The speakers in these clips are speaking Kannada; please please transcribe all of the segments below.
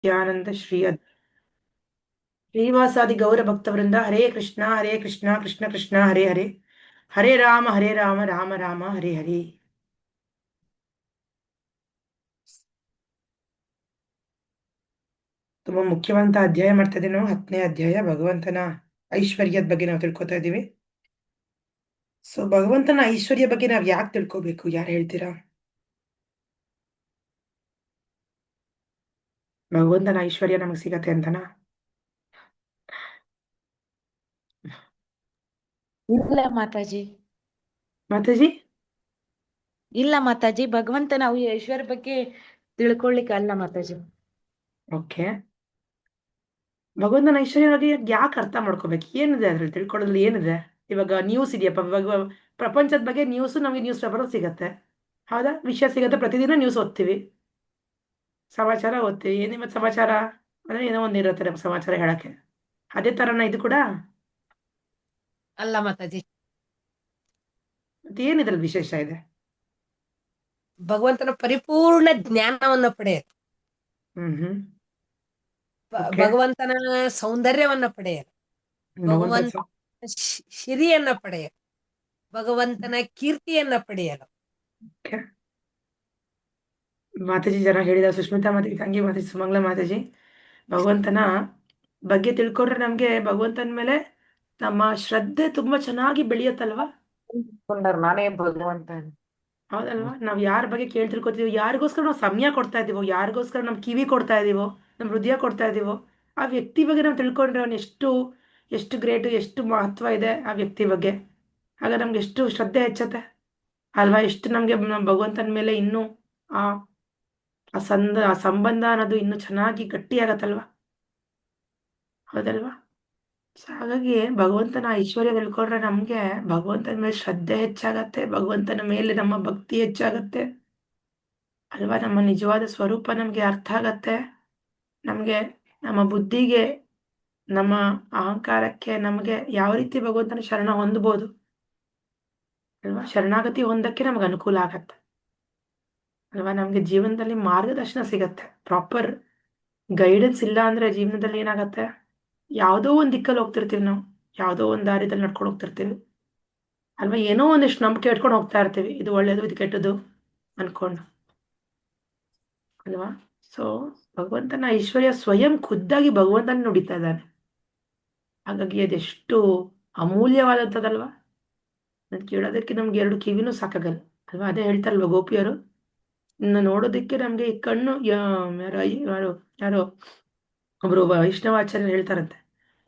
ನಿತ್ಯಾನಂದ ಶ್ರೀವಾಸಾದಿ ಗೌರ ಭಕ್ತವೃಂದ ಹರೇ ಕೃಷ್ಣ ಕೃಷ್ಣ ಕೃಷ್ಣ ಹರೇ ಹರೇ ಹರೇ ರಾಮ ರಾಮ ರಾಮ ಹರೇ ಹರೇ. ತುಂಬಾ ಮುಖ್ಯವಾದಂತ ಅಧ್ಯಾಯ ಮಾಡ್ತಾ ಇದ್ದೀವಿ ನಾವು. 10ನೇ ಅಧ್ಯಾಯ ಭಗವಂತನ ಐಶ್ವರ್ಯದ ಬಗ್ಗೆ ನಾವು ತಿಳ್ಕೊತಾ ಇದ್ದೀವಿ. ಸೊ ಭಗವಂತನ ಐಶ್ವರ್ಯ ಬಗ್ಗೆ ನಾವ್ ಯಾಕೆ ತಿಳ್ಕೊಬೇಕು? ಯಾರು ಹೇಳ್ತೀರಾ? ಭಗವಂತನ ಐಶ್ವರ್ಯ ನಮಗೆ ಸಿಗತ್ತೆ ಅಂತನಾ? ಇಲ್ಲ ಮಾತಾಜಿ, ಮಾತಾಜಿ, ಇಲ್ಲ ಮಾತಾಜಿ, ಭಗವಂತನ ಐಶ್ವರ್ಯ ಬಗ್ಗೆ ತಿಳ್ಕೊಳ್ಳಿಕ್ಕೆ ಅಲ್ಲ ಮಾತಾಜಿ. ಓಕೆ. ಭಗವಂತನ ಐಶ್ವರ್ಯ ಬಗ್ಗೆ ಯಾಕೆ ಅರ್ಥ ಮಾಡ್ಕೋಬೇಕು? ಏನಿದೆ ಅದ್ರಲ್ಲಿ ತಿಳ್ಕೊಳ್ಳೋದ್ರಲ್ಲಿ? ಏನಿದೆ? ಇವಾಗ ನ್ಯೂಸ್ ಇದೆಯಪ್ಪ, ಇವಾಗ ಪ್ರಪಂಚದ ಬಗ್ಗೆ ನ್ಯೂಸ್ ನಮಗೆ ನ್ಯೂಸ್ ಪೇಪರ್ ಸಿಗತ್ತೆ. ಹೌದಾ? ವಿಷಯ ಸಿಗತ್ತೆ, ಪ್ರತಿದಿನ ನ್ಯೂಸ್ ಓದ್ತೀವಿ, ಸಮಾಚಾರ ಓದ್ತೀವಿ. ಏನಿವತ್ತು ಸಮಾಚಾರ ಅಂದ್ರೆ ಏನೋ ಒಂದು ಇರುತ್ತೆ ನಮ್ಗೆ ಸಮಾಚಾರ ಹೇಳಕ್ಕೆ. ಅದೇ ತರನ ಇದು ಕೂಡ? ಅಲ್ಲ ಮಾತಾಜಿ, ಮತ್ತೆ ಏನಿದ್ರಲ್ಲಿ ವಿಶೇಷ ಇದೆ? ಭಗವಂತನ ಪರಿಪೂರ್ಣ ಜ್ಞಾನವನ್ನ ಪಡೆಯಲು, ಹ್ಮ್ ಓಕೆ. ಭಗವಂತನ ಸೌಂದರ್ಯವನ್ನ ಪಡೆಯಲು, ಭಗವಂತನ ಭಗವಂತ ಶಿರಿಯನ್ನ ಪಡೆಯಲು, ಭಗವಂತನ ಕೀರ್ತಿಯನ್ನ ಪಡೆಯಲು. ಓಕೆ. ಮಾತಾಜಿ ಜನ ಹೇಳಿದ, ಸುಷ್ಮಿತಾ ಮಾತಾಜಿ, ತಂಗಿ ಮಾತಾಜಿ, ಸುಮಂಗ್ಲ ಮಾತಾಜಿ, ಭಗವಂತನ ಬಗ್ಗೆ ತಿಳ್ಕೊಂಡ್ರೆ ನಮ್ಗೆ ಭಗವಂತನ ಮೇಲೆ ನಮ್ಮ ಶ್ರದ್ಧೆ ತುಂಬಾ ಚೆನ್ನಾಗಿ ಬೆಳೆಯುತ್ತಲ್ವಾ? ನಾನೇ ಭಗವಂತ. ಹೌದಲ್ವಾ? ನಾವ್ ಯಾರ ಬಗ್ಗೆ ಕೇಳಿ ತಿಳ್ಕೊತೀವೋ, ಯಾರಿಗೋಸ್ಕರ ನಾವು ಸಮಯ ಕೊಡ್ತಾ ಇದೀವೋ, ಯಾರಿಗೋಸ್ಕರ ನಮ್ ಕಿವಿ ಕೊಡ್ತಾ ಇದೀವೋ, ನಮ್ ಹೃದಯ ಕೊಡ್ತಾ ಇದೀವೋ, ಆ ವ್ಯಕ್ತಿ ಬಗ್ಗೆ ನಾವು ತಿಳ್ಕೊಂಡ್ರೆ ಅವ್ನು ಎಷ್ಟು ಎಷ್ಟು ಗ್ರೇಟ್, ಎಷ್ಟು ಮಹತ್ವ ಇದೆ ಆ ವ್ಯಕ್ತಿ ಬಗ್ಗೆ. ಆಗ ನಮ್ಗೆ ಎಷ್ಟು ಶ್ರದ್ಧೆ ಹೆಚ್ಚತ್ತೆ ಅಲ್ವಾ? ಎಷ್ಟು ನಮ್ಗೆ ನಮ್ ಭಗವಂತನ ಮೇಲೆ ಇನ್ನೂ ಆ ಆ ಸಂಬಂಧ ಅನ್ನೋದು ಇನ್ನೂ ಚೆನ್ನಾಗಿ ಗಟ್ಟಿ ಆಗತ್ತಲ್ವಾ? ಹೌದಲ್ವಾ? ಸೊ ಹಾಗಾಗಿ ಭಗವಂತನ ಐಶ್ವರ್ಯ ತಿಳ್ಕೊಂಡ್ರೆ ನಮ್ಗೆ ಭಗವಂತನ ಮೇಲೆ ಶ್ರದ್ಧೆ ಹೆಚ್ಚಾಗತ್ತೆ, ಭಗವಂತನ ಮೇಲೆ ನಮ್ಮ ಭಕ್ತಿ ಹೆಚ್ಚಾಗತ್ತೆ ಅಲ್ವಾ? ನಮ್ಮ ನಿಜವಾದ ಸ್ವರೂಪ ನಮ್ಗೆ ಅರ್ಥ ಆಗತ್ತೆ. ನಮ್ಗೆ, ನಮ್ಮ ಬುದ್ಧಿಗೆ, ನಮ್ಮ ಅಹಂಕಾರಕ್ಕೆ, ನಮ್ಗೆ ಯಾವ ರೀತಿ ಭಗವಂತನ ಶರಣ ಹೊಂದ್ಬೋದು ಅಲ್ವಾ? ಶರಣಾಗತಿ ಹೊಂದಕ್ಕೆ ನಮ್ಗೆ ಅನುಕೂಲ ಆಗತ್ತೆ ಅಲ್ವಾ? ನಮ್ಗೆ ಜೀವನದಲ್ಲಿ ಮಾರ್ಗದರ್ಶನ ಸಿಗತ್ತೆ. ಪ್ರಾಪರ್ ಗೈಡೆನ್ಸ್ ಇಲ್ಲ ಅಂದ್ರೆ ಜೀವನದಲ್ಲಿ ಏನಾಗತ್ತೆ? ಯಾವುದೋ ಒಂದ್ ದಿಕ್ಕಲ್ಲಿ ಹೋಗ್ತಿರ್ತೀವಿ ನಾವು, ಯಾವುದೋ ಒಂದ್ ದಾರಿದಲ್ಲಿ ನಡ್ಕೊಂಡು ಹೋಗ್ತಿರ್ತೀವಿ ಅಲ್ವಾ? ಏನೋ ಒಂದಿಷ್ಟು ನಂಬಿಕೆ ಇಟ್ಕೊಂಡು ಹೋಗ್ತಾ ಇರ್ತೀವಿ, ಇದು ಒಳ್ಳೇದು ಇದು ಕೆಟ್ಟದ್ದು ಅನ್ಕೊಂಡು ಅಲ್ವಾ? ಸೊ ಭಗವಂತನ ಐಶ್ವರ್ಯ ಸ್ವಯಂ ಖುದ್ದಾಗಿ ಭಗವಂತನ ನುಡಿತಾ ಇದ್ದಾನೆ. ಹಾಗಾಗಿ ಅದೆಷ್ಟು ಅಮೂಲ್ಯವಾದಂಥದ್ದಲ್ವಾ? ನನ್ ಕೇಳೋದಕ್ಕೆ ನಮ್ಗೆ 2 ಕಿವಿನೂ ಸಾಕಾಗಲ್ಲ ಅಲ್ವಾ? ಅದೇ ಹೇಳ್ತಾರಲ್ವಾ ಗೋಪಿಯರು, ಇನ್ನು ನೋಡೋದಕ್ಕೆ ನಮ್ಗೆ ಈ ಕಣ್ಣು ಯಾರೋ ಯಾರೋ ಯಾರೋ ಒಬ್ರು ವೈಷ್ಣವಾಚಾರ್ಯರು ಹೇಳ್ತಾರಂತೆ,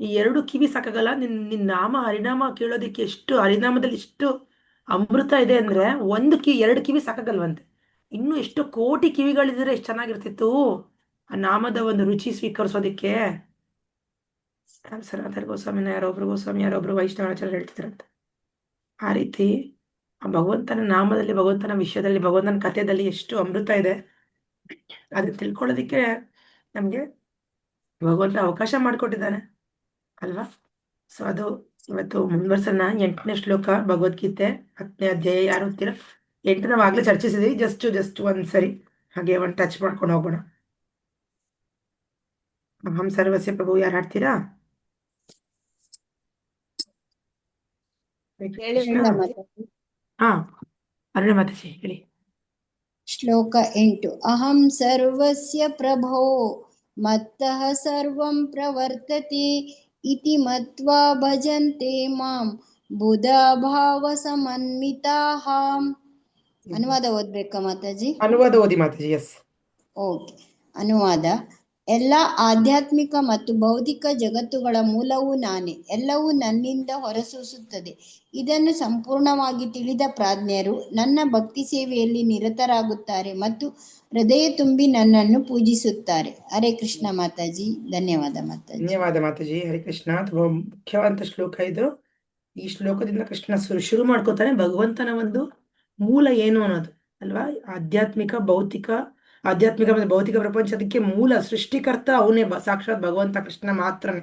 ಈ 2 ಕಿವಿ ಸಾಕಾಗಲ್ಲ, ನಿನ್ ನಾಮ ಹರಿನಾಮ ಕೇಳೋದಕ್ಕೆ ಎಷ್ಟು, ಹರಿನಾಮದಲ್ಲಿ ಎಷ್ಟು ಅಮೃತ ಇದೆ ಅಂದ್ರೆ 2 ಕಿವಿ ಸಾಕಾಗಲ್ವಂತೆ. ಇನ್ನು ಎಷ್ಟು ಕೋಟಿ ಕಿವಿಗಳಿದ್ರೆ ಎಷ್ಟು ಚೆನ್ನಾಗಿರ್ತಿತ್ತು ಆ ನಾಮದ ಒಂದು ರುಚಿ ಸ್ವೀಕರಿಸೋದಿಕ್ಕೆ. ಸನಾತನ ಗೋಸ್ವಾಮಿನ ಯಾರೊಬ್ರು ಗೋಸ್ವಾಮಿ ಯಾರೊಬ್ರು ವೈಷ್ಣವಾಚಾರ್ಯರು ಹೇಳ್ತಿದ್ರಂತೆ. ಆ ರೀತಿ ಆ ಭಗವಂತನ ನಾಮದಲ್ಲಿ, ಭಗವಂತನ ವಿಷಯದಲ್ಲಿ, ಭಗವಂತನ ಕಥೆಯಲ್ಲಿ ಎಷ್ಟು ಅಮೃತ ಇದೆ ಅದನ್ನ ತಿಳ್ಕೊಳ್ಳೋದಿಕ್ಕೆ ನಮ್ಗೆ ಭಗವಂತ ಅವಕಾಶ ಮಾಡಿಕೊಟ್ಟಿದ್ದಾನೆ ಅಲ್ವಾ? ಸೊ ಅದು ಇವತ್ತು ಮುಂದುವರ್ಸೋಣ. 8ನೇ ಶ್ಲೋಕ ಭಗವದ್ಗೀತೆ 10ನೇ ಅಧ್ಯಾಯ. ಯಾರು ಓದ್ತೀರಾ? 8 ನಾವು ಆಗ್ಲೇ ಚರ್ಚಿಸಿದ್ವಿ, ಜಸ್ಟ್ ಒಂದ್ಸರಿ ಹಾಗೆ ಒಂದು ಟಚ್ ಮಾಡ್ಕೊಂಡು ಹೋಗೋಣ. ಅಹಂ ಸರ್ವಸ್ಯ ಪ್ರಭು ಯಾರು ಹಾಡ್ತೀರಾ? ಹರೇ ಹೇಳಿ ಕೃಷ್ಣ. ಮಾತಾಜಿ. ಹಾ, ಅರುಣ ಮಾತಾಜಿ ಹೇಳಿ. ಶ್ಲೋಕ 8. ಅಹಂ ಸರ್ವಸ್ಯ ಪ್ರಭೋ ಮತ್ತಃ ಸರ್ವಂ ಪ್ರವರ್ತತೆ ಇತಿ ಮತ್ವಾ ಭಜಂತೆ ಮಾಂ ಬುಧಾ ಭಾವ ಸಮನ್ವಿತಾಃ. ಅನುವಾದ ಓದ್ಬೇಕಾ ಮಾತಾಜಿ? ಅನುವಾದ ಓದಿ ಮಾತಾಜಿ. ಎಸ್. ಓಕೆ. ಅನುವಾದ: ಎಲ್ಲ ಆಧ್ಯಾತ್ಮಿಕ ಮತ್ತು ಬೌದ್ಧಿಕ ಜಗತ್ತುಗಳ ಮೂಲವೂ ನಾನೇ, ಎಲ್ಲವೂ ನನ್ನಿಂದ ಹೊರಸೂಸುತ್ತದೆ. ಇದನ್ನು ಸಂಪೂರ್ಣವಾಗಿ ತಿಳಿದ ಪ್ರಾಜ್ಞರು ನನ್ನ ಭಕ್ತಿ ಸೇವೆಯಲ್ಲಿ ನಿರತರಾಗುತ್ತಾರೆ ಮತ್ತು ಹೃದಯ ತುಂಬಿ ನನ್ನನ್ನು ಪೂಜಿಸುತ್ತಾರೆ. ಹರೇ ಕೃಷ್ಣ ಮಾತಾಜಿ. ಧನ್ಯವಾದ ಮಾತಾಜಿ. ಧನ್ಯವಾದ ಮಾತಾಜಿ. ಹರಿಕೃಷ್ಣ. ತುಂಬಾ ಮುಖ್ಯವಾದಂತ ಶ್ಲೋಕ ಇದು. ಈ ಶ್ಲೋಕದಿಂದ ಕೃಷ್ಣ ಶುರು ಮಾಡ್ಕೋತಾನೆ ಭಗವಂತನ ಒಂದು ಮೂಲ ಏನು ಅನ್ನೋದು ಅಲ್ವಾ? ಆಧ್ಯಾತ್ಮಿಕ ಮತ್ತು ಭೌತಿಕ ಪ್ರಪಂಚದಕ್ಕೆ ಮೂಲ ಸೃಷ್ಟಿಕರ್ತ ಅವನೇ, ಸಾಕ್ಷಾತ್ ಭಗವಂತ ಕೃಷ್ಣ ಮಾತ್ರನೇ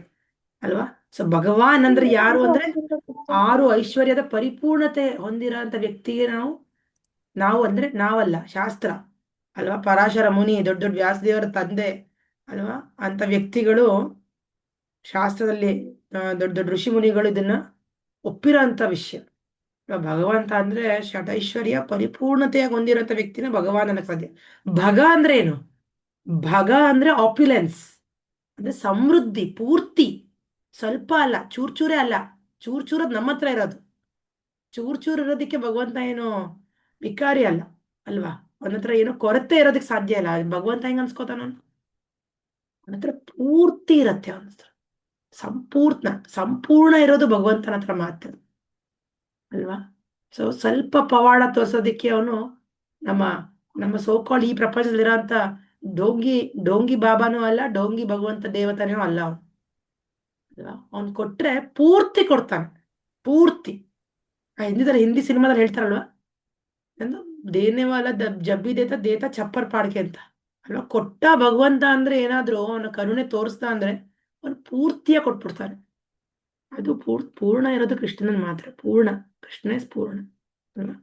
ಅಲ್ವಾ? ಸೊ ಭಗವಾನ್ ಅಂದ್ರೆ ಯಾರು ಅಂದ್ರೆ 6 ಐಶ್ವರ್ಯದ ಪರಿಪೂರ್ಣತೆ ಹೊಂದಿರೋ ಅಂತ ವ್ಯಕ್ತಿಗೆ ನಾವು ಅಂದ್ರೆ ನಾವಲ್ಲ, ಶಾಸ್ತ್ರ ಅಲ್ವಾ? ಪರಾಶರ ಮುನಿ, ದೊಡ್ಡ ದೊಡ್ಡ ವ್ಯಾಸದೇವರ ತಂದೆ ಅಲ್ವಾ? ಅಂತ ವ್ಯಕ್ತಿಗಳು ಶಾಸ್ತ್ರದಲ್ಲಿ ದೊಡ್ಡ ದೊಡ್ಡ ಋಷಿ ಮುನಿಗಳು ಇದನ್ನ ಒಪ್ಪಿರೋ ಅಂತ ವಿಷಯ. ಭಗವಂತ ಅಂದ್ರೆ ಷಡೈಶ್ವರ್ಯ ಪರಿಪೂರ್ಣತೆಯಾಗಿ ಹೊಂದಿರೋಂಥ ವ್ಯಕ್ತಿನ ಭಗವಾನ್ ಅನ್ನಕ್ ಸಾಧ್ಯ. ಭಗ ಅಂದ್ರೆ ಏನು? ಭಗ ಅಂದ್ರೆ ಆಪ್ಯುಲೆನ್ಸ್, ಅಂದ್ರೆ ಸಮೃದ್ಧಿ, ಪೂರ್ತಿ. ಸ್ವಲ್ಪ ಅಲ್ಲ, ಚೂರ್ಚೂರೇ ಅಲ್ಲ. ಚೂರ್ಚೂರದ್ ನಮ್ಮ ಹತ್ರ ಇರೋದು. ಚೂರ್ಚೂರ್ ಇರೋದಕ್ಕೆ ಭಗವಂತ ಏನು ವಿಕಾರಿ ಅಲ್ಲ ಅಲ್ವಾ? ಅವನ ಹತ್ರ ಏನೋ ಕೊರತೆ ಇರೋದಕ್ಕೆ ಸಾಧ್ಯ ಇಲ್ಲ. ಭಗವಂತ ಹೆಂಗ್ ಅನ್ಸ್ಕೋತಾನ? ಅವನ ಹತ್ರ ಪೂರ್ತಿ ಇರತ್ತೆ. ಅವನ ಹತ್ರ ಸಂಪೂರ್ಣ ಇರೋದು ಭಗವಂತನ ಹತ್ರ ಮಾತ್ರ ಅಲ್ವಾ? ಸೊ ಸ್ವಲ್ಪ ಪವಾಡ ತೋರ್ಸೋದಿಕ್ಕೆ ಅವನು ನಮ್ಮ ನಮ್ಮ ಸೋಕಾಲ್ ಈ ಪ್ರಪಂಚದಲ್ಲಿರೋಂಥ ಡೋಂಗಿ ಡೋಂಗಿ ಬಾಬಾನೂ ಅಲ್ಲ, ಡೋಂಗಿ ಭಗವಂತ ದೇವತಾನೂ ಅಲ್ಲ ಅವನು ಅಲ್ವಾ? ಅವ್ನು ಕೊಟ್ರೆ ಪೂರ್ತಿ ಕೊಡ್ತಾನೆ, ಪೂರ್ತಿ. ಹಿಂದಿ ಸಿನಿಮಾದಲ್ಲಿ ಹೇಳ್ತಾರಲ್ವಾ, ಎಂದು ದೇನೆ ವಾಲ ಜಬ್ಬಿ ದೇತ ಚಪ್ಪರ್ ಪಾಡ್ಕೆ ಅಂತ ಅಲ್ವಾ? ಕೊಟ್ಟ ಭಗವಂತ ಅಂದ್ರೆ ಏನಾದ್ರೂ ಅವನ ಕರುಣೆ ತೋರಿಸ್ತಾ ಅಂದ್ರೆ ಅವನು ಪೂರ್ತಿಯಾಗಿ ಕೊಟ್ಬಿಡ್ತಾನೆ. ಅದು ಪೂರ್ಣ ಇರೋದು ಕೃಷ್ಣನಲ್ಲಿ ಮಾತ್ರ. ಪೂರ್ಣ, ಕೃಷ್ಣೇ ಪೂರ್ಣ ಅಲ್ವಾ?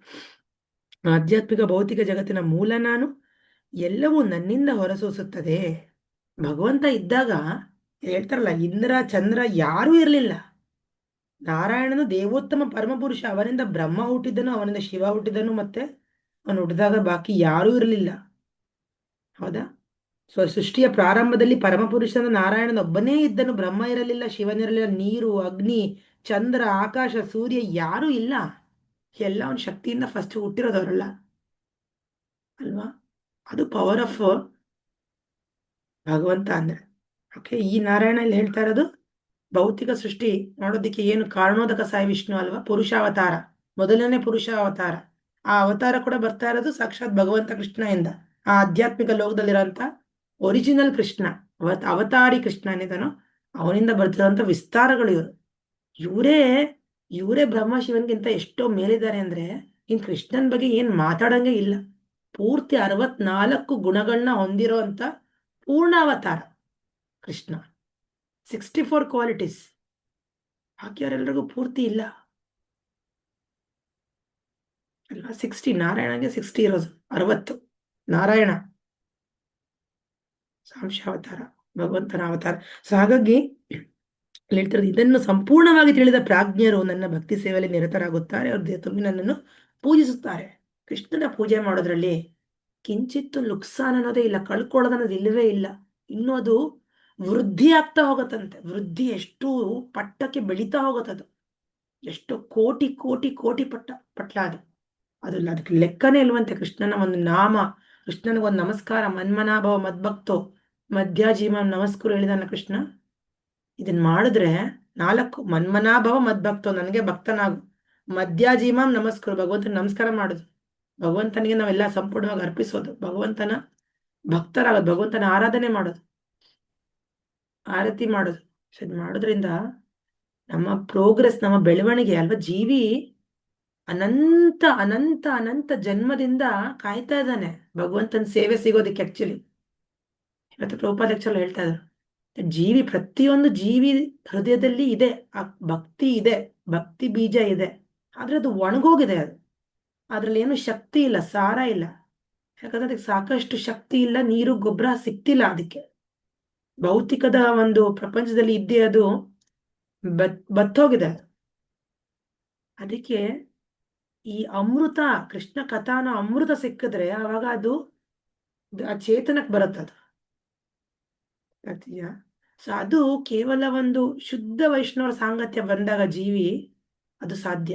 ಆಧ್ಯಾತ್ಮಿಕ ಭೌತಿಕ ಜಗತ್ತಿನ ಮೂಲ ನಾನು, ಎಲ್ಲವೂ ನನ್ನಿಂದ ಹೊರಸೂಸುತ್ತದೆ. ಭಗವಂತ ಇದ್ದಾಗ ಹೇಳ್ತಾರಲ್ಲ, ಇಂದ್ರ ಚಂದ್ರ ಯಾರೂ ಇರಲಿಲ್ಲ. ನಾರಾಯಣನು ದೇವೋತ್ತಮ ಪರಮಪುರುಷ, ಅವನಿಂದ ಬ್ರಹ್ಮ ಹುಟ್ಟಿದನು, ಅವನಿಂದ ಶಿವ ಹುಟ್ಟಿದನು, ಮತ್ತೆ ಅವನು ಹುಟ್ಟಿದಾಗ ಬಾಕಿ ಯಾರೂ ಇರಲಿಲ್ಲ. ಹೌದಾ? ಸೃಷ್ಟಿಯ ಪ್ರಾರಂಭದಲ್ಲಿ ಪರಮಪುರುಷನ ನಾರಾಯಣನೊಬ್ಬನೇ ಇದ್ದನು. ಬ್ರಹ್ಮ ಇರಲಿಲ್ಲ, ಶಿವನಿರಲಿಲ್ಲ, ನೀರು, ಅಗ್ನಿ, ಚಂದ್ರ, ಆಕಾಶ, ಸೂರ್ಯ ಯಾರೂ ಇಲ್ಲ. ಎಲ್ಲ ಅವನ ಶಕ್ತಿಯಿಂದ ಫಸ್ಟ್ ಹುಟ್ಟಿರೋದವರಲ್ಲ ಅಲ್ವಾ? ಅದು ಪವರ್ ಆಫ್ ಭಗವಂತ ಅಂದ್ರೆ. ಓಕೆ, ಈ ನಾರಾಯಣ ಇಲ್ಲಿ ಹೇಳ್ತಾ ಇರೋದು ಭೌತಿಕ ಸೃಷ್ಟಿ ಮಾಡೋದಕ್ಕೆ ಏನು ಕಾರಣೋದಕ ಸಾಯಿ ವಿಷ್ಣು ಅಲ್ವಾ? ಪುರುಷಾವತಾರ, ಮೊದಲನೇ ಪುರುಷಾವತಾರ. ಆ ಅವತಾರ ಕೂಡ ಬರ್ತಾ ಇರೋದು ಸಾಕ್ಷಾತ್ ಭಗವಂತ ಕೃಷ್ಣ ಇಂದ. ಆ ಆಧ್ಯಾತ್ಮಿಕ ಲೋಕದಲ್ಲಿರೋಂಥ ಒರಿಜಿನಲ್ ಕೃಷ್ಣ, ಅವತಾರಿ ಕೃಷ್ಣ ಏನಿದಾನೋ ಅವನಿಂದ ಬರ್ತಿರೋಂಥ ವಿಸ್ತಾರಗಳು ಇವರು. ಇವರೇ ಇವರೇ ಬ್ರಹ್ಮ ಶಿವನ್ಗಿಂತ ಎಷ್ಟೋ ಮೇಲಿದ್ದಾರೆ. ಅಂದ್ರೆ ಇನ್ ಕೃಷ್ಣನ್ ಬಗ್ಗೆ ಏನ್ ಮಾತಾಡಂಗೆ ಇಲ್ಲ. ಪೂರ್ತಿ 64 ಗುಣಗಳನ್ನ ಹೊಂದಿರೋ ಅಂತ ಪೂರ್ಣ ಅವತಾರ ಕೃಷ್ಣ. 64 ಕ್ವಾಲಿಟೀಸ್. ಬಾಕಿಯವರೆಲ್ಲರಿಗೂ ಪೂರ್ತಿ ಇಲ್ಲ ಅಲ್ವಾ? 60 ನಾರಾಯಣಗೆ 60 ಇರೋದು, 60 ನಾರಾಯಣ ಸಾಂಶಾವತಾರ, ಭಗವಂತನ ಅವತಾರ. ಸೊ ಹಾಗಾಗಿ ಹೇಳ್ತಿರೋದು, ಇದನ್ನು ಸಂಪೂರ್ಣವಾಗಿ ತಿಳಿದ ಪ್ರಾಜ್ಞರು ನನ್ನ ಭಕ್ತಿ ಸೇವೆಯಲ್ಲಿ ನಿರತರಾಗುತ್ತಾರೆ. ಅವ್ರ ತುಂಬಿ ನನ್ನನ್ನು ಪೂಜಿಸುತ್ತಾರೆ. ಕೃಷ್ಣನ ಪೂಜೆ ಮಾಡೋದ್ರಲ್ಲಿ ಕಿಂಚಿತ್ತು ನುಕ್ಸಾನ್ ಅನ್ನೋದೇ ಇಲ್ಲ, ಕಳ್ಕೊಳ್ಳೋದನ್ನೋದು ಇಲ್ಲವೇ ಇಲ್ಲ. ಇನ್ನು ಅದು ವೃದ್ಧಿ ಆಗ್ತಾ ಹೋಗತ್ತಂತೆ. ವೃದ್ಧಿ ಎಷ್ಟು ಪಟ್ಟಕ್ಕೆ ಬೆಳೀತಾ ಹೋಗತ್ತದು, ಎಷ್ಟು ಕೋಟಿ ಕೋಟಿ ಕೋಟಿ ಪಟ್ಲ ಅದು. ಅದಕ್ಕೆ ಲೆಕ್ಕನೇ ಇಲ್ವಂತೆ. ಕೃಷ್ಣನ ಒಂದು ನಾಮ, ಕೃಷ್ಣನಿಗೊಂದು ನಮಸ್ಕಾರ, ಮನ್ಮನಾಭವ ಮದ್ಭಕ್ತೋ ಮಧ್ಯಾಜೀಮಾಂ ನಮಸ್ಕಾರ ಹೇಳಿದಾನ ಕೃಷ್ಣ. ಇದನ್ ಮಾಡಿದ್ರೆ 4 ಮನ್ಮನಾಭವ ಮದ್ಭಕ್ತೋ, ನನಗೆ ಭಕ್ತನಾಗು, ಮಧ್ಯಾಜೀಮಾಂ ನಮಸ್ಕಾರ, ಭಗವಂತನ ನಮಸ್ಕಾರ ಮಾಡುದು, ಭಗವಂತನಿಗೆ ನಾವೆಲ್ಲ ಸಂಪೂರ್ಣವಾಗಿ ಅರ್ಪಿಸೋದು, ಭಗವಂತನ ಭಕ್ತರಾಗೋದು, ಭಗವಂತನ ಆರಾಧನೆ ಮಾಡೋದು, ಆರತಿ ಮಾಡೋದು. ಇದು ಮಾಡೋದ್ರಿಂದ ನಮ್ಮ ಪ್ರೋಗ್ರೆಸ್, ನಮ್ಮ ಬೆಳವಣಿಗೆ ಅಲ್ವಾ? ಜೀವಿ ಅನಂತ ಅನಂತ ಅನಂತ ಜನ್ಮದಿಂದ ಕಾಯ್ತಾ ಇದ್ದಾನೆ ಭಗವಂತನ ಸೇವೆ ಸಿಗೋದಕ್ಕೆ. ಆಕ್ಚುಲಿ ಇವತ್ತು ಪ್ರಭುಪಾದ ಲೆಕ್ಚರ್ ಹೇಳ್ತಾ ಇದ್ರು, ಜೀವಿ, ಪ್ರತಿಯೊಂದು ಜೀವಿ ಹೃದಯದಲ್ಲಿ ಇದೆ ಆ ಭಕ್ತಿ ಇದೆ, ಭಕ್ತಿ ಬೀಜ ಇದೆ. ಆದ್ರೆ ಅದು ಒಣಗೋಗಿದೆ. ಅದ್ರಲ್ಲಿ ಏನು ಶಕ್ತಿ ಇಲ್ಲ, ಸಾರ ಇಲ್ಲ. ಯಾಕಂದ್ರೆ ಅದಕ್ಕೆ ಸಾಕಷ್ಟು ಶಕ್ತಿ ಇಲ್ಲ, ನೀರು ಗೊಬ್ಬರ ಸಿಕ್ತಿಲ್ಲ. ಅದಕ್ಕೆ ಭೌತಿಕದ ಒಂದು ಪ್ರಪಂಚದಲ್ಲಿ ಇದ್ದೇ ಅದು ಬತ್ತೋಗಿದೆ. ಅದಕ್ಕೆ ಈ ಅಮೃತ, ಕೃಷ್ಣ ಕಥಾನ ಅಮೃತ ಸಿಕ್ಕಿದ್ರೆ ಅವಾಗ ಅದು ಆ ಚೇತನಕ್ಕೆ ಬರುತ್ತದು. ಸೊ ಅದು ಕೇವಲ ಒಂದು ಶುದ್ಧ ವೈಷ್ಣವರ ಸಾಂಗತ್ಯ ಬಂದಾಗ ಜೀವಿ ಅದು ಸಾಧ್ಯ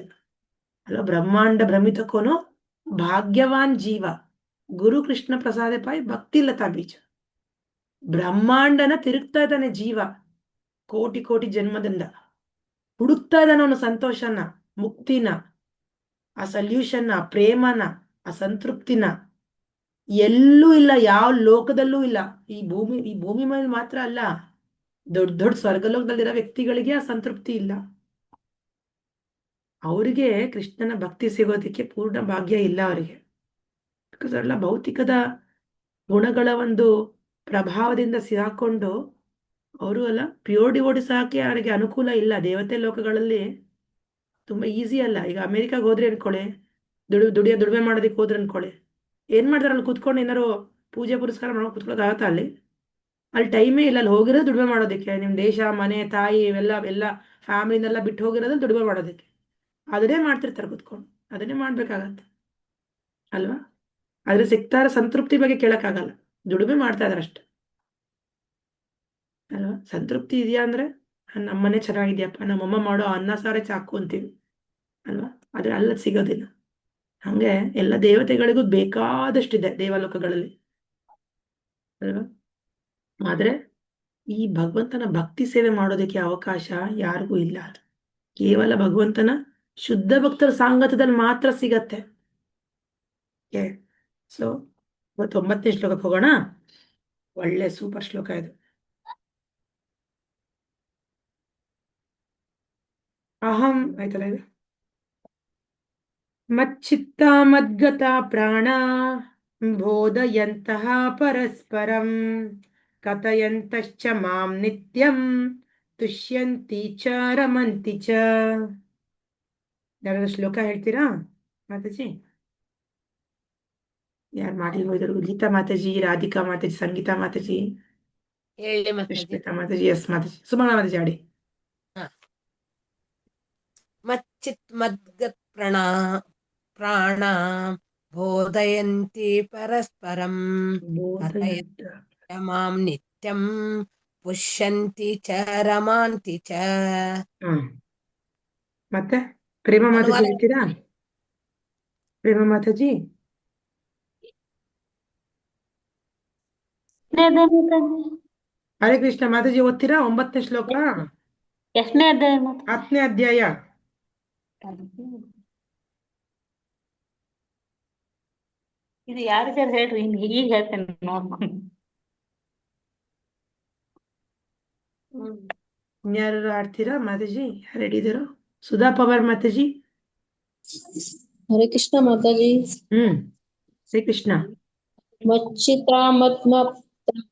ಅಲ್ಲ. ಬ್ರಹ್ಮಾಂಡ ಭ್ರಮಿತಕೋನು ಭಾಗ್ಯವಾನ್ ಜೀವ, ಗುರು ಕೃಷ್ಣ ಪ್ರಸಾದ ಪಾಯಿ ಭಕ್ತಿ ಲತಾ ಬೀಜ. ಬ್ರಹ್ಮಾಂಡನ ತಿರುಗ್ತಾ ಇದ್ದಾನೆ ಜೀವ, ಕೋಟಿ ಕೋಟಿ ಜನ್ಮದಿಂದ ಹುಡುಕ್ತಾ ಇದ್ದಾನೆ ಅವನು ಸಂತೋಷನ, ಮುಕ್ತಿನ, ಆ ಸಲ್ಯೂಷನ್ನ, ಪ್ರೇಮನ, ಆ ಸಂತೃಪ್ತಿನ. ಎಲ್ಲೂ ಇಲ್ಲ, ಯಾವ ಲೋಕದಲ್ಲೂ ಇಲ್ಲ. ಈ ಭೂಮಿ ಮೇಲೆ ಮಾತ್ರ ಅಲ್ಲ, ದೊಡ್ಡ ದೊಡ್ಡ ಸ್ವರ್ಗಲೋಕದಲ್ಲಿರೋ ವ್ಯಕ್ತಿಗಳಿಗೆ ಆ ಸಂತೃಪ್ತಿ ಇಲ್ಲ. ಅವರಿಗೆ ಕೃಷ್ಣನ ಭಕ್ತಿ ಸಿಗೋದಕ್ಕೆ ಪೂರ್ಣ ಭಾಗ್ಯ ಇಲ್ಲ ಅವರಿಗೆ. ಬಿಕಾಸ್ ಅವರೆಲ್ಲ ಭೌತಿಕದ ಗುಣಗಳ ಒಂದು ಪ್ರಭಾವದಿಂದ ಸಿಹಾಕೊಂಡು ಅವರು ಎಲ್ಲ ಪ್ಯೂರ್ ಡಿವೋಟಿಸ್ ಹಾಕಿ ಅವರಿಗೆ ಅನುಕೂಲ ಇಲ್ಲ. ದೇವತೆ ಲೋಕಗಳಲ್ಲಿ ತುಂಬಾ ಈಸಿ ಅಲ್ಲ. ಈಗ ಅಮೆರಿಕಾಗ ಹೋದ್ರೆ ಅನ್ಕೊಳ್ಳಿ, ದುಡಿಮೆ ಮಾಡೋದಕ್ಕೆ ಹೋದ್ರೆ ಅನ್ಕೊಳ್ಳಿ, ಏನ್ ಮಾಡ್ತಾರೆ ಅಲ್ಲಿ ಕುತ್ಕೊಂಡು ಏನಾರು ಪೂಜೆ ಪುರಸ್ಕಾರ ಮಾಡೋ ಕುತ್ಕೊಳ್ಳೋದು ಆಗತ್ತಾ ಅಲ್ಲಿ? ಅಲ್ಲಿ ಟೈಮೇ ಇಲ್ಲ. ಅಲ್ಲಿ ಹೋಗಿರೋದು ದುಡಿಮೆ ಮಾಡೋದಕ್ಕೆ, ನಿಮ್ಮ ದೇಶ ಮನೆ ತಾಯಿ ಇವೆಲ್ಲ ಎಲ್ಲ ಫ್ಯಾಮಿಲಿನೆಲ್ಲ ಬಿಟ್ಟು ಹೋಗಿರೋದು ದುಡಿಮೆ ಮಾಡೋದಕ್ಕೆ. ಅದನ್ನೇ ಮಾಡ್ತಿರ್ತಾರೆ ಕುತ್ಕೊಂಡು, ಅದನ್ನೇ ಮಾಡ್ಬೇಕಾಗತ್ತೆ ಅಲ್ವಾ. ಆದ್ರೆ ಸಿಗ್ತಾರ ಸಂತೃಪ್ತಿ ಬಗ್ಗೆ ಕೇಳಕ್ಕಾಗಲ್ಲ, ದುಡಿಮೆ ಮಾಡ್ತಾ ಇದಾರೆ ಅಷ್ಟೆ ಅಲ್ವಾ. ಸಂತೃಪ್ತಿ ಇದೆಯಾ ಅಂದ್ರೆ ನಮ್ಮನೆ ಚೆನ್ನಾಗಿದ್ಯಪ್ಪ, ನಮ್ಮಮ್ಮ ಮಾಡೋ ಅನ್ನ ಸಾರೇ ಸಾಕು ಅಂತೀವಿ ಅಲ್ವಾ. ಆದ್ರೆ ಅಲ್ಲ ಸಿಗೋದಿಲ್ಲ. ಹಂಗೆ ಎಲ್ಲ ದೇವತೆಗಳಿಗೂ ಬೇಕಾದಷ್ಟಿದೆ ದೇವಲೋಕಗಳಲ್ಲಿ ಅಲ್ವಾ. ಆದ್ರೆ ಈ ಭಗವಂತನ ಭಕ್ತಿ ಸೇವೆ ಮಾಡೋದಕ್ಕೆ ಅವಕಾಶ ಯಾರಿಗೂ ಇಲ್ಲ. ಅದು ಕೇವಲ ಭಗವಂತನ ಶುದ್ಧ ಭಕ್ತರ ಸಾಂಗತ್ಯದಲ್ಲಿ ಮಾತ್ರ ಸಿಗತ್ತೆ. ಓಕೆ, ಸೊ ಇವತ್ತು 9ನೇ ಶ್ಲೋಕಕ್ಕೆ ಹೋಗೋಣ. ಒಳ್ಳೆ ಸೂಪರ್ ಶ್ಲೋಕ ಇದು. ಅಹಂ ಆಯ್ತಲ್ಲ ಇದು. ಮಚ್ಚಿತ್ತ ಮದ್ಗತ ಪ್ರಾಣ ಬೋಧಯಂತಹ ಪರಸ್ಪರಂ ಕಥಯಂತಶ್ಚ ಮಾಂ ನಿತ್ಯಂ ತುಷ್ಯಂತಿ ಚ ರಮಂತಿ ಚ. ಯಾರಾದ್ರೂ ಶ್ಲೋಕ ಹೇಳ್ತೀರಾ ಮಾತಾಜಿ? ಯಾರು ಮಾಡಿಲ್ವೋ ಇದ್ರ? ಗೀತಾ ಮಾತಾಜಿ, ರಾಧಿಕಾ ಮಾತಾಜಿ, ಸಂಗೀತಾ ಮಾತಾಜಿ, ಹೇಳಿ ಮಾತಾಜಿ. ಸುಷ್ಮಿತಾ ಮಾತಾಜಿ, ಎಸ್ ಮಾತಾಜಿ, ಸುಮಂಗಳ ಮಾತಾಜಿ ಆಡಿ. ಹ. ಮಚ್ಚಿತ್ ಮದ್ಗತ್ ಪ್ರಾಣ ಬೋಧಯಂತಿ ಪರಸ್ಪರಂ ಬೋಧಯಂತ. ಕಥಯಂತ ಮಾಂ ನಿತ್ಯಂ ಪುಷ್ಯಂತಿ ಚ ರಮಾಂತಿ ಚ. ಹ್ಮ್ ಮತ್ತೆ ಪ್ರೇಮ ಮಾತಾಜಿ ಅನುವಾದ ಹೇಳ್ತೀರಾ? ಪ್ರೇಮ ಮಾತಾಜಿ. ಹರೇ ಕೃಷ್ಣ ಮಾತಾಜಿ ಓದ್ತೀರಾ 9ನೇ ಶ್ಲೋಕ, ಎಷ್ಟನೇ ಅಧ್ಯಾಯ ಮಾತ್ರ? 10ನೇ ಅಧ್ಯಾಯ. ಇದು ಯಾರಿಗಾರು ಹೇಳ್ರಿ, ಈಗ ಹೇಳ್ತೇನೆ ನೋಡ್ಕೊಂಡು. ಯಾರು ಆಡ್ತೀರಾ ಮಾತಾಜಿ? ಯಾರು ಹಿಡಿದಿರೋ? ಸುಧಾ ಪವಾರ್ ಮಾತಾಜಿ. ಹರೇ ಕೃಷ್ಣ ಮಾತಾಜಿ. ಹರೇ ಕೃಷ್ಣ. ಮಚ್ಚಿತಾಮತ್ಮ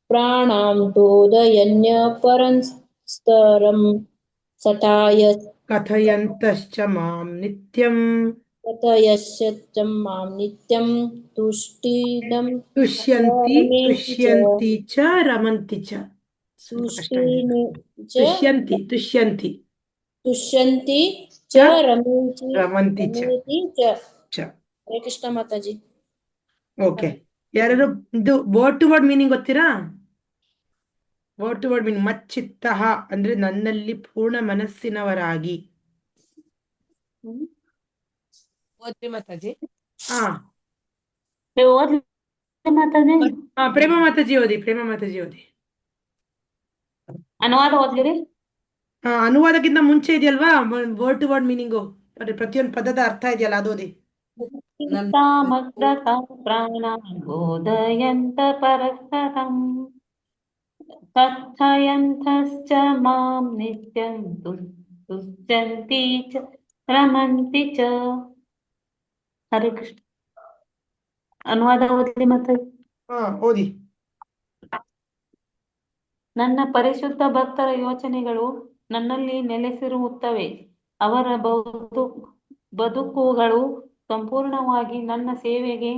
ಪ್ರಾಣಾಂ ಬೋಧಯನ್ಯ ಪರಸ್ಪರಂ ಸಟಾಯ ಕಥಯಂತಶ್ಚ ಮಾಂ ನಿತ್ಯಂ ಕಥಯಶ್ಚ ಮಾಂ ನಿತ್ಯಂ ತುಷ್ಟಿದಂ ತುಷ್ಯಂತಿ ರಮೇತಿ ಚ. ತುಷ್ಯಂತಿ ಚ ರಮಂತಿ ಚ. ಸ್ವಲ್ಪ ಕಷ್ಟ ಇದೆ. ತುಷ್ಟಿನಿ ಚ ತುಷ್ಯಂತಿ ತುಷ್ಯಂತಿ ತುಷ್ಯಂತಿ ಚ ಚ ರಮೇತಿ ರಮಂತಿ ಚ. ರಮೇತಿ ಚ. ಚ ಹರೇ ಕೃಷ್ಣ ಮಾತಾಜಿ. ಓಕೆ. ಯಾರು ಇದು ವರ್ಡ್ ಟು ವರ್ಡ್ ಮೀನಿಂಗ್ ಗೊತ್ತೀರಾ? ವರ್ಡ್ ಟು ವರ್ಡ್ ಮೀನಿಂಗ್ ಮಚ್ಚಿತ್ತಃ ಅಂದ್ರೆ ನನ್ನಲ್ಲಿ ಪೂರ್ಣ ಮನಸ್ಸಿನವರಾಗಿ. ಓದ್ರಿ ಮಾತಾಜಿ. ಆ ಓದ್ಲಿ ಮಾತಾಡಿ. ಪ್ರೇಮ ಮಾತಾಜಿ ಓದಿ, ಪ್ರೇಮ ಮಾತಾಜಿ ಓದಿ. ಅನುವಾದ ಓದ್ಲಿರಿ. ಅನುವಾದಕ್ಕಿಂತ ಮುಂಚೆ ಇದೆಯಲ್ವಾ ವರ್ಡ್ ಟು ವರ್ಡ್ ಮೀನಿಂಗು, ಪ್ರತಿಯೊಂದು ಪದದ ಅರ್ಥ ಇದೆಯಲ್ಲ, ಅದು ಓದಿ. ಚಿಂತಾಮಗ್ರತಾ ಪ್ರಾಣಾನ್ ಬೋಧಯಂತ ಪರಸ್ಪರಂ ಕಥಯಂತಶ್ಚ ಮಾಂ ನಿತ್ಯಂ ತುಷ್ಯಂತಿ ಚ ರಮಂತಿ ಚ. ಹರೇ ಕೃಷ್ಣ. ಅನುವಾದ ಓದ್ಲಿ ಮತ್ತೆ. ಓದಿ. ನನ್ನ ಪರಿಶುದ್ಧ ಭಕ್ತರ ಯೋಚನೆಗಳು ನನ್ನಲ್ಲಿ ನೆಲೆಸಿರುತ್ತವೆ. ಅವರ ಬದುಕುಗಳು ಸಂಪೂರ್ಣವಾಗಿ ನನ್ನ ಸೇವೆಗೆ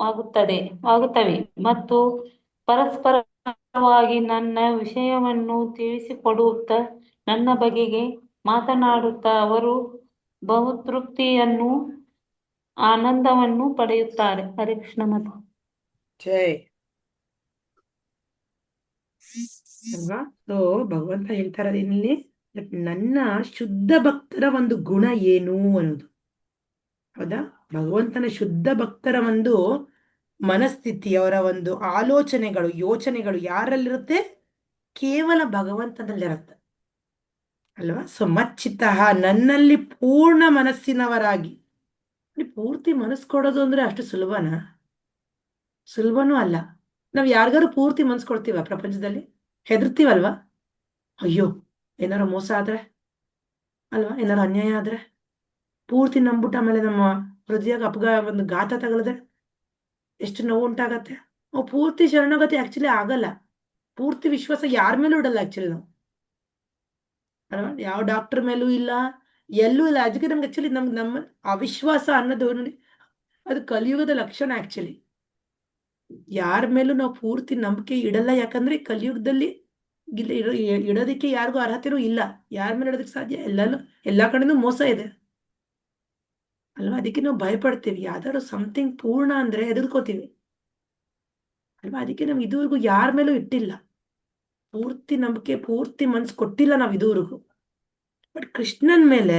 ಆಗುತ್ತವೆ ಮತ್ತು ಪರಸ್ಪರವಾಗಿ ನನ್ನ ವಿಷಯವನ್ನು ತಿಳಿಸಿಕೊಡುತ್ತಾ ನನ್ನ ಬಗೆಗೆ ಮಾತನಾಡುತ್ತಾ ಅವರು ಬಹುತೃಪ್ತಿಯನ್ನು ಆನಂದವನ್ನು ಪಡೆಯುತ್ತಾರೆ. ಹರೇ ಕೃಷ್ಣ ಮಾತ. ಜೈ ಅಲ್ವಾ. ಸೊ ಭಗವಂತ ಹೇಳ್ತಾ ಇರೋದೇನಿಲ್ಲಿ, ನನ್ನ ಶುದ್ಧ ಭಕ್ತರ ಒಂದು ಗುಣ ಏನು ಅನ್ನೋದು. ಹೌದಾ? ಭಗವಂತನ ಶುದ್ಧ ಭಕ್ತರ ಒಂದು ಮನಸ್ಥಿತಿ, ಅವರ ಒಂದು ಆಲೋಚನೆಗಳು, ಯೋಚನೆಗಳು ಯಾರಲ್ಲಿರುತ್ತೆ? ಕೇವಲ ಭಗವಂತನಲ್ಲಿರುತ್ತೆ ಅಲ್ವಾ. ಸೊ ಮಚ್ಚಿತಃ ನನ್ನಲ್ಲಿ ಪೂರ್ಣ ಮನಸ್ಸಿನವರಾಗಿ. ಪೂರ್ತಿ ಮನಸ್ಸು ಕೊಡೋದು ಅಂದ್ರೆ ಅಷ್ಟು ಸುಲಭನಾ? ಸುಲಭನೂ ಅಲ್ಲ. ನಾವ್ ಯಾರಿಗಾರು ಪೂರ್ತಿ ಮನ್ಸು ಕೊಡ್ತೀವ ಪ್ರಪಂಚದಲ್ಲಿ? ಹೆದರ್ತೀವಲ್ವಾ? ಅಯ್ಯೋ ಏನಾರು ಮೋಸ ಆದ್ರೆ ಅಲ್ವಾ, ಏನಾರು ಅನ್ಯಾಯ ಆದ್ರೆ, ಪೂರ್ತಿ ನಂಬಿಟ್ಟು ಆಮೇಲೆ ನಮ್ಮ ಹೃದಯ ಒಂದು ಘಾತ ತಗಲಿದ್ರೆ ಎಷ್ಟು ನೋವು ಉಂಟಾಗತ್ತೆ. ನಾವು ಪೂರ್ತಿ ಶರಣಾಗತಿ ಆಕ್ಚುಲಿ ಆಗಲ್ಲ. ಪೂರ್ತಿ ವಿಶ್ವಾಸ ಯಾರ ಮೇಲೂ ಇಡಲ್ಲ ಆಕ್ಚುಲಿ ನಾವು ಅಲ್ವಾ. ಯಾವ ಡಾಕ್ಟರ್ ಮೇಲೂ ಇಲ್ಲ, ಎಲ್ಲೂ ಇಲ್ಲ. ಅದಕ್ಕೆ ನಮ್ಗೆ ಆಕ್ಚುಲಿ ನಮ್ಗೆ ನಮ್ಮ ಅವಿಶ್ವಾಸ ಅನ್ನೋದು ನೋಡಿ, ಅದು ಕಲಿಯುಗದ ಲಕ್ಷಣ ಆಕ್ಚುಲಿ. ಯಾರ ಮೇಲೂ ನಾವು ಪೂರ್ತಿ ನಂಬಿಕೆ ಇಡಲ್ಲ. ಯಾಕಂದ್ರೆ ಕಲಿಯುಗದಲ್ಲಿ ಇಡೋದಕ್ಕೆ ಯಾರಿಗೂ ಅರ್ಹತೆನೂ ಇಲ್ಲ. ಯಾರ ಮೇಲೆ ಇಡೋದಕ್ಕೆ ಸಾಧ್ಯ? ಎಲ್ಲಾ ಕಡೆನೂ ಮೋಸ ಇದೆ ಅಲ್ವಾ. ಅದಕ್ಕೆ ನಾವು ಭಯಪಡ್ತೀವಿ. ಯಾವ್ದಾದ್ರು ಸಮಥಿಂಗ್ ಪೂರ್ಣ ಅಂದ್ರೆ ಹೆದರ್ಕೋತೀವಿ ಅಲ್ವಾ. ಅದಕ್ಕೆ ನಾವು ಇದುವರೆಗೂ ಯಾರ ಮೇಲೂ ಇಟ್ಟಿಲ್ಲ ಪೂರ್ತಿ ನಂಬಿಕೆ, ಪೂರ್ತಿ ಮನ್ಸು ಕೊಟ್ಟಿಲ್ಲ ನಾವು ಇದುವರೆಗೂ. ಬಟ್ ಕೃಷ್ಣನ್ ಮೇಲೆ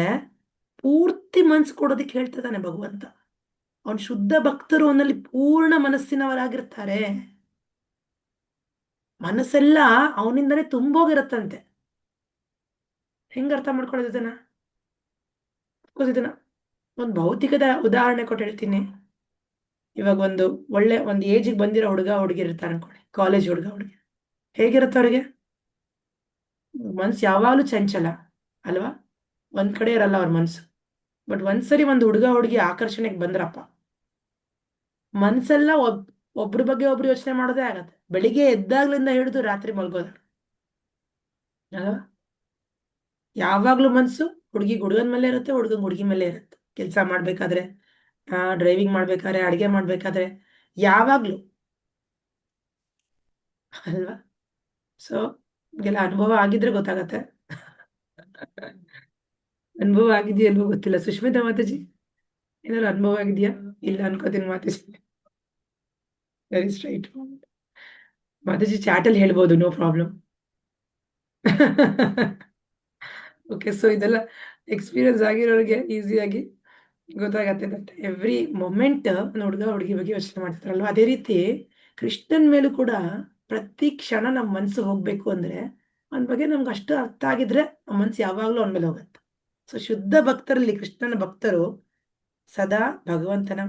ಪೂರ್ತಿ ಮನ್ಸು ಕೊಡೋದಕ್ಕೆ ಹೇಳ್ತಿದ್ದಾನೆ ಭಗವಂತ. ಅವನ್ ಶುದ್ಧ ಭಕ್ತರು ಅವನಲ್ಲಿ ಪೂರ್ಣ ಮನಸ್ಸಿನವರಾಗಿರ್ತಾರೆ. ಮನಸ್ಸೆಲ್ಲ ಅವನಿಂದನೇ ತುಂಬೋಗಿರತ್ತಂತೆ. ಹೆಂಗ ಅರ್ಥ ಮಾಡ್ಕೊಳ್ಳೋದು ಇದನ್ನ? ಇದನ್ನ ಒಂದು ಭೌತಿಕದ ಉದಾಹರಣೆ ಕೊಟ್ಟು ಹೇಳ್ತೀನಿ. ಇವಾಗ ಒಂದು ಏಜಿಗೆ ಬಂದಿರೋ ಹುಡುಗಿ ಇರ್ತಾರೆ ಅನ್ಕೊಳ್ಳಿ, ಕಾಲೇಜ್ ಹುಡುಗಿ ಹೇಗಿರುತ್ತೆ ಅವ್ರಿಗೆ? ಮನ್ಸು ಯಾವಾಗಲೂ ಚಂಚಲ ಅಲ್ವಾ, ಒಂದ್ ಕಡೆ ಇರಲ್ಲ ಅವ್ರ ಮನ್ಸು. ಬಟ್ ಒಂದ್ಸರಿ ಒಂದು ಹುಡುಗಿ ಆಕರ್ಷಣೆಗೆ ಬಂದ್ರಪ್ಪ, ಮನ್ಸೆಲ್ಲ ಒಬ್ರ ಬಗ್ಗೆ ಒಬ್ರು ಯೋಚನೆ ಮಾಡೋದೇ ಆಗತ್ತೆ. ಬೆಳಿಗ್ಗೆ ಎದ್ದಾಗ್ಲಿಂದ ಹಿಡಿದು ರಾತ್ರಿ ಮಲ್ಗೋದ ಅಲ್ವಾ. ಯಾವಾಗ್ಲೂ ಮನ್ಸು ಹುಡುಗನ ಮೇಲೆ ಇರುತ್ತೆ, ಹುಡುಗಿ ಮೇಲೆ ಇರುತ್ತೆ. ಕೆಲಸ ಮಾಡ್ಬೇಕಾದ್ರೆ, ಡ್ರೈವಿಂಗ್ ಮಾಡ್ಬೇಕಾದ್ರೆ, ಅಡಿಗೆ ಮಾಡ್ಬೇಕಾದ್ರೆ, ಯಾವಾಗ್ಲೂ ಅಲ್ವಾ. ಸೊ ಎಲ್ಲ ಅನುಭವ ಆಗಿದ್ರೆ ಗೊತ್ತಾಗತ್ತೆ. ಅನುಭವ ಆಗಿದೆಯಾ ಅಲ್ವೋ ಗೊತ್ತಿಲ್ಲ. ಸುಷ್ಮಿತಾ ಮಾತಾಜಿ ಏನಾದ್ರು ಅನುಭವ ಆಗಿದೆಯಾ? ಇಲ್ಲ ಅನ್ಕೋತೀನಿ ಮಾತಾಜಿ. ವೆರಿ ಸ್ಟ್ರೈಟ್ ಮಾತಾಜಿ. ಚಾಟಲ್ಲಿ ಹೇಳ್ಬೋದು, ನೋ ಪ್ರಾಬ್ಲಮ್. ಓಕೆ, ಸೊ ಇದೆಲ್ಲ ಎಕ್ಸ್ಪೀರಿಯನ್ಸ್ ಆಗಿರೋರಿಗೆ ಈಸಿಯಾಗಿ ಗೊತ್ತಾಗತ್ತೆ. ದಟ್ ಎವ್ರಿ ಮೊಮೆಂಟ್ ಹುಡುಗಿ ಬಗ್ಗೆ ಯೋಚನೆ ಮಾಡ್ತಿರ್ತಾರಲ್ವ. ಅದೇ ರೀತಿ ಕೃಷ್ಣನ್ ಮೇಲೂ ಕೂಡ ಪ್ರತಿ ಕ್ಷಣ ನಮ್ಮ ಮನ್ಸು ಹೋಗ್ಬೇಕು ಅಂದ್ರೆ ಅವನ ಬಗ್ಗೆ ನಮ್ಗೆ ಅಷ್ಟು ಅರ್ಥ ಆಗಿದ್ರೆ ನಮ್ಮ ಮನ್ಸು ಯಾವಾಗ್ಲೂ ಅವನ ಮೇಲೆ ಹೋಗತ್ತೆ. ಸೊ ಶುದ್ಧ ಭಕ್ತರಲ್ಲಿ, ಕೃಷ್ಣನ ಭಕ್ತರು ಸದಾ ಭಗವಂತನ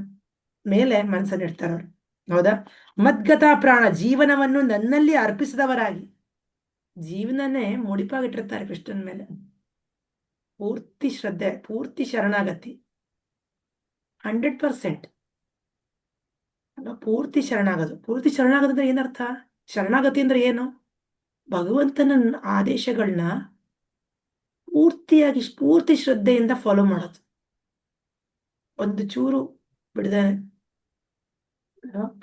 ಮೇಲೆ ಮನಸ್ಸನ್ನು ಇಡ್ತಾರವ್ರು. ಹೌದಾ? ಮದ್ಗತ ಪ್ರಾಣ, ಜೀವನವನ್ನು ನನ್ನಲ್ಲಿ ಅರ್ಪಿಸಿದವರಾಗಿ ಜೀವನನೇ ಮುಡಿಪಾಗಿಟ್ಟಿರ್ತಾರೆ ಕೃಷ್ಣನ ಮೇಲೆ. ಪೂರ್ತಿ ಶ್ರದ್ಧೆ, ಪೂರ್ತಿ ಶರಣಾಗತಿ, 100% ಪೂರ್ತಿ ಶರಣಾಗೋದು. ಪೂರ್ತಿ ಶರಣಾಗೋದಂದ್ರೆ ಏನರ್ಥ? ಶರಣಾಗತಿ ಅಂದ್ರೆ ಏನು? ಭಗವಂತನ ಆದೇಶಗಳನ್ನ ಪೂರ್ತಿ ಶ್ರದ್ಧೆಯಿಂದ ಫಾಲೋ ಮಾಡೋದು. ಒಂದು ಚೂರು ಬಿಡದೆ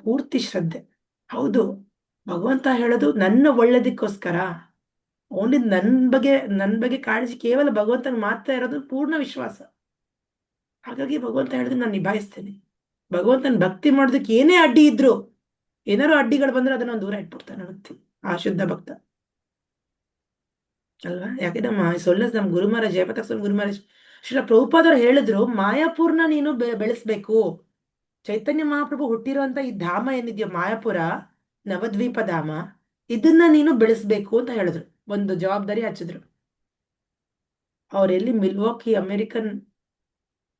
ಪೂರ್ತಿ ಶ್ರದ್ಧೆ. ಹೌದು, ಭಗವಂತ ಹೇಳೋದು ನನ್ನ ಒಳ್ಳೇದಕ್ಕೋಸ್ಕರ. ಓನ್ಲಿ ನನ್ ಬಗ್ಗೆ ಕಾಳಜಿ ಕೇವಲ ಭಗವಂತನ ಮಾತ್ರ ಇರೋದು ಪೂರ್ಣ ವಿಶ್ವಾಸ. ಹಾಗಾಗಿ ಭಗವಂತ ಹೇಳಿದ್ರೆ ನಾನು ನಿಭಾಯಿಸ್ತೇನೆ. ಭಗವಂತನ ಭಕ್ತಿ ಮಾಡೋದಕ್ಕೆ ಏನೇ ಅಡ್ಡಿ ಇದ್ರು, ಏನಾರು ಅಡ್ಡಿಗಳು ಬಂದ್ರೆ ಅದನ್ನ ದೂರ ಇಟ್ಬಿಡ್ತಾನೆ ವ್ಯಕ್ತಿ, ಆ ಶುದ್ಧ ಭಕ್ತ ಅಲ್ವಾ. ಯಾಕೆ ನಮ್ ಗುರು ಮಹಾರಾಜ್, ಜಯಪತಾಕ ಸ್ವಾಮಿ ಗುರು ಮಹಾರಾಜ್ ಶ್ರೀಲ ಪ್ರಭುಪಾದರು ಹೇಳಿದ್ರು, ಮಾಯಾಪುರ್ನ ನೀನು ಬೆಳೆಸ್ಬೇಕು. ಚೈತನ್ಯ ಮಹಾಪ್ರಭು ಹುಟ್ಟಿರುವಂತ ಈ ಧಾಮ ಏನಿದೆಯೋ ಮಾಯಾಪುರ, ನವದ್ವೀಪ ಧಾಮ, ಇದನ್ನ ನೀನು ಬೆಳೆಸ್ಬೇಕು ಅಂತ ಹೇಳಿದ್ರು. ಒಂದು ಜವಾಬ್ದಾರಿ ಹಚ್ಚಿದ್ರು. ಅವರೆಲ್ಲಿ ಮಿಲ್ವಾಕಿ ಅಮೆರಿಕನ್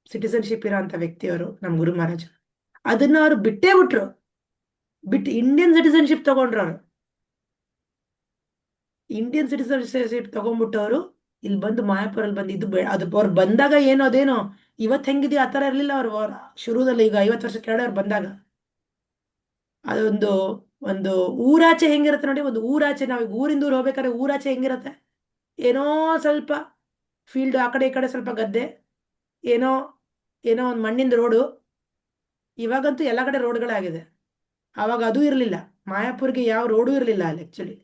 ಸಿಟಿಸನ್ಶಿಪ್ ಇರೋ ಅಂತ ವ್ಯಕ್ತಿಯವರು ನಮ್ ಗುರು ಮಹಾರಾಜ್. ಅದನ್ನ ಅವ್ರು ಬಿಟ್ಟೇ ಬಿಟ್ರು. ಇಂಡಿಯನ್ ಸಿಟಿಸನ್ಶಿಪ್ ತಗೊಂಡ್ರು. ಅವರು ಇಂಡಿಯನ್ ಸಿಟಿಸನ್ಶಿಪ್ ತಗೊಂಡ್ಬಿಟ್ಟು ಅವರು ಇಲ್ಲಿ ಬಂದು ಮಾಯಾಪುರಲ್ಲಿ ಬಂದು ಅದು ಅವ್ರು ಬಂದಾಗ ಅದೇನೋ ಇವತ್ತು ಹೆಂಗಿದೆಯೋ ಆ ಥರ ಇರಲಿಲ್ಲ. ಅವ್ರು ಶುರುದಲ್ಲಿ, ಈಗ 50 ವರ್ಷ ಕೆಳಗಡೆ ಅವ್ರು ಬಂದಾಗ ಒಂದು ಊರಾಚೆ ಹೆಂಗಿರುತ್ತೆ ನೋಡಿ. ಒಂದು ಊರಾಚೆ, ನಾವು ಊರಿಂದ ಊರು ಹೋಗ್ಬೇಕಾದ್ರೆ ಊರಾಚೆ ಹೆಂಗಿರುತ್ತೆ? ಏನೋ ಸ್ವಲ್ಪ ಫೀಲ್ಡ್, ಆ ಕಡೆ ಈ ಕಡೆ ಸ್ವಲ್ಪ ಗದ್ದೆ, ಏನೋ ಒಂದು ಮಣ್ಣಿಂದ ರೋಡು. ಇವಾಗಂತೂ ಎಲ್ಲ ಕಡೆ ರೋಡ್ಗಳಾಗಿದೆ. ಆವಾಗ ಅದು ಇರಲಿಲ್ಲ. ಮಾಯಾಪುರ್ಗೆ ಯಾವ ರೋಡು ಇರಲಿಲ್ಲ ಅಲ್ಲಿ. ಆಕ್ಚುಲಿ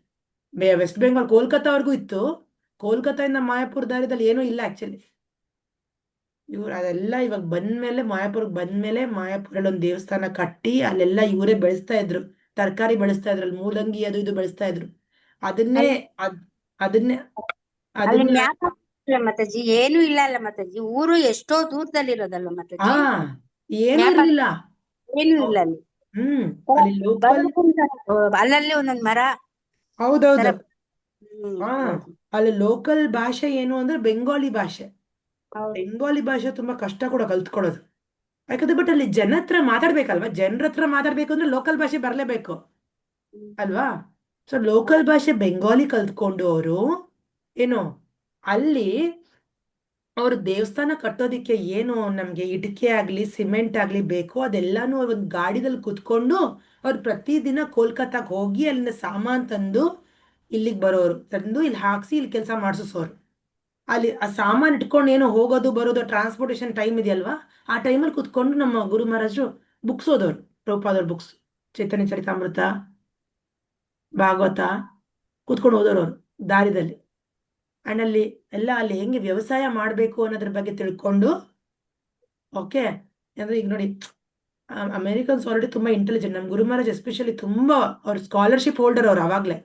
ವೆಸ್ಟ್ ಬೆಂಗಾಲ್ ಕೋಲ್ಕತ್ತಾವರೆಗೂ ಇತ್ತು. ಕೋಲ್ಕತ್ತಾದಿಂದ ಮಾಯಾಪುರ ದಾರಿದಲ್ಲಿ ಏನೂ ಇಲ್ಲ ಆಕ್ಚುಲಿ. ಇವ್ರು ಅದೆಲ್ಲ ಇವಾಗ ಬಂದ್ಮೇಲೆ, ಮಾಯಾಪುರಕ್ಕೆ ಬಂದ್ಮೇಲೆ ಮಾಯಾಪುರಲ್ಲಿ ಒಂದು ದೇವಸ್ಥಾನ ಕಟ್ಟಿ ಅಲ್ಲೆಲ್ಲ ಇವರೇ ಬೆಳೆಸ್ತಾ ಇದ್ರು. ತರಕಾರಿ ಬೆಳೆಸ್ತಾ ಇದ್ರು, ಅಲ್ಲಿ ಮೂಲಂಗಿ ಅದು ಇದು ಬೆಳೆಸ್ತಾ ಇದ್ರು. ಅದನ್ನೇ ಮಾತಾಜಿ ಏನು ಇಲ್ಲ ಅಲ್ಲ ಮಾತಾಜಿ. ಊರು ಎಷ್ಟೋ ದೂರದಲ್ಲಿರೋದಲ್ವ ಮಾತಾಜಿ. ಏನೂ ಇರ್ಲಿಲ್ಲ, ಏನು ಇಲ್ಲ ಅಲ್ಲಿ. ಅಲ್ಲಿ ಲೋಕಲ್, ಅಲ್ಲಲ್ಲಿ ಒಂದೊಂದ್ ಮರ. ಹೌದೌದು. ಅಲ್ಲಿ ಲೋಕಲ್ ಭಾಷೆ ಏನು ಅಂದ್ರೆ ಬೆಂಗಾಲಿ ಭಾಷೆ. ಬೆಂಗಾಲಿ ಭಾಷೆ ತುಂಬಾ ಕಷ್ಟ ಕೂಡ ಕಲ್ತ್ಕೊಳ್ಳೋದು. ಯಾಕಂದ್ರೆ ಬಟ್ ಅಲ್ಲಿ ಜನ ಹತ್ರ ಮಾತಾಡ್ಬೇಕಲ್ವಾ, ಜನರ ಹತ್ರ ಮಾತಾಡ್ಬೇಕು ಅಂದ್ರೆ ಲೋಕಲ್ ಭಾಷೆ ಬರ್ಲೇಬೇಕು ಅಲ್ವಾ. ಸೊ ಲೋಕಲ್ ಭಾಷೆ ಬೆಂಗಾಲಿ ಕಲ್ತ್ಕೊಂಡು ಅವರು ಅಲ್ಲಿ ಅವ್ರು ದೇವಸ್ಥಾನ ಕಟ್ಟೋದಿಕ್ಕೆ ಏನು ನಮ್ಗೆ ಇಟಿಕೆ ಆಗ್ಲಿ ಸಿಮೆಂಟ್ ಆಗ್ಲಿ ಬೇಕು, ಅದೆಲ್ಲಾನು ಒಂದು ಗಾಡಿದಲ್ಲಿ ಕುತ್ಕೊಂಡು ಅವ್ರು ಪ್ರತಿದಿನ ಕೋಲ್ಕತ್ತಾಗ ಹೋಗಿ ಅಲ್ಲಿನ ಸಾಮಾನ್ ತಂದು ಇಲ್ಲಿಗೆ ಬರೋರು, ತಂದು ಇಲ್ಲಿ ಹಾಕ್ಸಿ ಇಲ್ಲಿ ಕೆಲಸ ಮಾಡಿಸೋರು. ಅಲ್ಲಿ ಆ ಸಾಮಾನು ಇಟ್ಕೊಂಡು ಏನೋ ಹೋಗೋದು ಬರೋದು, ಟ್ರಾನ್ಸ್ಪೋರ್ಟೇಷನ್ ಟೈಮ್ ಇದೆಯಲ್ವಾ, ಆ ಟೈಮಲ್ಲಿ ಕುತ್ಕೊಂಡು ನಮ್ಮ ಗುರು ಮಹಾರಾಜರು ಬುಕ್ಸ್ ಓದೋರು, ಪ್ರಭುಪಾದವ್ರ ಬುಕ್ಸ್, ಚೈತನ್ಯ ಚರಿತಾಮೃತ, ಭಾಗವತ ಕೂತ್ಕೊಂಡು ಓದೋರು ಅವರು ದಾರಿದಲ್ಲಿ. ಅಂಡ್ ಅಲ್ಲಿ ಎಲ್ಲ ಅಲ್ಲಿ ಹೆಂಗೆ ವ್ಯವಸಾಯ ಮಾಡಬೇಕು ಅನ್ನೋದ್ರ ಬಗ್ಗೆ ತಿಳ್ಕೊಂಡು, ಓಕೆ. ಅಂದ್ರೆ ಈಗ ನೋಡಿ, ಅಮೆರಿಕನ್ಸ್ ಆಲ್ರೆಡಿ ತುಂಬಾ ಇಂಟೆಲಿಜೆಂಟ್. ನಮ್ಮ ಗುರು ಮಹಾರಾಜ್ ಎಸ್ಪೆಷಲಿ ತುಂಬಾ, ಅವ್ರ ಸ್ಕಾಲರ್ಶಿಪ್ ಹೋಲ್ಡರ್ ಅವ್ರು ಅವಾಗ್ಲೇ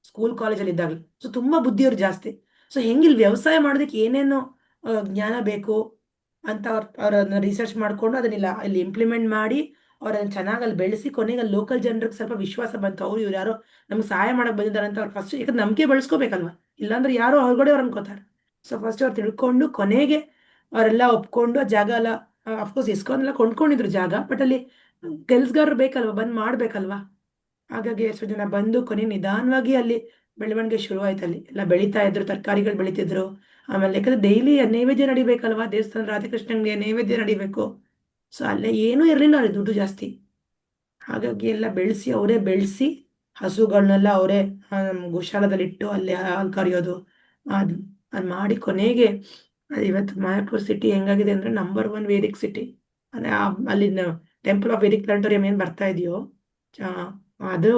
ಸ್ಕೂಲ್ ಕಾಲೇಜಲ್ಲಿ ಇದ್ದಾಗಲೇ. ಸೊ ತುಂಬಾ ಬುದ್ಧಿಯವ್ರು ಜಾಸ್ತಿ. ಸೊ ಹೆಂಗಿಲ್ಲಿ ವ್ಯವಸಾಯ ಮಾಡೋದಕ್ಕೆ ಏನೇನು ಜ್ಞಾನ ಬೇಕು ಅಂತ ಅವ್ರನ್ನ ರಿಸರ್ಚ್ ಮಾಡ್ಕೊಂಡು ಅದನ್ನೆಲ್ಲ ಇಲ್ಲಿ ಇಂಪ್ಲಿಮೆಂಟ್ ಮಾಡಿ ಅವ್ರನ್ನ ಚೆನ್ನಾಗಿ ಅಲ್ಲಿ ಬೆಳೆಸಿ, ಕೊನೆಗೆ ಅಲ್ಲಿ ಲೋಕಲ್ ಜನರಿಗೆ ಸ್ವಲ್ಪ ವಿಶ್ವಾಸ ಬಂತು, ಅವ್ರು ಇವ್ರು ಯಾರೋ ನಮ್ಗೆ ಸಹಾಯ ಮಾಡಕ್ ಬಂದಿದ್ದಾರೆ ಅಂತ. ಅವ್ರು ಫಸ್ಟ್ ಯಾಕಂದ್ರೆ ನಂಬಿಕೆ ಬೆಳೆಸ್ಕೋಬೇಕಲ್ವಾ, ಇಲ್ಲಾಂದ್ರೆ ಯಾರೋ ಹೊರಗಡೆ ಅವ್ರು ಅನ್ಕೋತಾರೆ. ಸೊ ಫಸ್ಟ್ ಅವ್ರು ತಿಳ್ಕೊಂಡು ಕೊನೆಗೆ ಅವರೆಲ್ಲ ಒಪ್ಕೊಂಡು ಆ ಜಾಗ ಎಲ್ಲ, ಅಫ್ಕೋರ್ಸ್ ಇಸ್ಕೊಂಡೆಲ್ಲ ಕೊಂಡ್ಕೊಂಡಿದ್ರು ಜಾಗ, ಬಟ್ ಅಲ್ಲಿ ಕೆಲ್ಸಗಾರರು ಬೇಕಲ್ವಾ, ಬಂದ್ ಮಾಡ್ಬೇಕಲ್ವಾ. ಹಾಗಾಗಿ ಎಷ್ಟು ಜನ ಬಂದು ಕೊನೆ ನಿಧಾನವಾಗಿ ಅಲ್ಲಿ ಬೆಳವಣಿಗೆ ಶುರು ಆಯ್ತು. ಅಲ್ಲಿ ಎಲ್ಲ ಬೆಳೀತಾ ಇದ್ರು, ತರಕಾರಿಗಳು ಬೆಳೀತಿದ್ರು. ಆಮೇಲೆ ಯಾಕಂದ್ರೆ ಡೈಲಿ ನೈವೇದ್ಯ ನಡಿಬೇಕಲ್ವಾ, ದೇವಸ್ಥಾನ ರಾಧಾಕೃಷ್ಣನ್ಗೆ ನೈವೇದ್ಯ ನಡಿಬೇಕು. ಸೊ ಅಲ್ಲೇ ಏನೂ ಇರಲಿಲ್ಲ ಅಲ್ಲಿ ದುಡ್ಡು ಜಾಸ್ತಿ. ಹಾಗಾಗಿ ಎಲ್ಲ ಬೆಳೆಸಿ, ಅವರೇ ಬೆಳೆಸಿ ಹಸುಗಳನ್ನೆಲ್ಲ ಅವರೇ ಗೋಶಾಲದಲ್ಲಿ ಇಟ್ಟು ಅಲ್ಲಿ ಹಾಲು ಕರೆಯೋದು ಅದು ಅದು ಮಾಡಿ ಕೊನೆಗೆ ಅದು ಇವತ್ತು ಮಾಯಾಪುರ್ ಸಿಟಿ ಹೆಂಗಾಗಿದೆ ಅಂದ್ರೆ ನಂಬರ್ 1 ವೇದಿಕ್ ಸಿಟಿ. ಅಂದ್ರೆ ಅಲ್ಲಿನ ಟೆಂಪಲ್ ಆಫ್ ವೇದಿಕ್ ಪ್ಲಾನೆಟೋರಿಯಂ ಏನ್ ಬರ್ತಾ ಇದೆಯೋ, ಅದು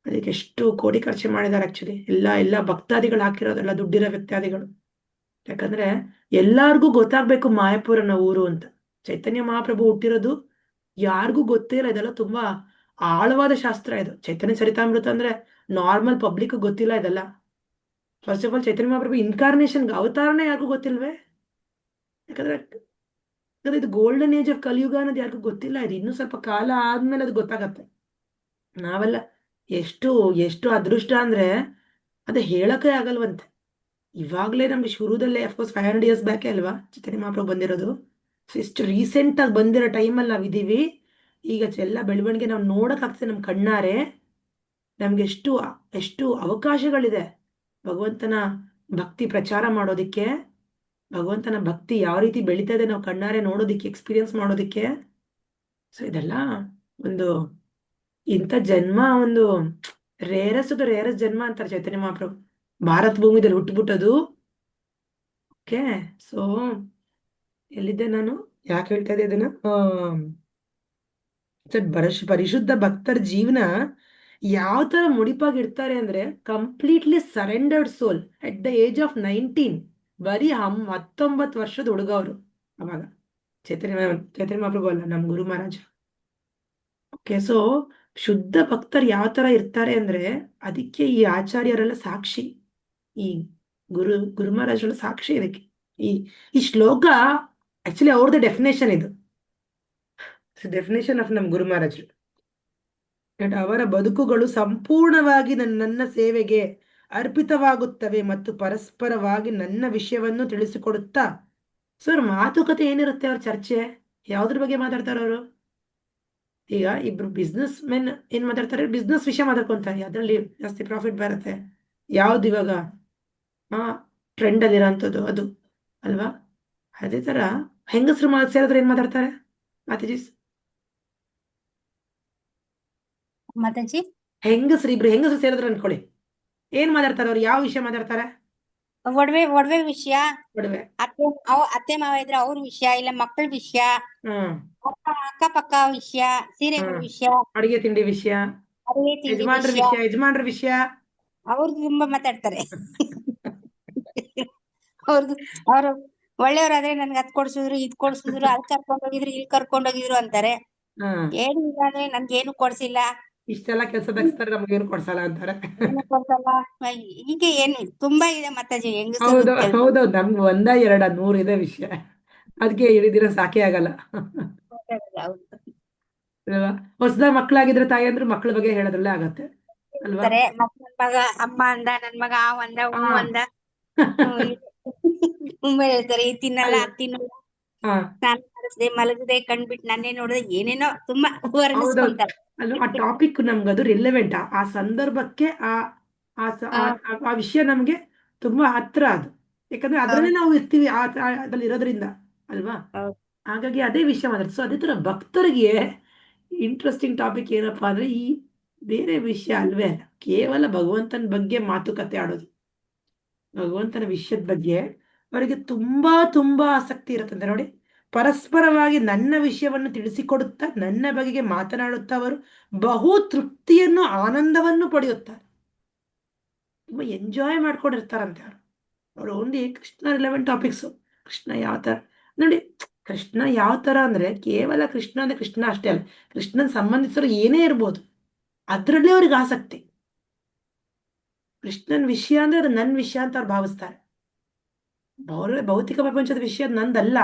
ಅದಕ್ಕೆ ಎಷ್ಟು ಕೋಟಿ ಖರ್ಚು ಮಾಡಿದ್ದಾರೆ ಆಕ್ಚುಲಿ. ಎಲ್ಲ ಭಕ್ತಾದಿಗಳು ಹಾಕಿರೋದೆಲ್ಲ ದುಡ್ಡಿರೋ ವ್ಯಕ್ತಾದಿಗಳು. ಯಾಕಂದ್ರೆ ಎಲ್ಲಾರ್ಗೂ ಗೊತ್ತಾಗ್ಬೇಕು ಮಾಯಾಪುರ ಅನ್ನೋ ಊರು ಅಂತ. ಚೈತನ್ಯ ಮಹಾಪ್ರಭು ಹುಟ್ಟಿರೋದು ಯಾರಿಗೂ ಗೊತ್ತೇ ಇಲ್ಲ. ಇದೆಲ್ಲ ತುಂಬಾ ಆಳವಾದ ಶಾಸ್ತ್ರ ಇದು. ಚೈತನ್ಯ ಚರಿತಾಮೃತ ಅಂದ್ರೆ ನಾರ್ಮಲ್ ಪಬ್ಲಿಕ್ ಗೊತ್ತಿಲ್ಲ ಇದೆಲ್ಲ. ಫಸ್ಟ್ ಆಫ್ ಆಲ್ ಚೈತನ್ಯ ಮಹಾಪ್ರಭು ಇನ್ಕಾರ್ನೇಷನ್ಗೆ ಅವತಾರನೇ ಯಾರಿಗೂ ಗೊತ್ತಿಲ್ವೇ? ಯಾಕಂದ್ರೆ ಇದು ಗೋಲ್ಡನ್ ಏಜ್ ಆಫ್ ಕಲಿಯುಗ ಅನ್ನೋದು ಯಾರಿಗೂ ಗೊತ್ತಿಲ್ಲ. ಇದು ಇನ್ನೂ ಸ್ವಲ್ಪ ಕಾಲ ಆದ್ಮೇಲೆ ಅದು ಗೊತ್ತಾಗತ್ತೆ. ನಾವೆಲ್ಲ ಎಷ್ಟು ಎಷ್ಟು ಅದೃಷ್ಟ ಅಂದ್ರೆ ಅದು ಹೇಳಕ್ಕೆ ಆಗಲ್ವಂತೆ. ಇವಾಗ್ಲೇ ನಮ್ಗೆ ಶುರುದಲ್ಲೇ ಅಫ್ಕೋರ್ಸ್ 500 ಇಯರ್ಸ್ ಬ್ಯಾಕೆ ಅಲ್ವಾ ಚೈತನ್ಯ ಮಹಾಪ್ರಭು ಬಂದಿರೋದು. ಸೊ ಎಷ್ಟು ರೀಸೆಂಟ್ ಆಗಿ ಬಂದಿರೋ ಟೈಮಲ್ಲಿ ನಾವಿದ್ದೀವಿ. ಈಗ ಎಲ್ಲ ಬೆಳವಣಿಗೆ ನಾವು ನೋಡಕ್ಕಾಗ್ತದೆ ನಮ್ಮ ಕಣ್ಣಾರೆ. ನಮ್ಗೆ ಎಷ್ಟು ಎಷ್ಟು ಅವಕಾಶಗಳಿದೆ ಭಗವಂತನ ಭಕ್ತಿ ಪ್ರಚಾರ ಮಾಡೋದಿಕ್ಕೆ, ಭಗವಂತನ ಭಕ್ತಿ ಯಾವ ರೀತಿ ಬೆಳೀತಾ ಇದೆ ನಾವು ಕಣ್ಣಾರೆ ನೋಡೋದಿಕ್ಕೆ, ಎಕ್ಸ್ಪೀರಿಯನ್ಸ್ ಮಾಡೋದಿಕ್ಕೆ. ಸೊ ಇದೆಲ್ಲ ಒಂದು ಇಂಥ ಜನ್ಮ ಒಂದು ರೇರೆಸ್ಟ್ ರೇರೆಸ್ಟ್ ಜನ್ಮ ಅಂತಾರೆ ಚೈತನ್ಯ ಮಹಾಪ್ರಭು. ಭಾರತ ಭೂಮಿದಲ್ಲಿ ಹುಟ್ಟುಬಿಟ್ಟದು. ಓಕೆ, ಸೊ ಎಲ್ಲಿದ್ದೆ ನಾನು, ಯಾಕೆ ಹೇಳ್ತಾ ಇದ್ದೆ ಇದನ್ನ? ಪರಿಶುದ್ಧ ಭಕ್ತರ ಜೀವನ ಯಾವ ತರ ಮುಡಿಪಾಗಿರ್ತಾರೆ ಅಂದ್ರೆ completely surrendered soul at the age of 19. ಬರೀ 19 ವರ್ಷದ ಹುಡುಗ ಅವರು ಅವಾಗ. ಚೈತನ್ಯ ಮಹಾಪ್ರಭು ಅಲ್ಲ, ನಮ್ಮ ಗುರು ಮಹಾರಾಜ್. ಓಕೆ, ಸೊ ಶುದ್ಧ ಭಕ್ತರು ಯಾವ ತರ ಇರ್ತಾರೆ ಅಂದ್ರೆ ಅದಕ್ಕೆ ಈ ಆಚಾರ್ಯರೆಲ್ಲ ಸಾಕ್ಷಿ. ಈ ಗುರು ಮಹಾರಾಜರೆಲ್ಲ ಸಾಕ್ಷಿ ಇದಕ್ಕೆ. ಈ ಶ್ಲೋಕ ಆಕ್ಚುಲಿ ಅವ್ರದ್ದು ಡೆಫಿನೇಷನ್ ಇದು. ಡೆಫಿನೇಷನ್ ಆಫ್ ನಮ್ಮ ಗುರು ಮಹಾರಾಜರು. ಅವರ ಬದುಕುಗಳು ಸಂಪೂರ್ಣವಾಗಿ ನನ್ನ ಸೇವೆಗೆ ಅರ್ಪಿತವಾಗುತ್ತವೆ ಮತ್ತು ಪರಸ್ಪರವಾಗಿ ನನ್ನ ವಿಷಯವನ್ನು ತಿಳಿಸಿಕೊಡುತ್ತಾ. ಸೊ ಅವ್ರ ಮಾತುಕತೆ ಏನಿರುತ್ತೆ, ಅವ್ರ ಚರ್ಚೆ ಯಾವ್ದ್ರ ಬಗ್ಗೆ ಮಾತಾಡ್ತಾರೆ ಅವರು? ಈಗ ಇಬ್ರು ಬಿಸ್ನೆಸ್ ಮೆನ್ ಏನ್ ಮಾತಾಡ್ತಾರೆ, ಬಿಸ್ನೆಸ್ ವಿಷಯ ಮಾತಾಡ್ಕೊಂತಾರೆ, ಅದ್ರಲ್ಲಿ ಜಾಸ್ತಿ ಪ್ರಾಫಿಟ್ ಬರುತ್ತೆ. ಯಾವ್ದು ಇವಾಗ ಟ್ರೆಂಡ್ ಅಲ್ಲಿರೋಂಥದ್ದು ಅದು ಅಲ್ವಾ? ಅದೇ ತರ ಹೆಂಗಸರು ಸೇರಿದ್ರೆ ಏನ್ ಮಾತಾಡ್ತಾರೆ ಮಾತಾಜಿ? ಮಾತಾಜಿ ಇಬ್ರು ಹೆಂಗಸರು ಸೇರಿದ್ರೆ ಅನ್ಕೊಳ್ಳಿ, ಏನ್ ಮಾತಾಡ್ತಾರೆ ಅವ್ರು? ಯಾವ ವಿಷಯ ಮಾತಾಡ್ತಾರೆ? ಒಡವೆ ವಿಷಯ, ಒಡವೆ, ಅತ್ತೆ ಮಾವ ಇದ್ರೆ ಅವ್ರ ವಿಷಯ, ಇಲ್ಲ ಮಕ್ಕಳ ವಿಷಯ, ಅಕ್ಕಪಕ್ಕ ವಿಷಯ, ಸೀರೆಗಳ ವಿಷಯ, ಅಡಿಗೆ ತಿಂಡಿ ವಿಷಯ, ಯಜಮಾನ್ರ ವಿಷಯ ಅವ್ರದ್ದು ತುಂಬಾ ಮಾತಾಡ್ತಾರೆ. ಅವ್ರು ಒಳ್ಳೆಯವ್ರಾದ್ರೆ ನನ್ಗೆ ಅದ್ ಕೊಡ್ಸಿದ್ರು, ಇದ್ ಕೊಡ್ಸಿದ್ರು, ಅದ್ ಕರ್ಕೊಂಡೋಗಿದ್ರು, ಇಲ್ಲಿ ಕರ್ಕೊಂಡೋಗಿದ್ರು ಅಂತಾರೆ. ಏನು ಇಲ್ಲ ಅಂದ್ರೆ ನನ್ಗೇನು ಕೊಡ್ಸಿಲ್ಲ, ಇಷ್ಟೆಲ್ಲ ಕೆಲಸ ದಕ್ಸ್ತಾರೆ, ನಮ್ಗೇನು ಕೊಡ್ಸಲ್ಲ ಅಂತಾರೆ. ಹೀಗೆ ಏನು ತುಂಬಾ ಇದೆ ಮಾತಾಜಿ ಹೌದು ಹೌದೌದು, ನಮ್ಗೆ 1 2 100 ಇದೆ ವಿಷಯ. ಅದಕ್ಕೆ ಇಡೀ ದಿನ ಸಾಕೇ ಆಗಲ್ಲ ಅಲ್ವಾ? ಹೊಸದ ಮಕ್ಳಾಗಿದ್ರೆ ತಾಯಿ ಅಂದ್ರೆ ಮಕ್ಳ ಬಗ್ಗೆ ಹೇಳೋದ್ರಲ್ಲೇ ಆಗತ್ತೆ ಅಲ್ವಾ? ನನ್ ಮಗ ಅಮ್ಮ ಅಂದ, ನನ್ ಮಗ ಆವ್ ಅಂದ, ಹೂ ಅಂದ, ತುಂಬಾ ಹೇಳ್ತಾರೆ. ಈ ತಿನ್ನಲ್ಲ, ಅದ್ ತಿನ್ನಲ್ಲ, ಸ್ನಾನ ಮಾಡಿಸ್ದೆ, ಮಲಗದೆ, ಕಣ್ಬಿಟ್ಟು ನನ್ನೇ ನೋಡಿದ್ರೆ ಏನೇನೋ ತುಂಬಾ ವರ್ಣಿಸ್ಕೊಂತಾರೆ ಅಲ್ವಾ? ಆ ಟಾಪಿಕ್ ನಮ್ಗದು ರಿಲೆವೆಂಟ್, ಆ ಸಂದರ್ಭಕ್ಕೆ ಆ ವಿಷಯ ನಮ್ಗೆ ತುಂಬಾ ಹತ್ರ ಅದು. ಯಾಕಂದ್ರೆ ಅದ್ರಲ್ಲೇ ನಾವು ಇರ್ತೀವಿ, ಅದ್ರಲ್ಲಿ ಇರೋದ್ರಿಂದ ಅಲ್ವಾ? ಹಾಗಾಗಿ ಅದೇ ವಿಷಯ ಮಾತಾಡ್ತಾರೆ. ಸೊ ಅದೇ ತರ ಭಕ್ತರಿಗೆ ಇಂಟ್ರೆಸ್ಟಿಂಗ್ ಟಾಪಿಕ್ ಏನಪ್ಪಾ ಅಂದ್ರೆ ಈ ಬೇರೆ ವಿಷಯ ಅಲ್ವೇ ಅಲ್ಲ, ಕೇವಲ ಭಗವಂತನ ಬಗ್ಗೆ ಮಾತುಕತೆ ಆಡೋದು. ಭಗವಂತನ ವಿಷಯದ ಬಗ್ಗೆ ಅವರಿಗೆ ತುಂಬಾ ತುಂಬಾ ಆಸಕ್ತಿ ಇರುತ್ತಂತೆ ನೋಡಿ. ಪರಸ್ಪರವಾಗಿ ನನ್ನ ವಿಷಯವನ್ನು ತಿಳಿಸಿಕೊಡುತ್ತಾ ನನ್ನ ಬಗೆಗೆ ಮಾತನಾಡುತ್ತಾ ಅವರು ಬಹು ತೃಪ್ತಿಯನ್ನು ಆನಂದವನ್ನು ಪಡೆಯುತ್ತಾರೆ. ತುಂಬ ಎಂಜಾಯ್ ಮಾಡ್ಕೊಂಡಿರ್ತಾರಂತೆ ಅವರು. ಅವರು only Krishna relevant topics. Krishna ಯಾವ ಥರ ನೋಡಿ, ಕೃಷ್ಣ ಯಾವ ಥರ ಅಂದರೆ ಕೇವಲ ಕೃಷ್ಣ ಅಂದರೆ ಕೃಷ್ಣ ಅಷ್ಟೇ ಅಲ್ಲ, ಕೃಷ್ಣನ ಸಂಬಂಧಿಸಿರೋ ಏನೇ ಇರ್ಬೋದು ಅದರಲ್ಲೇ ಅವ್ರಿಗೆ ಆಸಕ್ತಿ. ಕೃಷ್ಣನ ವಿಷಯ ಅಂದರೆ ಅದು ನನ್ನ ವಿಷಯ ಅಂತ ಅವ್ರು ಭಾವಿಸ್ತಾರೆ. ಭೌತಿಕ ಪ್ರಪಂಚದ ವಿಷಯ ನಂದಲ್ಲ,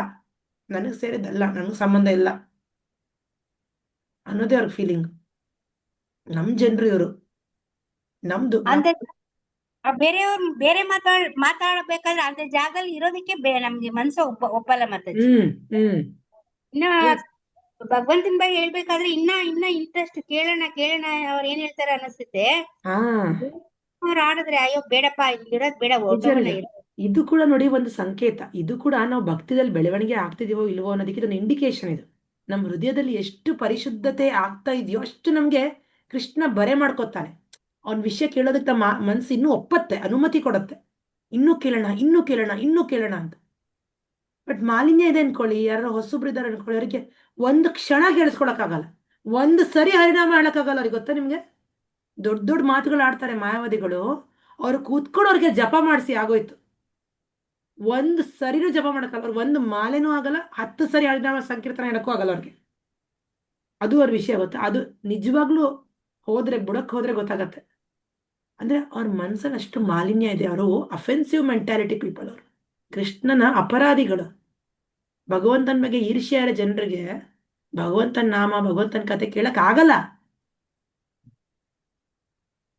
ನನಗೆ ಸೇರಿದ್ದಲ್ಲ, ನನಗೆ ಸಂಬಂಧ ಇಲ್ಲ ಅನ್ನೋದೇ ಅವ್ರಿಗೆ ಫೀಲಿಂಗ್. ನಮ್ಮ ಜನರು ಇವರು, ನಮ್ದು ಅಂತ ಬೇರೆಯವ್ರು ಬೇರೆ ಮಾತಾಡ್ಬೇಕಾದ್ರೆ ಅಂತ ಜಾಗದಲ್ಲಿ ಇರೋದಕ್ಕೆ ನಮ್ಗೆ ಮನ್ಸು ಒಪ್ಪಲ್ಲ ಮಾತಾಜಿ. ಇನ್ನ ಭಗವಂತನ ಬಗ್ಗೆ ಹೇಳ್ಬೇಕಾದ್ರೆ ಇನ್ನ ಇಂಟ್ರೆಸ್ಟ್ ಕೇಳೋಣ ಅವ್ರು ಏನ್ ಹೇಳ್ತಾರೆ ಅನಿಸುತ್ತೆ. ಅವ್ರು ಆಡಿದ್ರೆ ಅಯ್ಯೋ ಬೇಡಪ್ಪ ಇರೋದ್ ಬೇಡ, ಹೋಗೋಣ. ಇದು ಕೂಡ ನೋಡಿ ಒಂದು ಸಂಕೇತ. ಇದು ಕೂಡ ನಾವು ಭಕ್ತಿದಲ್ಲಿ ಬೆಳವಣಿಗೆ ಆಗ್ತಿದೀವೋ ಇಲ್ವೋ ಅನ್ನೋದಕ್ಕೆ ಇದೊಂದು ಇಂಡಿಕೇಶನ್. ಇದು ನಮ್ಮ ಹೃದಯದಲ್ಲಿ ಎಷ್ಟು ಪರಿಶುದ್ಧತೆ ಆಗ್ತಾ ಇದೆಯೋ ಅಷ್ಟು ನಮ್ಗೆ ಕೃಷ್ಣ ಬರೆ ಮಾಡ್ಕೊತಾನೆ. ಅವನ ವಿಷಯ ಕೇಳೋದಕ್ಕೆ ನಮ್ಮ ಮನಸ್ಸು ಇನ್ನೂ ಒಪ್ಪತ್ತೆ, ಅನುಮತಿ ಕೊಡುತ್ತೆ, ಇನ್ನೂ ಕೇಳೋಣ ಇನ್ನೂ ಕೇಳೋಣ ಇನ್ನೂ ಕೇಳೋಣ ಅಂತ. ಬಟ್ ಮಾಲಿನ್ಯ ಇದೆ ಅನ್ಕೊಳ್ಳಿ, ಯಾರು ಹೊಸಬ್ರು ಇದ್ದಾರೆ ಅನ್ಕೊಳ್ಳಿ, ಅವರಿಗೆ ಒಂದು ಕ್ಷಣ ಕೇಳಿಸ್ಕೊಳಕ್ಕಾಗಲ್ಲ, ಒಂದು ಸರಿ ಹರಿನಾಮ ಹೇಳಕ್ಕಾಗಲ್ಲ ಅವ್ರಿಗೆ. ಗೊತ್ತಾ ನಿಮ್ಗೆ? ದೊಡ್ಡ ದೊಡ್ಡ ಮಾತುಗಳು ಆಡ್ತಾರೆ ಮಾಯಾವಾದಿಗಳು, ಅವ್ರು ಕೂತ್ಕೊಂಡು ಅವ್ರಿಗೆ ಜಪ ಮಾಡಿಸಿ ಆಗೋಯ್ತು. ಒಂದು ಸರಿನೂ ಜಪ ಮಾಡಕ್ಕಲ್ಲ, ಅವ್ರು ಒಂದು ಮಾಲೆನೂ ಆಗಲ್ಲ, 10 ಸರಿ ಹರಿನಾಮ ಸಂಕೀರ್ತನ ಹೇಳಕ್ಕೂ ಆಗಲ್ಲ ಅವ್ರಿಗೆ. ಅದು ಅವ್ರ ವಿಷಯ. ಗೊತ್ತಾ? ಅದು ನಿಜವಾಗ್ಲೂ ಹೋದ್ರೆ ಬುಡಕ್ಕೆ ಹೋದ್ರೆ ಗೊತ್ತಾಗತ್ತೆ. ಅಂದ್ರೆ ಅವ್ರ ಮನ್ಸಲ್ಲಿ ಅಷ್ಟು ಮಾಲಿನ್ಯ ಇದೆ. ಅವರು ಅಫೆನ್ಸಿವ್ ಮೆಂಟಾಲಿಟಿ ಪೀಪಲ್. ಅವರು ಕೃಷ್ಣನ ಅಪರಾಧಿಗಳು. ಭಗವಂತನ ಬಗ್ಗೆ ಈರ್ಷ್ಯ ಇರೋ ಜನರಿಗೆ ಭಗವಂತನ ನಾಮ ಭಗವಂತನ ಕತೆ ಕೇಳಕ್ ಆಗಲ್ಲ.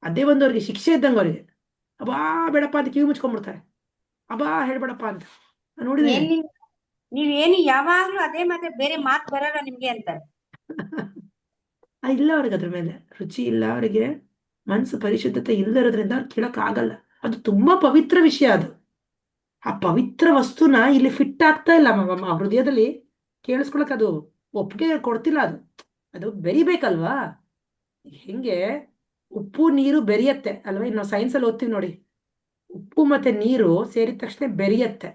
ಅದೇ ಒಂದು ಅವ್ರಿಗೆ ಶಿಕ್ಷೆ ಇದ್ದಂಗೆ. ಅವ್ರಿಗೆ ಅಬ್ಬಾ ಬೇಡಪ್ಪ ಅಂತ ಕಿವಿ ಮುಚ್ಕೊಂಡ್ಬಿಡ್ತಾರೆ. ಅಬ್ಬಾ ಹೇಳ್ಬೇಡಪ್ಪ ಅಂತ ನೋಡಿದ್ರೆ ನೀವೇನು ಯಾವಾಗ್ಲೂ ಅದೇ ಮತ್ತೆ ಬೇರೆ ಮಾತು ಬರಲ್ಲ ನಿಮ್ಗೆ ಅಂತಾರೆ. ಇಲ್ಲ, ಅವ್ರಿಗೆ ಅದ್ರ ಮೇಲೆ ರುಚಿ ಇಲ್ಲ. ಅವರಿಗೆ ಮನಸ್ಸು ಪರಿಶುದ್ಧತೆ ಇಲ್ಲದಿರೋದ್ರಿಂದ ಅವ್ರು ಕೇಳಕ್ ಆಗಲ್ಲ. ಅದು ತುಂಬಾ ಪವಿತ್ರ ವಿಷಯ. ಅದು ಆ ಪವಿತ್ರ ವಸ್ತುನ ಇಲ್ಲಿ ಫಿಟ್ ಆಗ್ತಾ ಇಲ್ಲ ಹೃದಯದಲ್ಲಿ ಕೇಳಿಸ್ಕೊಳಕ್. ಅದು ಒಪ್ಪಿಗೆ ಕೊಡ್ತಿಲ್ಲ. ಅದು ಬೆರಿಬೇಕಲ್ವಾ? ಹೆಂಗೆ ಉಪ್ಪು ನೀರು ಬೆರೆಯತ್ತೆ ಅಲ್ವಾ? ಇನ್ನು ಸೈನ್ಸಲ್ಲಿ ಓದ್ತೀವಿ ನೋಡಿ, ಉಪ್ಪು ಮತ್ತೆ ನೀರು ಸೇರಿದ ತಕ್ಷಣ ಬೆರೆಯತ್ತೆ,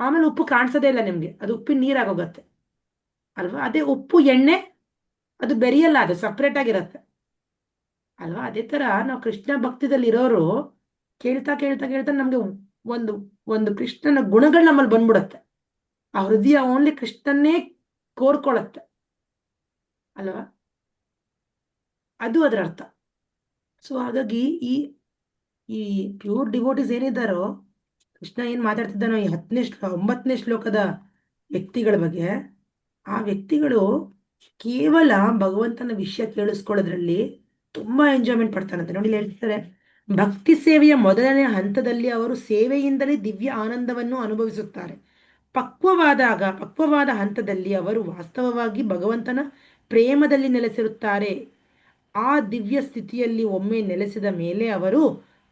ಆಮೇಲೆ ಉಪ್ಪು ಕಾಣಿಸೋದೇ ಇಲ್ಲ ನಿಮ್ಗೆ, ಅದು ಉಪ್ಪಿನ ನೀರಾಗೋಗತ್ತೆ ಅಲ್ವಾ? ಅದೇ ಉಪ್ಪು ಎಣ್ಣೆ ಅದು ಬೆರೆಯಲ್ಲ, ಅದು ಸಪ್ರೇಟ್ ಆಗಿರತ್ತೆ ಅಲ್ವಾ? ಅದೇ ತರ ನಾವು ಕೃಷ್ಣ ಭಕ್ತಿದಲ್ಲಿ ಇರೋರು ಕೇಳ್ತಾ ಕೇಳ್ತಾ ಕೇಳ್ತಾ ನಮ್ಗೆ ಒಂದು ಒಂದು ಕೃಷ್ಣನ ಗುಣಗಳು ನಮ್ಮಲ್ಲಿ ಬಂದ್ಬಿಡತ್ತೆ. ಆ ಹೃದಯ ಓನ್ಲಿ ಕೃಷ್ಣನ್ನೇ ಕೋರ್ಕೊಳತ್ತೆ ಅಲ್ವಾ? ಅದು ಅದರ ಅರ್ಥ. ಸೊ ಹಾಗಾಗಿ ಈ ಈ ಪ್ಯೂರ್ ಡಿವೋಟಿಸ್ ಏನಿದ್ದಾರೋ, ಕೃಷ್ಣ ಏನ್ ಮಾತಾಡ್ತಿದ್ದಾನೋ ಈ 9ನೇ ಶ್ಲೋಕದ ವ್ಯಕ್ತಿಗಳ ಬಗ್ಗೆ, ಆ ವ್ಯಕ್ತಿಗಳು ಕೇವಲ ಭಗವಂತನ ವಿಷಯ ಕೇಳಿಸ್ಕೊಳ್ಳೋದ್ರಲ್ಲಿ ತುಂಬಾ ಎಂಜಾಯ್ಮೆಂಟ್ ಪಡ್ತಾರಂತೆ. ನೋಡಿ, ಹೇಳ್ತಾರೆ, ಭಕ್ತಿ ಸೇವೆಯ ಮೊದಲನೇ ಹಂತದಲ್ಲಿ ಅವರು ಸೇವೆಯಿಂದಲೇ ದಿವ್ಯ ಆನಂದವನ್ನು ಅನುಭವಿಸುತ್ತಾರೆ. ಪಕ್ವವಾದ ಹಂತದಲ್ಲಿ ಅವರು ವಾಸ್ತವವಾಗಿ ಭಗವಂತನ ಪ್ರೇಮದಲ್ಲಿ ನೆಲೆಸಿರುತ್ತಾರೆ. ಆ ದಿವ್ಯ ಸ್ಥಿತಿಯಲ್ಲಿ ಒಮ್ಮೆ ನೆಲೆಸಿದ ಮೇಲೆ ಅವರು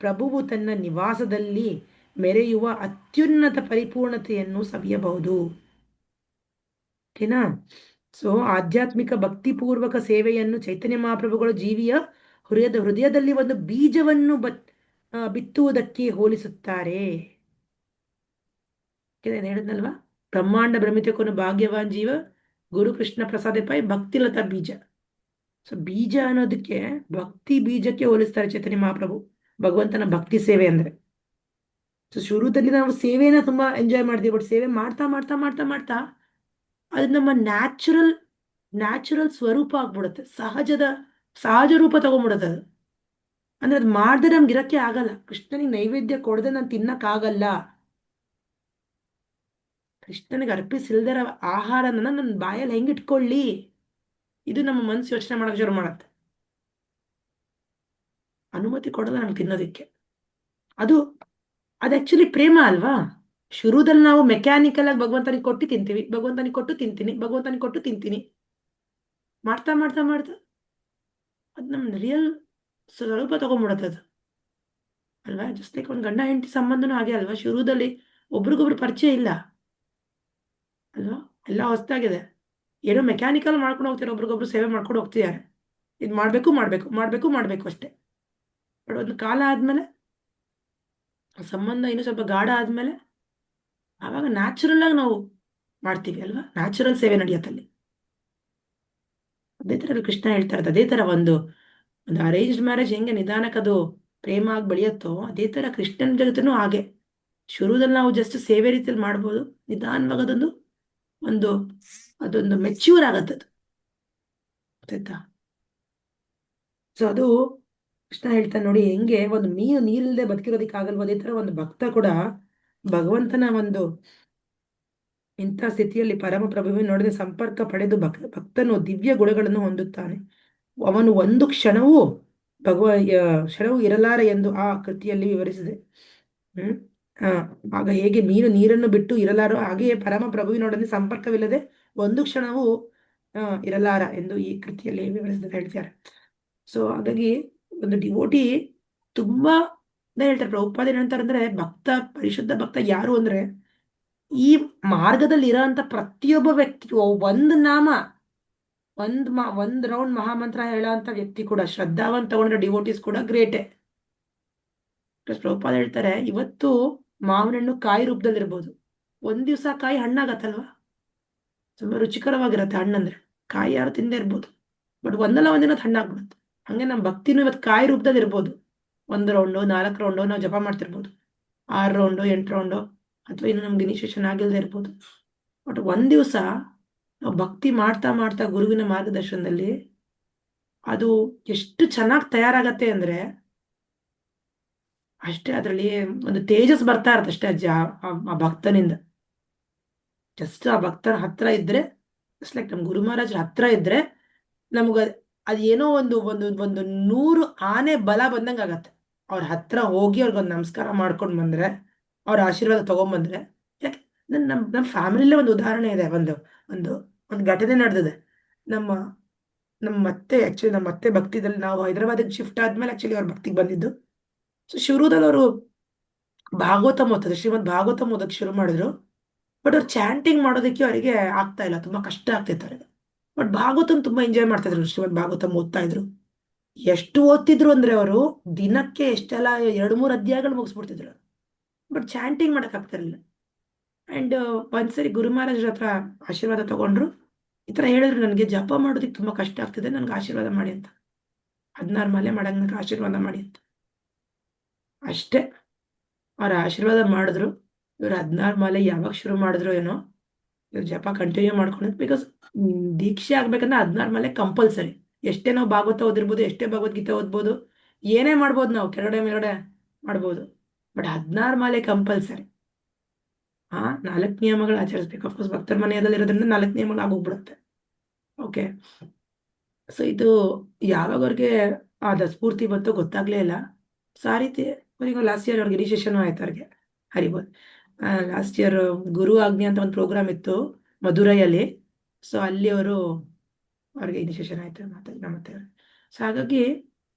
ಪ್ರಭುವು ತನ್ನ ನಿವಾಸದಲ್ಲಿ ಮೆರೆಯುವ ಅತ್ಯುನ್ನತ ಪರಿಪೂರ್ಣತೆಯನ್ನು ಸವಿಯಬಹುದು. ಓಕೆನಾ? ಸೊ ಆಧ್ಯಾತ್ಮಿಕ ಭಕ್ತಿಪೂರ್ವಕ ಸೇವೆಯನ್ನು ಚೈತನ್ಯ ಮಹಾಪ್ರಭುಗಳು ಜೀವಿಯ ಹೃದಯದಲ್ಲಿ ಒಂದು ಬೀಜವನ್ನು ಬಿತ್ತುವುದಕ್ಕೆ ಹೋಲಿಸುತ್ತಾರೆ. ಹೇಳಿದ್ನಲ್ವಾ, ಬ್ರಹ್ಮಾಂಡ ಭ್ರಮಿತಕ್ಕೊನ್ನು ಭಾಗ್ಯವಾನ್ ಜೀವ ಗುರು ಕೃಷ್ಣ ಪ್ರಸಾದ ಪೈ ಭಕ್ತಿಲತಾ ಬೀಜ. ಸೊ ಬೀಜ ಅನ್ನೋದಕ್ಕೆ ಭಕ್ತಿ ಬೀಜಕ್ಕೆ ಹೋಲಿಸ್ತಾರೆ ಚೈತನ್ಯ ಮಹಾಪ್ರಭು. ಭಗವಂತನ ಭಕ್ತಿ ಸೇವೆ ಅಂದ್ರೆ. ಸೊ ಶುರುದಲ್ಲಿ ನಾವು ಸೇವೆನ ತುಂಬಾ ಎಂಜಾಯ್ ಮಾಡ್ತೀವಿ, ಬಟ್ ಸೇವೆ ಮಾಡ್ತಾ ಮಾಡ್ತಾ ಮಾಡ್ತಾ ಮಾಡ್ತಾ ಅದು ನಮ್ಮ ನ್ಯಾಚುರಲ್ ಸ್ವರೂಪ ಆಗ್ಬಿಡುತ್ತೆ, ಸಹಜ ರೂಪ ತಗೊಂಡ್ಬಿಡುತ್ತೆ ಅದು. ಅಂದ್ರೆ ಅದು ಮಾಡ್ದೆ ನಮ್ಗೆ ಇರಕ್ಕೆ ಆಗಲ್ಲ. ಕೃಷ್ಣನಿಗೆ ನೈವೇದ್ಯ ಕೊಡದೆ ನಾನು ತಿನ್ನಕ್ಕಾಗಲ್ಲ. ಕೃಷ್ಣನಿಗೆ ಅರ್ಪಿಸಿಲ್ದರ ಆಹಾರನ ನನ್ನ ಬಾಯಲ್ಲಿ ಹೆಂಗಿಟ್ಕೊಳ್ಳಿ, ಇದು ನಮ್ಮ ಮನಸ್ಸು ಯೋಚನೆ ಮಾಡಕ್ ಶುರು ಮಾಡತ್ತೆ. ಅನುಮತಿ ಕೊಡಲ್ಲ ನಮ್ಗೆ ತಿನ್ನೋದಕ್ಕೆ. ಅದು ಆಕ್ಚುಲಿ ಪ್ರೇಮ ಅಲ್ವಾ? ಶುರುದಲ್ಲಿ ನಾವು ಮೆಕ್ಯಾನಿಕಲ್ ಆಗಿ ಭಗವಂತನಿಗೆ ಕೊಟ್ಟು ತಿಂತೀವಿ, ಭಗವಂತನಿಗೆ ಕೊಟ್ಟು ತಿಂತೀನಿ, ಭಗವಂತನಿಗೆ ಕೊಟ್ಟು ತಿಂತೀನಿ, ಮಾಡ್ತಾ ಮಾಡ್ತಾ ಮಾಡ್ತಾ ಅದು ನಮ್ಮ ರಿಯಲ್ ಸ್ವರೂಪ ತಗೊಂಡ್ಬಿಡತ್ತದು ಅಲ್ವಾ? ಜಸ್ಟ್ ಲೈಕ್ ಒಂದು ಗಂಡ ಹೆಂಡತಿ ಸಂಬಂಧನೂ ಹಾಗೆ ಅಲ್ವಾ? ಶುರುದಲ್ಲಿ ಒಬ್ರಿಗೊಬ್ರು ಪರಿಚಯ ಇಲ್ಲ ಅಲ್ವಾ? ಎಲ್ಲ ಹೊಸ್ತಾಗಿದೆ, ಏನೋ ಮೆಕ್ಯಾನಿಕಲ್ ಮಾಡ್ಕೊಂಡು ಹೋಗ್ತಾರೆ, ಒಬ್ರಿಗೊಬ್ರು ಸೇವೆ ಮಾಡ್ಕೊಂಡು ಹೋಗ್ತಿದ್ದಾರೆ. ಇದು ಮಾಡ್ಬೇಕು ಮಾಡ್ಬೇಕು ಮಾಡ್ಬೇಕು ಮಾಡ್ಬೇಕು ಅಷ್ಟೇ. ಬಟ್ ಒಂದು ಕಾಲ ಆದ್ಮೇಲೆ ಸಂಬಂಧ ಇನ್ನೂ ಸ್ವಲ್ಪ ಗಾಢ ಆದ್ಮೇಲೆ ಆವಾಗ ನ್ಯಾಚುರಲ್ ಆಗಿ ನಾವು ಮಾಡ್ತೀವಿ ಅಲ್ವಾ, ನ್ಯಾಚುರಲ್ ಸೇವೆ ನಡೆಯುತ್ತಲ್ಲಿ. ಅದೇ ತರ ಕೃಷ್ಣ ಹೇಳ್ತಾ ಇರೋದು. ಅದೇ ತರ ಒಂದು ಒಂದು ಅರೇಂಜ್ಡ್ ಮ್ಯಾರೇಜ್ ಹೆಂಗೆ ನಿಧಾನಕ್ಕದು ಪ್ರೇಮ ಆಗಿ ಬೆಳೆಯುತ್ತೋ, ಅದೇ ತರ ಕೃಷ್ಣನ ಜಗತ್ತೂ ಹಾಗೆ. ಶುರುದಲ್ಲಿ ನಾವು ಜಸ್ಟ್ ಸೇವೆ ರೀತಿಯಲ್ಲಿ ಮಾಡ್ಬೋದು, ನಿಧಾನವಾಗಿ ಒಂದು ಅದೊಂದು ಮೆಚ್ಯೂರ್ ಆಗತ್ತದು, ಗೊತ್ತಾಯ್ತಾ. ಸೊ ಅದು ಕೃಷ್ಣ ಹೇಳ್ತಾನೆ ನೋಡಿ, ಹೆಂಗೆ ಒಂದು ಮೀನು ನೀರಿಲ್ಲದೆ ಬದುಕಿರೋದಕ್ಕೆ ಆಗಲ್ವ, ಅದೇ ತರ ಒಂದು ಭಕ್ತ ಕೂಡ ಭಗವಂತನ ಒಂದು ಇಂಥ ಸ್ಥಿತಿಯಲ್ಲಿ ಪರಮ ಪ್ರಭುವಿನ ನೋಡಿದ ಸಂಪರ್ಕ ಪಡೆದು ಭಕ್ತನು ದಿವ್ಯ ಗುಣಗಳನ್ನು ಹೊಂದುತ್ತಾನೆ. ಅವನು ಒಂದು ಕ್ಷಣವೂ ಕ್ಷಣವೂ ಇರಲಾರ ಎಂದು ಆ ಕೃತಿಯಲ್ಲಿ ವಿವರಿಸಿದೆ. ಹ್ಮ್ ಆ, ಆಗ ಹೇಗೆ ಮೀನು ನೀರನ್ನು ಬಿಟ್ಟು ಇರಲಾರೋ, ಹಾಗೆಯೇ ಪರಮ ಪ್ರಭುವಿನೊಡನೆ ಸಂಪರ್ಕವಿಲ್ಲದೆ ಒಂದು ಕ್ಷಣವೂ ಇರಲಾರ ಎಂದು ಈ ಕೃತಿಯಲ್ಲಿ ವಿವರಿಸಿದ ಹೇಳ್ತಾರೆ. ಸೊ ಹಾಗಾಗಿ ಒಂದು ಡಿವೋಟಿ ತುಂಬಾ ಹೇಳ್ತಾರೆ. ಪ್ರಭುಪಾದ ಏನಂತಾರೆ ಅಂದ್ರೆ, ಭಕ್ತ, ಪರಿಶುದ್ಧ ಭಕ್ತ ಯಾರು ಅಂದ್ರೆ, ಈ ಮಾರ್ಗದಲ್ಲಿ ಇರೋಂಥ ಪ್ರತಿಯೊಬ್ಬ ವ್ಯಕ್ತಿ ಒಂದು ನಾಮ, ಒಂದ್ ರೌಂಡ್ ಮಹಾಮಂತ್ರ ಹೇಳೋ ಅಂತ ವ್ಯಕ್ತಿ ಕೂಡ, ಶ್ರದ್ಧಾವಂತ ತಗೊಂಡ್ರೆ ಡಿವೋಟೀಸ್ ಕೂಡ ಗ್ರೇಟೆ. ಪ್ರಭುಪಾದ ಹೇಳ್ತಾರೆ, ಇವತ್ತು ಮಾವಿನ ಹಣ್ಣು ಕಾಯಿ ರೂಪದಲ್ಲಿ ಇರ್ಬೋದು, ಒಂದ್ ದಿವ್ಸ ಕಾಯಿ ಹಣ್ಣಾಗತ್ತಲ್ವಾ, ತುಂಬಾ ರುಚಿಕರವಾಗಿರತ್ತೆ ಹಣ್ಣಂದ್ರೆ, ಕಾಯಿ ಯಾರು ತಿಂದೇ ಇರ್ಬೋದು, ಬಟ್ ಒಂದಲ್ಲ ಒಂದಿನ ಹಣ್ಣಾಗ್ಬಿಡುತ್ತೆ. ಹಂಗೆ ನಮ್ಮ ಭಕ್ತಿನೂ ಇವತ್ತು ಕಾಯಿ ರೂಪದಲ್ಲಿ ಇರ್ಬೋದು. 1 ರೌಂಡು 4 ರೌಂಡು ನಾವು ಜಪ ಮಾಡ್ತಿರ್ಬೋದು, 6 ರೌಂಡು 8 ರೌಂಡು, ಅಥವಾ ಇನ್ನು ನಮ್ಗೆ ಇನಿಷಿಯೇಷನ್ ಆಗಿಲ್ಲದೆ ಇರ್ಬೋದು. ಬಟ್ ಒಂದ್ ದಿವಸ ನಾವು ಭಕ್ತಿ ಮಾಡ್ತಾ ಮಾಡ್ತಾ ಗುರುವಿನ ಮಾರ್ಗದರ್ಶನದಲ್ಲಿ ಅದು ಎಷ್ಟು ಚೆನ್ನಾಗಿ ತಯಾರಾಗತ್ತೆ ಅಂದ್ರೆ, ಅಷ್ಟೇ ಅದರಲ್ಲಿ ಒಂದು ತೇಜಸ್ ಬರ್ತಾ ಇರತ್ತೆ ಅಷ್ಟೇ ಆ ಭಕ್ತನಿಂದ. ಜಸ್ಟ್ ಆ ಭಕ್ತರ ಹತ್ರ ಇದ್ರೆ, ಜಸ್ಟ್ ಲೈಕ್ ನಮ್ ಗುರು ಮಹಾರಾಜರ ಹತ್ರ ಇದ್ರೆ ನಮ್ಗ ಅದೇನೋ ಒಂದು ಒಂದು ಒಂದು 100 ಆನೆ ಬಲ ಬಂದಂಗ ಆಗತ್ತೆ. ಅವ್ರ ಹತ್ರ ಹೋಗಿ ಅವ್ರಿಗೊಂದು ನಮಸ್ಕಾರ ಮಾಡ್ಕೊಂಡ್ ಬಂದ್ರೆ, ಅವ್ರ ಆಶೀರ್ವಾದ ತಗೊಂಡ್ಬಂದ್ರೆ. ಯಾಕೆ ನಮ್ಮ ಫ್ಯಾಮಿಲಿಲೇ ಒಂದು ಉದಾಹರಣೆ ಇದೆ. ಒಂದು ಒಂದು ಒಂದು ಘಟನೆ ನಡೆದಿದೆ. ನಮ್ಮ ನಮ್ಮ ಮತ್ತೆ ಭಕ್ತಿದಲ್ಲಿ, ನಾವು ಹೈದರಾಬಾದಿಗೆ ಶಿಫ್ಟ್ ಆದ್ಮೇಲೆ ಆಕ್ಚುಲಿ ಅವ್ರ ಭಕ್ತಿಗೆ ಬಂದಿದ್ದು. ಸೊ ಶುರುದಲ್ಲಿ ಅವರು ಭಾಗವತ ಓದ್ತಾರೆ, ಶ್ರೀಮದ್ ಭಾಗವತ ಓದಕ್ಕೆ ಶುರು ಮಾಡಿದ್ರು. ಬಟ್ ಅವ್ರು ಚಾಂಟಿಂಗ್ ಮಾಡೋದಕ್ಕೆ ಅವರಿಗೆ ಆಗ್ತಾ ಇಲ್ಲ, ತುಂಬಾ ಕಷ್ಟ ಆಗ್ತಿತ್ತು ಅವ್ರಿಗೆ. ಬಟ್ ಭಾಗವತನ್ ತುಂಬಾ ಎಂಜಾಯ್ ಮಾಡ್ತಾ ಇದ್ರು, ಶ್ರೀಮದ್ ಭಾಗವತ ಓದ್ತಾ ಇದ್ರು. ಎಷ್ಟು ಓದ್ತಿದ್ರು ಅಂದ್ರೆ ಅವರು ದಿನಕ್ಕೆ ಎಷ್ಟೆಲ್ಲ 2-3 ಅಧ್ಯಾಯಗಳು ಮುಗಿಸ್ಬಿಡ್ತಿದ್ರು. ಬಟ್ ಚಾಂಟಿಂಗ್ ಮಾಡಕ್ ಆಗ್ತಿರ್ಲಿಲ್ಲ. ಅಂಡ್ ಒಂದ್ಸರಿ ಗುರು ಮಹಾರಾಜರ ಹತ್ರ ಆಶೀರ್ವಾದ ತಗೊಂಡ್ರು. ಈ ತರ ಹೇಳಿದ್ರು, ನನಗೆ ಜಪ ಮಾಡೋದಕ್ಕೆ ತುಂಬಾ ಕಷ್ಟ ಆಗ್ತಿದೆ, ನನ್ಗೆ ಆಶೀರ್ವಾದ ಮಾಡಿ ಅಂತ. 16 ಮಾಲೆ ಮಾಡಂಗ್ ನನಗೆ ಆಶೀರ್ವಾದ ಮಾಡಿ ಅಂತ. ಅಷ್ಟೇ, ಅವ್ರ ಆಶೀರ್ವಾದ ಮಾಡಿದ್ರು. ಇವ್ರು 16 ಮಾಲೆ ಯಾವಾಗ ಶುರು ಮಾಡಿದ್ರು ಏನೋ, ಇವ್ರು ಜಪ ಕಂಟಿನ್ಯೂ ಮಾಡ್ಕೊಂಡು. ಬಿಕಾಸ್ ದೀಕ್ಷೆ ಆಗ್ಬೇಕಂದ್ರೆ 16 ಮಾಲೆ ಕಂಪಲ್ಸರಿ. ಎಷ್ಟೇ ನಾವು ಭಾಗವತ ಓದಿರ್ಬೋದು, ಎಷ್ಟೇ ಭಗವದ್ಗೀತೆ ಓದ್ಬೋದು, ಏನೇ ಮಾಡ್ಬೋದು, ನಾವು ಕೆಳಗಡೆ ಮೇಲ್ಗಡೆ ಮಾಡ್ಬೋದು, ಬಟ್ 16 ಮಾಲೆ ಕಂಪಲ್ಸರಿ. 4 ನಿಯಮಗಳು ಆಚರಿಸ್ಬೇಕು. ಅಫ್ಕೋರ್ಸ್ ಭಕ್ತರ ಮನೆಯಲ್ಲಿ ಇರೋದ್ರಿಂದ 4 ನಿಯಮಗಳು ಆಗೋಗ್ಬಿಡುತ್ತೆ. ಓಕೆ, ಸೊ ಇದು ಯಾವಾಗ ಅವ್ರಿಗೆ ಅದ ಸ್ಫೂರ್ತಿ ಬಂತು ಗೊತ್ತಾಗ್ಲೇ ಇಲ್ಲ. ಸೊ ಆ ರೀತಿ ಈಗ ಲಾಸ್ಟ್ ಇಯರ್ ಅವ್ರಿಗೆ ಇನಿಷಿಯೇಷನ್ ಆಯ್ತು ಅವ್ರಿಗೆ, ಹರಿಬೋಲ್. ಲಾಸ್ಟ್ ಇಯರ್ ಗುರು ಆಜ್ಞೆ ಅಂತ ಒಂದು ಪ್ರೋಗ್ರಾಮ್ ಇತ್ತು ಮಧುರೈಯಲ್ಲಿ. ಸೊ ಅಲ್ಲಿ ಅವ್ರಿಗೆ ಇನಿಷಿಯೇಷನ್ ಆಯ್ತು ಮತ್ತೆ. ಸೊ ಹಾಗಾಗಿ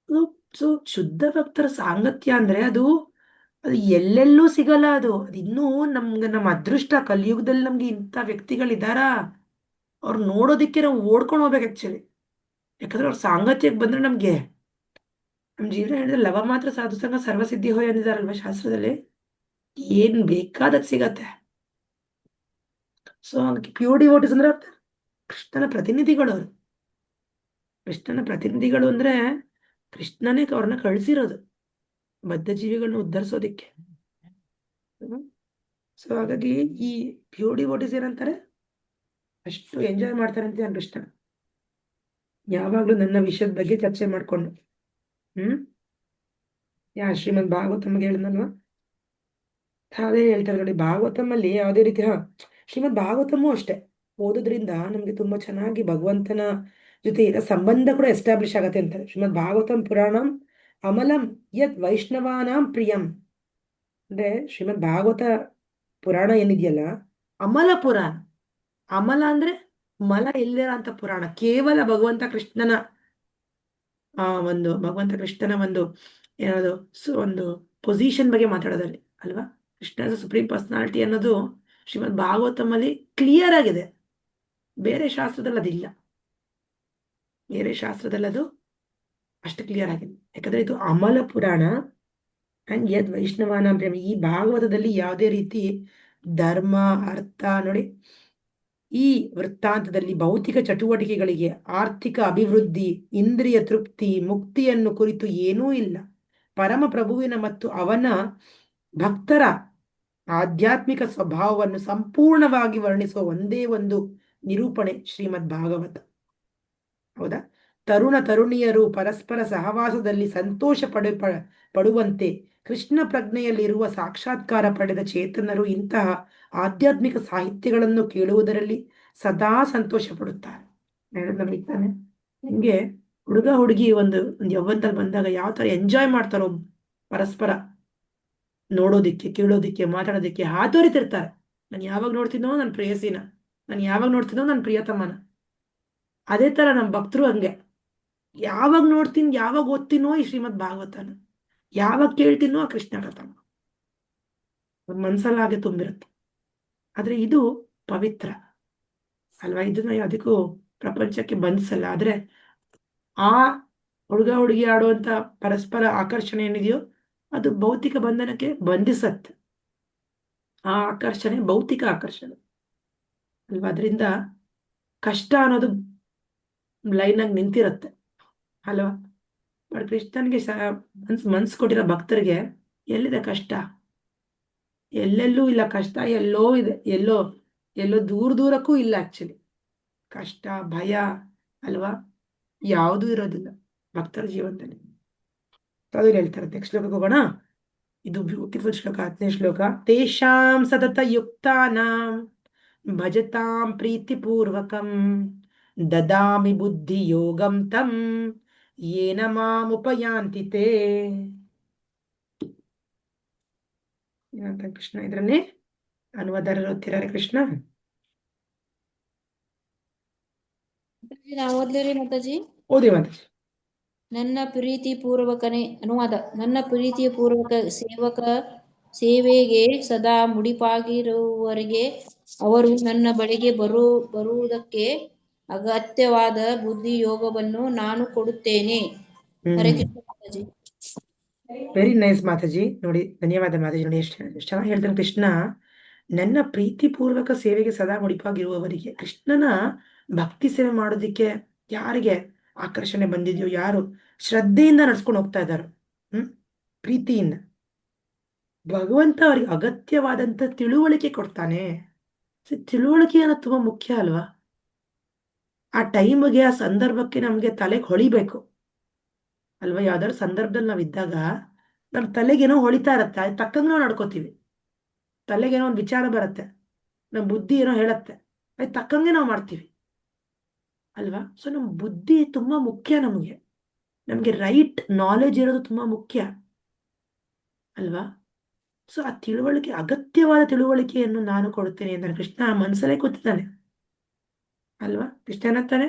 ಸೊ ಶುದ್ಧ ಭಕ್ತರ ಸಾಂಗತ್ಯ ಅಂದ್ರೆ ಅದು ಎಲ್ಲೆಲ್ಲೂ ಸಿಗಲ್ಲ. ಅದು ಇನ್ನೂ ನಮ್ಮ ಅದೃಷ್ಟ, ಕಲಿಯುಗದಲ್ಲಿ ನಮ್ಗೆ ಇಂಥ ವ್ಯಕ್ತಿಗಳಿದಾರಾ, ಅವ್ರು ನೋಡೋದಿಕ್ಕೆ ನಾವು ಓಡ್ಕೊಂಡು ಹೋಗ್ಬೇಕು ಆಕ್ಚುಲಿ. ಯಾಕಂದ್ರೆ ಅವ್ರ ಸಾಂಗತ್ಯಕ್ಕೆ ಬಂದ್ರೆ ನಮ್ಗೆ ನಮ್ ಜೀವನ ಹೇಳಿದ್ರೆ ಲವ ಮಾತ್ರ ಸಾಧು ಸಂಗ ಸರ್ವಸಿದ್ಧಿ ಹೋಯ್ ಅಂದಿದಾರಲ್ವ ಶಾಸ್ತ್ರದಲ್ಲಿ. ಏನ್ ಬೇಕಾದದ್ ಸಿಗತ್ತೆ. ಸೊ ಪ್ಯೂರ್ ಡಿವೋಟಿಸ್ ಅಂದ್ರೆ ಕೃಷ್ಣನ ಪ್ರತಿನಿಧಿಗಳು. ಅವರು ಕೃಷ್ಣನ ಪ್ರತಿನಿಧಿಗಳು ಅಂದ್ರೆ ಕೃಷ್ಣನೇ ಅವ್ರನ್ನ ಕಳ್ಸಿರೋದು ಬದ್ಧ ಜೀವಿಗಳನ್ನ ಉದ್ಧರಿಸೋದಿಕ್ಕೆ. ಸೊ ಹಾಗಾಗಿ ಈ ಪ್ಯೂರ್ ಡಿವೋಟಿಸ್ ಏನಂತಾರೆ, ಅಷ್ಟು ಎಂಜಾಯ್ ಮಾಡ್ತಾರೆ ಅಂತ ಕೃಷ್ಣ. ಯಾವಾಗ್ಲೂ ನನ್ನ ವಿಷಯದ ಬಗ್ಗೆ ಚರ್ಚೆ ಮಾಡ್ಕೊಂಡು ಶ್ರೀಮದ್ ಭಾಗವತಮ್ಗೆ ಹೇಳಿದ್ನಲ್ವಾ, ಅದೇ ಹೇಳ್ತಾರೆ ನೋಡಿ. ಭಾಗವತಮಲ್ಲಿ ಯಾವುದೇ ರೀತಿ ಶ್ರೀಮದ್ ಭಾಗವತಮೂ ಅಷ್ಟೇ ಓದೋದ್ರಿಂದ ನಮ್ಗೆ ತುಂಬಾ ಚೆನ್ನಾಗಿ ಭಗವಂತನ ಜೊತೆ ಇರೋ ಸಂಬಂಧ ಕೂಡ ಎಸ್ಟಾಬ್ಲಿಷ್ ಆಗತ್ತೆ ಅಂತಾರೆ. ಶ್ರೀಮದ್ ಭಾಗವತಂ ಪುರಾಣಂ ಅಮಲಂ ಯತ್ ವೈಷ್ಣವಾನಾಂ ಪ್ರಿಯಂ. ಅಂದ್ರೆ ಶ್ರೀಮದ್ ಭಾಗವತ ಪುರಾಣ ಏನಿದೆಯಲ್ಲ, ಅಮಲ ಪುರಾಣ. ಅಮಲ ಅಂದ್ರೆ ಮಲ ಇಲ್ಲಿರೋ ಅಂತ ಪುರಾಣ. ಕೇವಲ ಭಗವಂತ ಕೃಷ್ಣನ ಒಂದು ಏನದು ಒಂದು ಪೊಸಿಷನ್ ಬಗ್ಗೆ ಮಾತಾಡೋದಲ್ಲಿ ಅಲ್ವಾ. ಕೃಷ್ಣ ಸುಪ್ರೀಂ ಪರ್ಸನಾಲಿಟಿ ಅನ್ನೋದು ಶ್ರೀಮದ್ ಭಾಗವತಮಲ್ಲಿ ಕ್ಲಿಯರ್ ಆಗಿದೆ. ಬೇರೆ ಶಾಸ್ತ್ರದಲ್ಲಿ ಅದಿಲ್ಲ. ಬೇರೆ ಶಾಸ್ತ್ರದಲ್ಲಿ ಅದು ಅಷ್ಟು ಕ್ಲಿಯರ್ ಆಗಿದೆ. ಯಾಕಂದ್ರೆ ಇದು ಅಮಲ ಪುರಾಣ. ಅಂಡ್ ಯದ್ ವೈಷ್ಣವಾನ ಪ್ರೇಮ. ಈ ಭಾಗವತದಲ್ಲಿ ಯಾವುದೇ ರೀತಿ ಧರ್ಮ, ಅರ್ಥ ನೋಡಿ, ಈ ವೃತ್ತಾಂತದಲ್ಲಿ ಭೌತಿಕ ಚಟುವಟಿಕೆಗಳಿಗೆ ಆರ್ಥಿಕ ಅಭಿವೃದ್ಧಿ, ಇಂದ್ರಿಯ ತೃಪ್ತಿ, ಮುಕ್ತಿಯನ್ನು ಕುರಿತು ಏನೂ ಇಲ್ಲ. ಪರಮಪ್ರಭುವಿನ ಮತ್ತು ಅವನ ಭಕ್ತರ ಆಧ್ಯಾತ್ಮಿಕ ಸ್ವಭಾವವನ್ನು ಸಂಪೂರ್ಣವಾಗಿ ವರ್ಣಿಸುವ ಒಂದೇ ಒಂದು ನಿರೂಪಣೆ ಶ್ರೀಮದ್ ಭಾಗವತ. ಹೌದಾ? ತರುಣ ತರುಣಿಯರು ಪರಸ್ಪರ ಸಹವಾಸದಲ್ಲಿ ಸಂತೋಷ ಪಡುವಂತೆ ಕೃಷ್ಣ ಪ್ರಜ್ಞೆಯಲ್ಲಿರುವ ಸಾಕ್ಷಾತ್ಕಾರ ಪಡೆದ ಚೇತನರು ಇಂತಹ ಆಧ್ಯಾತ್ಮಿಕ ಸಾಹಿತ್ಯಗಳನ್ನು ಕೇಳುವುದರಲ್ಲಿ ಸದಾ ಸಂತೋಷ ಪಡುತ್ತಾರೆ. ತಾನೆ ನಿಮ್ಗೆ ಹುಡುಗ ಹುಡುಗಿ ಒಂದು ಯೌವನದಲ್ಲಿ ಬಂದಾಗ ಯಾವ ತರ ಎಂಜಾಯ್ ಮಾಡ್ತಾರೋ ಪರಸ್ಪರ ನೋಡೋದಿಕ್ಕೆ, ಕೇಳೋದಿಕ್ಕೆ, ಮಾತಾಡೋದಿಕ್ಕೆ ಹಾತೊರಿತಿರ್ತಾರೆ. ನಾನು ಯಾವಾಗ ನೋಡ್ತೀನೋ ನನ್ನ ಪ್ರೇಯಸಿನ, ನಾನು ಯಾವಾಗ ನೋಡ್ತೀನೋ ನನ್ನ ಪ್ರಿಯತಮನ. ಅದೇ ತರ ನಮ್ಮ ಭಕ್ತರು ಹಂಗೆ, ಯಾವಾಗ ನೋಡ್ತೀನಿ, ಯಾವಾಗ ಓದ್ತೀನೋ ಈ ಶ್ರೀಮದ್ ಭಾಗವತನ, ಯಾವಾಗ ಕೇಳ್ತೀನೋ ಆ ಕೃಷ್ಣ ಕಥನ, ಮನ್ಸಲ್ಲಾಗೆ ತುಂಬಿರುತ್ತೆ. ಆದ್ರೆ ಇದು ಪವಿತ್ರ ಅಲ್ವಾ? ಇದನ್ನ ಯಾವುದಕ್ಕೂ ಪ್ರಪಂಚಕ್ಕೆ ಬಂಧಿಸಲ್ಲ. ಆದ್ರೆ ಆ ಹುಡುಗ ಹುಡುಗಿ ಆಡುವಂತ ಪರಸ್ಪರ ಆಕರ್ಷಣೆ ಏನಿದೆಯೋ ಅದು ಭೌತಿಕ ಬಂಧನಕ್ಕೆ ಬಂಧಿಸತ್ತೆ. ಆ ಆಕರ್ಷಣೆ ಭೌತಿಕ ಆಕರ್ಷಣೆ ಅಲ್ವಾ? ಅದರಿಂದ ಕಷ್ಟ ಅನ್ನೋದು ಲೈನಾಗಿ ನಿಂತಿರುತ್ತೆ ಅಲ್ವಾ? ಬಟ್ ಕೃಷ್ಣನ್ಗೆ ಮನ್ಸು ಕೊಟ್ಟಿರೋ ಭಕ್ತರಿಗೆ ಎಲ್ಲಿದೆ ಕಷ್ಟ? ಎಲ್ಲೆಲ್ಲೂ ಇಲ್ಲ ಕಷ್ಟ, ಎಲ್ಲೋ ಇದೆ, ಎಲ್ಲೋ ಎಲ್ಲೋ ದೂರಕ್ಕೂ ಇಲ್ಲ. ಆಕ್ಚುಲಿ ಕಷ್ಟ, ಭಯ ಅಲ್ವಾ ಯಾವುದೂ ಇರೋದಿಲ್ಲ ಭಕ್ತರ ಜೀವನದಲ್ಲಿ. ಅದು ಹೇಳ್ತಾರೆ. ನೆಕ್ಸ್ಟ್ ಶ್ಲೋಕಕ್ಕೆ ಹೋಗೋಣ. ಇದು ಬ್ಯೂಟಿಫುಲ್ ಶ್ಲೋಕ, 10ನೇ ಶ್ಲೋಕ. ತೇಷಾಂ ಸತತ ಯುಕ್ತಾನಾಂ ಭಜತಾಂ ಪ್ರೀತಿಪೂರ್ವಕಂ ದದಾಮಿ ಬುದ್ಧಿ ಯೋಗಂ ತಂ ಯೇನ ಮಾಮುಪಯಾಂತಿ ತೇ. ಏನಂತ ಕೃಷ್ಣ ಇದರಲ್ಲಿ ಅನುವಾದ ಓದ್ತಿದ್ದಾರೆ ಕೃಷ್ಣ. ನಾವು ಓದ್ಲೇರಿ ಮಾತಾಜಿ? ಓದಿ ಮಾತಾಜಿ. ನನ್ನ ಪ್ರೀತಿಪೂರ್ವಕನೇ ಅನುವಾದ. ನನ್ನ ಪ್ರೀತಿಪೂರ್ವಕ ಸೇವೆಗೆ ಸದಾ ಮುಡಿಪಾಗಿರುವವರಿಗೆ ಅವರು ನನ್ನ ಬಳಿಗೆ ಬರುವುದಕ್ಕೆ ಅಗತ್ಯವಾದ ಬುದ್ಧಿ ಯೋಗವನ್ನು ನಾನು ಕೊಡುತ್ತೇನೆ. ಹರೇ ಕೃಷ್ಣ ಮಾತಾಜಿ. ವೆರಿ ನೈಸ್ ಮಾತಾಜಿ. ನೋಡಿ, ಧನ್ಯವಾದ ಮಾತಾಜಿ. ನೋಡಿ ಎಷ್ಟು ಚೆನ್ನಾಗಿ ಹೇಳ್ತಾನೆ ಕೃಷ್ಣ. ನನ್ನ ಪ್ರೀತಿಪೂರ್ವಕ ಸೇವೆಗೆ ಸದಾ ಮುಡಿಪಾಗಿರುವವರಿಗೆ, ಕೃಷ್ಣನ ಭಕ್ತಿ ಸೇವೆ ಮಾಡೋದಿಕ್ಕೆ ಯಾರಿಗೆ ಆಕರ್ಷಣೆ ಬಂದಿದೆಯೋ, ಯಾರು ಶ್ರದ್ಧೆಯಿಂದ ನಡ್ಸ್ಕೊಂಡು ಹೋಗ್ತಾ ಇದ್ದಾರೋ, ಪ್ರೀತಿಯಿಂದ, ಭಗವಂತ ಅವ್ರಿಗೆ ಅಗತ್ಯವಾದಂತ ತಿಳುವಳಿಕೆ ಕೊಡ್ತಾನೆ. ತಿಳುವಳಿಕೆ ಅನ್ನೋದು ತುಂಬಾ ಮುಖ್ಯ ಅಲ್ವಾ? ಆ ಟೈಮ್ಗೆ, ಆ ಸಂದರ್ಭಕ್ಕೆ ನಮ್ಗೆ ತಲೆಗೆ ಹೊಳಿಬೇಕು ಅಲ್ವಾ? ಯಾವ್ದಾದ್ರು ಸಂದರ್ಭದಲ್ಲಿ ನಾವ್ ಇದ್ದಾಗ ನಮ್ ತಲೆಗೇನೋ ಹೊಳಿತಾ ಇರತ್ತೆ, ಅದ್ ತಕ್ಕಂಗೆ ನಾವು ನಡ್ಕೋತೀವಿ. ತಲೆಗೇನೋ ಒಂದು ವಿಚಾರ ಬರುತ್ತೆ, ನಮ್ ಬುದ್ಧಿ ಏನೋ ಹೇಳತ್ತೆ, ಅದ್ ತಕ್ಕಂಗೆ ನಾವು ಮಾಡ್ತೀವಿ ಅಲ್ವಾ? ಸೊ ನಮ್ ಬುದ್ಧಿ ತುಂಬಾ ಮುಖ್ಯ. ನಮ್ಗೆ ರೈಟ್ ನಾಲೆಜ್ ಇರೋದು ತುಂಬಾ ಮುಖ್ಯ ಅಲ್ವಾ? ಸೊ ಆ ತಿಳುವಳಿಕೆ, ಅಗತ್ಯವಾದ ತಿಳುವಳಿಕೆಯನ್ನು ನಾನು ಕೊಡುತ್ತೇನೆ ಅಂತ ಕೃಷ್ಣ ಮನಸ್ಸಲ್ಲೇ ಕೂತಿದ್ದಾನೆ ಅಲ್ವಾ? ಕೃಷ್ಣ ಏನಂತಾನೆ?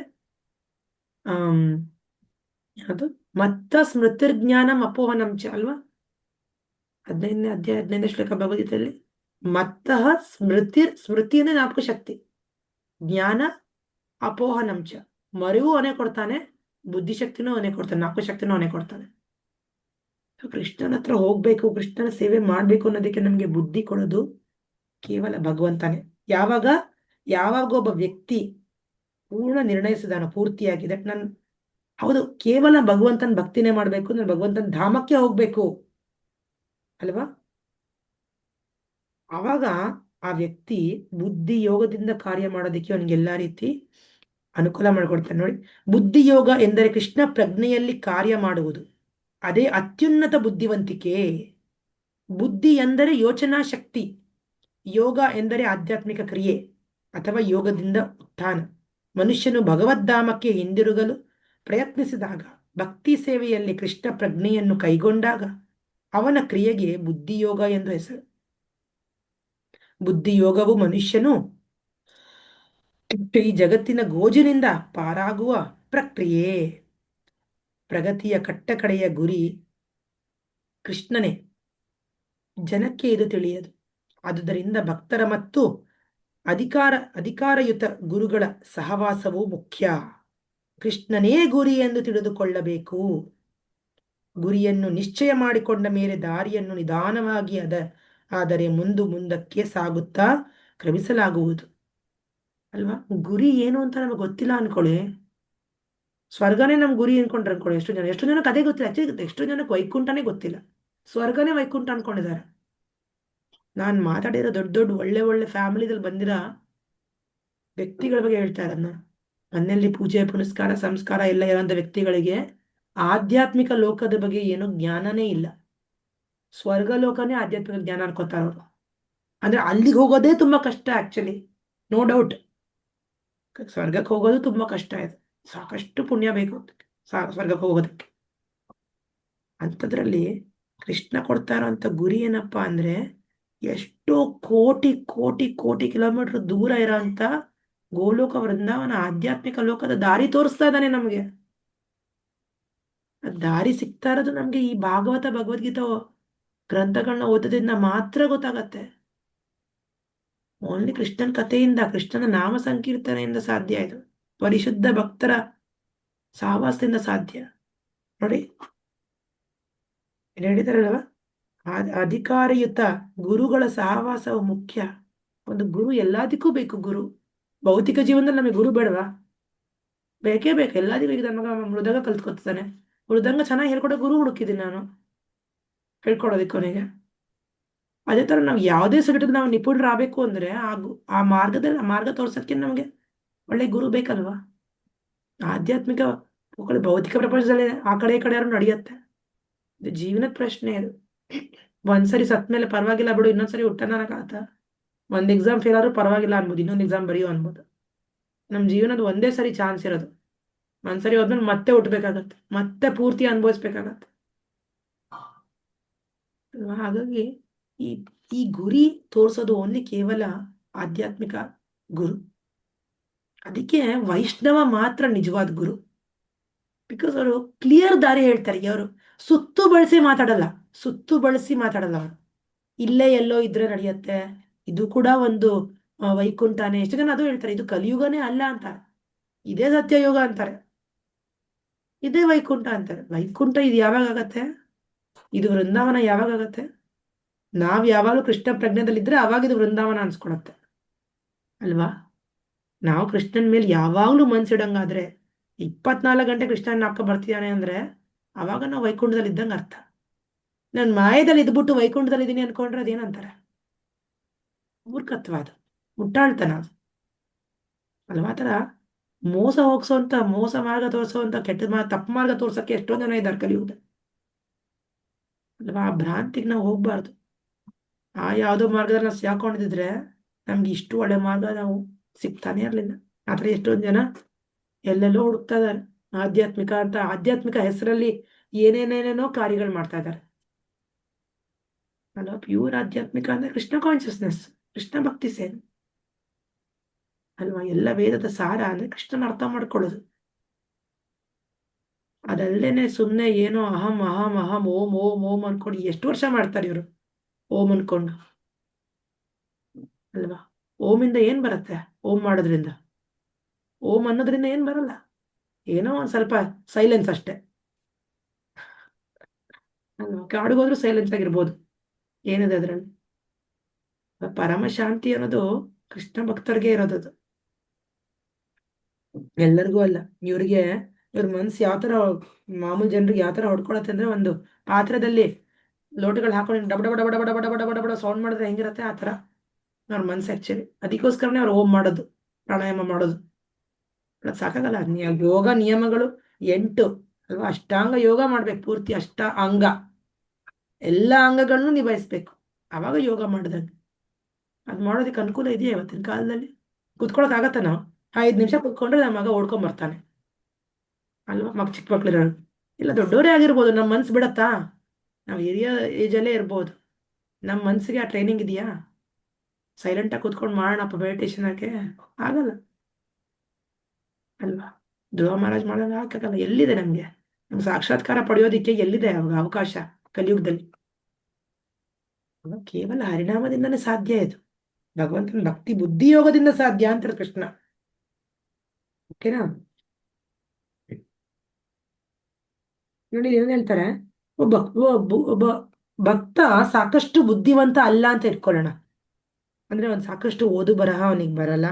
ಅದು ಮತ್ತ ಸ್ಮೃತಿರ್ಜ್ಞಾನಂ ಅಪೋಹನಂಚ ಅಲ್ವಾ? 15ನೇ ಅಧ್ಯಾಯ 15ನೇ ಶ್ಲೋಕ ಭಗವದ್ಗೀತೆಯಲ್ಲಿ. ಮತ್ತಃ ಸ್ಮೃತಿ ಅಂದ್ರೆ ಜ್ಞಾಪಕ ಶಕ್ತಿ, ಜ್ಞಾನ ಅಪೋಹನಂಚ, ಮರಿವು ಅವನೇ ಕೊಡ್ತಾನೆ, ಬುದ್ಧಿಶಕ್ತಿನೂ ಅವನೇ ಕೊಡ್ತಾನೆ, ಜ್ಞಾಪಕ ಶಕ್ತಿನೂ ಅವನೇ ಕೊಡ್ತಾನೆ. ಕೃಷ್ಣನ ಹತ್ರ ಹೋಗ್ಬೇಕು, ಕೃಷ್ಣನ ಸೇವೆ ಮಾಡ್ಬೇಕು ಅನ್ನೋದಕ್ಕೆ ನಮ್ಗೆ ಬುದ್ಧಿ ಕೊಡೋದು ಕೇವಲ ಭಗವಂತನೇ. ಯಾವಾಗ ಒಬ್ಬ ವ್ಯಕ್ತಿ ಪೂರ್ಣ ನಿರ್ಣಯಿಸಿದಾನೋ, ಪೂರ್ತಿಯಾಗಿದೆ, ಹೌದು ಕೇವಲ ಭಗವಂತನ ಭಕ್ತಿನೇ ಮಾಡ್ಬೇಕು, ನಾನು ಭಗವಂತನ ಧಾಮಕ್ಕೆ ಹೋಗ್ಬೇಕು ಅಲ್ವಾ? ಆವಾಗ ಆ ವ್ಯಕ್ತಿ ಬುದ್ಧಿ ಯೋಗದಿಂದ ಕಾರ್ಯ ಮಾಡೋದಕ್ಕೆ ಅವನಿಗೆ ಎಲ್ಲಾ ರೀತಿ ಅನುಕೂಲ ಮಾಡಿಕೊಡ್ತಾನೆ. ನೋಡಿ, ಬುದ್ಧಿ ಯೋಗ ಎಂದರೆ ಕೃಷ್ಣ ಪ್ರಜ್ಞೆಯಲ್ಲಿ ಕಾರ್ಯ ಮಾಡುವುದು, ಅದೇ ಅತ್ಯುನ್ನತ ಬುದ್ಧಿವಂತಿಕೆ. ಬುದ್ಧಿ ಎಂದರೆ ಯೋಚನಾ ಶಕ್ತಿ, ಯೋಗ ಎಂದರೆ ಆಧ್ಯಾತ್ಮಿಕ ಕ್ರಿಯೆ ಅಥವಾ ಯೋಗದಿಂದ ಉತ್ಥಾನ. ಮನುಷ್ಯನು ಭಗವದ್ಧಾಮಕ್ಕೆ ಹಿಂದಿರುಗಲು ಪ್ರಯತ್ನಿಸಿದಾಗ, ಭಕ್ತಿ ಸೇವೆಯಲ್ಲಿ ಕೃಷ್ಣ ಪ್ರಜ್ಞೆಯನ್ನು ಕೈಗೊಂಡಾಗ ಅವನ ಕ್ರಿಯೆಗೆ ಬುದ್ಧಿಯೋಗ ಎಂದು ಹೆಸರು. ಬುದ್ಧಿಯೋಗವು ಮನುಷ್ಯನು ಈ ಜಗತ್ತಿನ ಗೋಜಿನಿಂದ ಪಾರಾಗುವ ಪ್ರಕ್ರಿಯೆ. ಪ್ರಗತಿಯ ಕಟ್ಟಕಡೆಯ ಗುರಿ ಕೃಷ್ಣನೇ. ಜನಕ್ಕೆ ಇದು ತಿಳಿಯದು. ಆದುದರಿಂದ ಭಕ್ತರ ಮತ್ತು ಅಧಿಕಾರಯುತ ಗುರುಗಳ ಸಹವಾಸವು ಮುಖ್ಯ. ಕೃಷ್ಣನೇ ಗುರಿ ಎಂದು ತಿಳಿದುಕೊಳ್ಳಬೇಕು. ಗುರಿಯನ್ನು ನಿಶ್ಚಯ ಮಾಡಿಕೊಂಡ ಮೇಲೆ ದಾರಿಯನ್ನು ನಿಧಾನವಾಗಿ ಆದರೆ ಮುಂದಕ್ಕೆ ಸಾಗುತ್ತಾ ಕ್ರಮಿಸಲಾಗುವುದು. ಅಲ್ವಾ? ಗುರಿ ಏನು ಅಂತ ನಮಗೆ ಗೊತ್ತಿಲ್ಲ ಅನ್ಕೊಳ್ಳಿ, ಸ್ವರ್ಗನೇ ನಮ್ ಗುರಿ ಅನ್ಕೊಂಡ್ರೆ ಅನ್ಕೊಳ್ಳಿ, ಎಷ್ಟು ಜನಕ್ಕೆ ಅದೇ ಗೊತ್ತಿಲ್ಲ. ಆಕ್ಚುಲಿ ಎಷ್ಟೋ ಜನಕ್ಕೆ ವೈಕುಂಠನೇ ಗೊತ್ತಿಲ್ಲ, ಸ್ವರ್ಗನೇ ವೈಕುಂಠ ಅನ್ಕೊಂಡಿದ್ದಾರೆ. ನಾನು ಮಾತಾಡಿರೋ ದೊಡ್ಡ ದೊಡ್ಡ ಒಳ್ಳೆ ಒಳ್ಳೆ ಫ್ಯಾಮಿಲಿದಲ್ಲಿ ಬಂದಿರೋ ವ್ಯಕ್ತಿಗಳ ಬಗ್ಗೆ ಹೇಳ್ತಾ ಇರೋದು ನಾನು. ಮನೆಯಲ್ಲಿ ಪೂಜೆ ಪುನಸ್ಕಾರ ಸಂಸ್ಕಾರ ಎಲ್ಲ ಇರೋಂಥ ವ್ಯಕ್ತಿಗಳಿಗೆ ಆಧ್ಯಾತ್ಮಿಕ ಲೋಕದ ಬಗ್ಗೆ ಏನೋ ಜ್ಞಾನನೇ ಇಲ್ಲ. ಸ್ವರ್ಗ ಲೋಕನೇ ಆಧ್ಯಾತ್ಮಿಕ ಜ್ಞಾನ ಅನ್ಕೋತಾರ ಅವರು. ಅಂದ್ರೆ ಅಲ್ಲಿಗೆ ಹೋಗೋದೇ ತುಂಬಾ ಕಷ್ಟ ಆಕ್ಚುಲಿ, ನೋ ಡೌಟ್. ಸ್ವರ್ಗಕ್ಕೆ ಹೋಗೋದು ತುಂಬಾ ಕಷ್ಟ ಇದೆ, ಸಾಕಷ್ಟು ಪುಣ್ಯ ಬೇಕು ಸ್ವರ್ಗಕ್ಕೆ ಹೋಗೋದಕ್ಕೆ. ಅಂಥದ್ರಲ್ಲಿ ಕೃಷ್ಣ ಕೊಡ್ತಾ ಇರೋಂಥ ಗುರಿ ಏನಪ್ಪಾ ಅಂದ್ರೆ, ಎಷ್ಟೋ ಕೋಟಿ ಕೋಟಿ ಕೋಟಿ ಕಿಲೋಮೀಟರ್ ದೂರ ಇರೋಂಥ ಗೋಲೋಕ ವೃಂದಾವನ ಆಧ್ಯಾತ್ಮಿಕ ಲೋಕದ ದಾರಿ ತೋರಿಸ್ತಾ ಇದ್ದಾನೆ ನಮ್ಗೆ. ದಾರಿ ಸಿಗ್ತಾ ಇರೋದು ನಮ್ಗೆ ಈ ಭಾಗವತ ಭಗವದ್ಗೀತಾ ಗ್ರಂಥಗಳನ್ನ ಓದೋದ್ರಿಂದ ಮಾತ್ರ ಗೊತ್ತಾಗತ್ತೆ. ಓನ್ಲಿ ಕೃಷ್ಣನ್ ಕಥೆಯಿಂದ, ಕೃಷ್ಣನ ನಾಮ ಸಂಕೀರ್ತನೆಯಿಂದ ಸಾಧ್ಯ ಇದು. ಪರಿಶುದ್ಧ ಭಕ್ತರ ಸಹವಾಸದಿಂದ ಸಾಧ್ಯ. ನೋಡಿ ಇಲ್ಲಿ ಹೇಳಿದಾರಲ್ವ, ಅಧಿಕಾರಯುತ ಗುರುಗಳ ಸಹವಾಸವು ಮುಖ್ಯ. ಒಂದು ಗುರು ಎಲ್ಲದಕ್ಕೂ ಬೇಕು. ಗುರು ಭೌತಿಕ ಜೀವನದಲ್ಲಿ ನಮಗೆ ಗುರು ಬೇಡವಾ? ಬೇಕೇ ಬೇಕು, ಎಲ್ಲದಕ್ಕೂ. ಈಗ ನನ್ನ ಮಗ ಮೃದಂಗ ಕಲ್ತ್ಕೊತಾನೆ, ಮೃದಂಗ ಚೆನ್ನಾಗಿ ಹೇಳ್ಕೊಡೋ ಗುರು ಹುಡುಕಿದ್ದೀನಿ ನಾನು ಹೇಳ್ಕೊಡೋದಕ್ಕೆ ಅವನಿಗೆ. ಅದೇ ತರ ನಾವು ಯಾವುದೇ ಸಬ್ಜೆಕ್ಟ್ ನಾವು ನಿಪುಣರಾಗಬೇಕು ಅಂದ್ರೆ ಆ ಮಾರ್ಗದಲ್ಲಿ ಆ ಮಾರ್ಗ ತೋರ್ಸಕ್ಕೆ ನಮಗೆ ಒಳ್ಳೆ ಗುರು ಬೇಕಲ್ವಾ? ಆಧ್ಯಾತ್ಮಿಕ ಭೌತಿಕ ಪ್ರಪಂಚದಲ್ಲಿ ಆ ಕಡೆ ಈ ಕಡೆ ಯಾರು ನಡೆಯುತ್ತೆ. ಇದು ಜೀವನದ ಪ್ರಶ್ನೆ. ಇದು ಒಂದ್ಸರಿ ಸತ್ ಮೇಲೆ ಪರವಾಗಿಲ್ಲ ಬಿಡು, ಇನ್ನೊಂದ್ಸರಿ ಹುಟ್ಟನಕ್ಕಾಗತ್ತ? ಒಂದ್ ಎಕ್ಸಾಮ್ ಫೇಲ್ ಆದ್ರೂ ಪರವಾಗಿಲ್ಲ ಅನ್ಬೋದು, ಇನ್ನೊಂದು ಎಕ್ಸಾಮ್ ಬರೆಯೋ ಅನ್ಬೋದು. ನಮ್ ಜೀವನದ ಒಂದೇ ಸರಿ ಚಾನ್ಸ್ ಇರೋದು. ಒಂದ್ಸರಿ ಹೋದ್ಮೇಲೆ ಮತ್ತೆ ಹುಟ್ಟಬೇಕಾಗತ್ತೆ, ಮತ್ತೆ ಪೂರ್ತಿ ಅನುಭವಿಸ್ಬೇಕಾಗತ್ತೆ ಅಲ್ವಾ? ಹಾಗಾಗಿ ಈ ಈ ಗುರಿ ತೋರ್ಸೋದು ಓನ್ಲಿ ಕೇವಲ ಆಧ್ಯಾತ್ಮಿಕ ಗುರು. ಅದಕ್ಕೆ ವೈಷ್ಣವ ಮಾತ್ರ ನಿಜವಾದ ಗುರು. ಬಿಕಾಸ್ ಅವರು ಕ್ಲಿಯರ್ ದಾರಿ ಹೇಳ್ತಾರೆ. ಅವರು ಸುತ್ತು ಬಳಸಿ ಮಾತಾಡಲ್ಲ, ಅವರು ಇಲ್ಲೇ ಎಲ್ಲೋ ಇದ್ರೆ ನಡೆಯುತ್ತೆ, ಇದು ಕೂಡ ಒಂದು ವೈಕುಂಠನೇ. ಎಷ್ಟು ಜನ ಅದು ಹೇಳ್ತಾರೆ, ಇದು ಕಲಿಯುಗನೇ ಅಲ್ಲ ಅಂತಾರೆ, ಇದೇ ಸತ್ಯಯುಗ ಅಂತಾರೆ, ಇದೇ ವೈಕುಂಠ ಅಂತಾರೆ. ವೈಕುಂಠ ಇದು ಯಾವಾಗ ಆಗತ್ತೆ? ಇದು ವೃಂದಾವನ ಯಾವಾಗ ಆಗತ್ತೆ? ನಾವ್ ಯಾವಾಗಲೂ ಕೃಷ್ಣ ಪ್ರಜ್ಞೆದಲ್ಲಿದ್ರೆ ಅವಾಗ ಇದು ವೃಂದಾವನ ಅನ್ಸ್ಕೊಳತ್ತೆ ಅಲ್ವಾ? ನಾವು ಕೃಷ್ಣನ್ ಮೇಲೆ ಯಾವಾಗ್ಲೂ ಮನ್ಸಿಡಂಗಾದ್ರೆ, 24 ಗಂಟೆ ಕೃಷ್ಣನ್ ನಾಪ್ಕ ಬರ್ತಿದ್ದಾನೆ ಅಂದ್ರೆ ಅವಾಗ ನಾವು ವೈಕುಂಠದಲ್ಲಿ ಇದ್ದಂಗೆ ಅರ್ಥ. ನಾನು ಮಾಯದಲ್ಲಿ ಇದ್ಬಿಟ್ಟು ವೈಕುಂಠದಲ್ಲಿ ಇದೀನಿ ಅನ್ಕೊಂಡ್ರೆ ಅದೇನಂತಾರೆ? ಮೂರ್ಖತ್ವ, ಅದು ಮುಟ್ಟಾಳ್ತನ ಅದು ಅಲ್ವಾ? ಆ ತರ ಮೋಸ ಮಾರ್ಗ ತೋರಿಸೋಂತ ತಪ್ಪು ಮಾರ್ಗ ತೋರ್ಸಕ್ಕೆ ಎಷ್ಟೊಂದು ಜನ ಇದ್ದಾರೆ ಕಲಿಯುಗದಲ್ಲಿ ಅಲ್ವಾ? ಆ ಭ್ರಾಂತಿಗೆ ನಾವು ಹೋಗ್ಬಾರ್ದು. ಆ ಯಾವುದೋ ಮಾರ್ಗದಲ್ಲಿ ನಾವು ಸಿಕ್ಕೊಂಡಿದ್ರೆ ನಮ್ಗೆ ಇಷ್ಟು ಒಳ್ಳೆ ಮಾರ್ಗ ನಾವು ಸಿಗ್ತಾನೆ ಇರ್ಲಿಲ್ಲ. ಆತರ ಎಷ್ಟೊಂದು ಜನ ಎಲ್ಲೆಲ್ಲೋ ಹುಡುಕ್ತಾ ಇದಾರೆ ಆಧ್ಯಾತ್ಮಿಕ ಹೆಸರಲ್ಲಿ ಏನೇನೇನೇನೋ ಕಾರ್ಯಗಳು ಮಾಡ್ತಾ ಇದ್ದಾರೆ ಅಲ್ವಾ? ಪ್ಯೂರ್ ಆಧ್ಯಾತ್ಮಿಕ ಅಂದ್ರೆ ಕೃಷ್ಣ ಕಾನ್ಶಿಯಸ್ನೆಸ್, ಕೃಷ್ಣ ಭಕ್ತಿ ಸೇನೆ ಅಲ್ವಾ? ಎಲ್ಲ ವೇದದ ಸಾರ ಅಂದ್ರೆ ಕೃಷ್ಣನ ಅರ್ಥ ಮಾಡ್ಕೊಳ್ಳೋದು. ಅದಲ್ಲೇನೆ ಸುಮ್ನೆ ಏನೋ ಅಹಂ ಅಹಂ ಅಹಂ ಓಂ ಓಂ ಓಂ ಅನ್ಕೊಂಡು ಎಷ್ಟು ವರ್ಷ ಮಾಡ್ತಾರೆ ಇವರು ಓಂ ಅನ್ಕೊಂಡು ಅಲ್ವಾ? ಓಮಿಂದ ಏನ್ ಬರುತ್ತೆ? ಓಂ ಮಾಡೋದ್ರಿಂದ, ಓಂ ಅನ್ನೋದ್ರಿಂದ ಏನ್ ಬರಲ್ಲ, ಏನೋ ಒಂದ್ ಸ್ವಲ್ಪ ಸೈಲೆನ್ಸ್ ಅಷ್ಟೇ ಅಲ್ವಾ? ಕಾಡಿಗೋದ್ರೂ ಸೈಲೆನ್ಸ್ ಆಗಿರ್ಬೋದು, ಏನಿದೆ ಅದ್ರಲ್ಲಿ? ಪರಮ ಶಾಂತಿ ಅನ್ನೋದು ಕೃಷ್ಣ ಭಕ್ತರಿಗೆ ಇರೋದದು, ಎಲ್ಲರಿಗೂ ಅಲ್ಲ. ಇವ್ರ ಮನ್ಸು ಯಾವ್ತರ, ಮಾಮೂಲು ಜನರಿಗೆ ಯಾವ್ತರ ಹೊಡ್ಕೊಳತ್ತೆ ಅಂದ್ರೆ, ಒಂದು ಪಾತ್ರದಲ್ಲಿ ಲೋಟಗಳು ಹಾಕೊಂಡು ಡಬ ಡಬ ಡಬ ಡಬ ಡಬ ಡಬ ಡಬ ಡಬ ಸೌಂಡ್ ಮಾಡಿದ್ರೆ ಹೆಂಗಿರತ್ತೆ ಆತರ ಅವ್ರ ಮನ್ಸು ಆಕ್ಚುಲಿ. ಅದಕ್ಕೋಸ್ಕರನೇ ಅವ್ರು ಓಂ ಮಾಡೋದು, ಪ್ರಾಣಾಯಾಮ ಮಾಡೋದು. ಸಾಕಾಗಲ್ಲ. ಯೋಗ ನಿಯಮಗಳು 8 ಅಲ್ವಾ? ಅಷ್ಟಾಂಗ ಯೋಗ ಮಾಡ್ಬೇಕು, ಪೂರ್ತಿ ಅಂಗ ಎಲ್ಲ ಅಂಗಗಳನ್ನು ನಿಭಾಯಿಸ್ಬೇಕು, ಅವಾಗ ಯೋಗ ಮಾಡ್ದಂಗೆ. ಅದ್ ಮಾಡೋದಕ್ಕೆ ಅನುಕೂಲ ಇದೆಯಾ ಇವತ್ತಿನ ಕಾಲದಲ್ಲಿ? ಕುತ್ಕೊಳಕ್ ಆಗತ್ತ? ನಾವು 5 ನಿಮಿಷ ಕುತ್ಕೊಂಡ್ರೆ ನಮ್ಮ ಮಗ ಓಡ್ಕೊಂಡ್ ಬರ್ತಾನೆ ಅಲ್ವಾ? ಚಿಕ್ಕ ಮಕ್ಳಿರೋ ಇಲ್ಲ, ದೊಡ್ಡವರೇ ಆಗಿರ್ಬೋದು, ನಮ್ಮ ಮನ್ಸು ಬಿಡತ್ತಾ? ನಾವು ಹಿರಿಯ ಏಜಲ್ಲೇ ಇರ್ಬೋದು, ನಮ್ಮ ಮನ್ಸಿಗೆ ಆ ಟ್ರೈನಿಂಗ್ ಇದೆಯಾ? ಸೈಲೆಂಟ್ ಆಗಿ ಕುತ್ಕೊಂಡು ಮಾಡೋಣಪ್ಪ ಮೆಡಿಟೇಷನ್ ಹಾಕಿ ಆಗಲ್ಲ ಅಲ್ವಾ? ಧ್ರುವ ಮಹಾರಾಜ್ ಮಾಡೋಣ ಹಾಕಲ್ಲ. ಎಲ್ಲಿದೆ ನಮ್ಗೆ ಸಾಕ್ಷಾತ್ಕಾರ ಪಡೆಯೋದಿಕ್ಕೆ ಎಲ್ಲಿದೆ ಅವಕಾಶ ಕಲಿಯುಗದಲ್ಲಿ? ಕೇವಲ ಹರಿನಾಮದಿಂದನೇ ಸಾಧ್ಯ ಇದು. ಭಗವಂತನ ಭಕ್ತಿ ಬುದ್ಧಿ ಯೋಗದಿಂದ ಸಾಧ್ಯ ಅಂತಾರೆ ಕೃಷ್ಣ. ಓಕೆನಾ? ನೋಡಿ ಏನ್ ಹೇಳ್ತಾರೆ, ಒಬ್ಬ ಭಕ್ತ ಸಾಕಷ್ಟು ಬುದ್ಧಿವಂತ ಅಲ್ಲ ಅಂತ ಇಟ್ಕೊಳ್ಳೋಣ. ಅಂದ್ರೆ ಒಂದ್ ಸಾಕಷ್ಟು ಓದು ಬರಹ ಅವನಿಗೆ ಬರಲ್ಲ,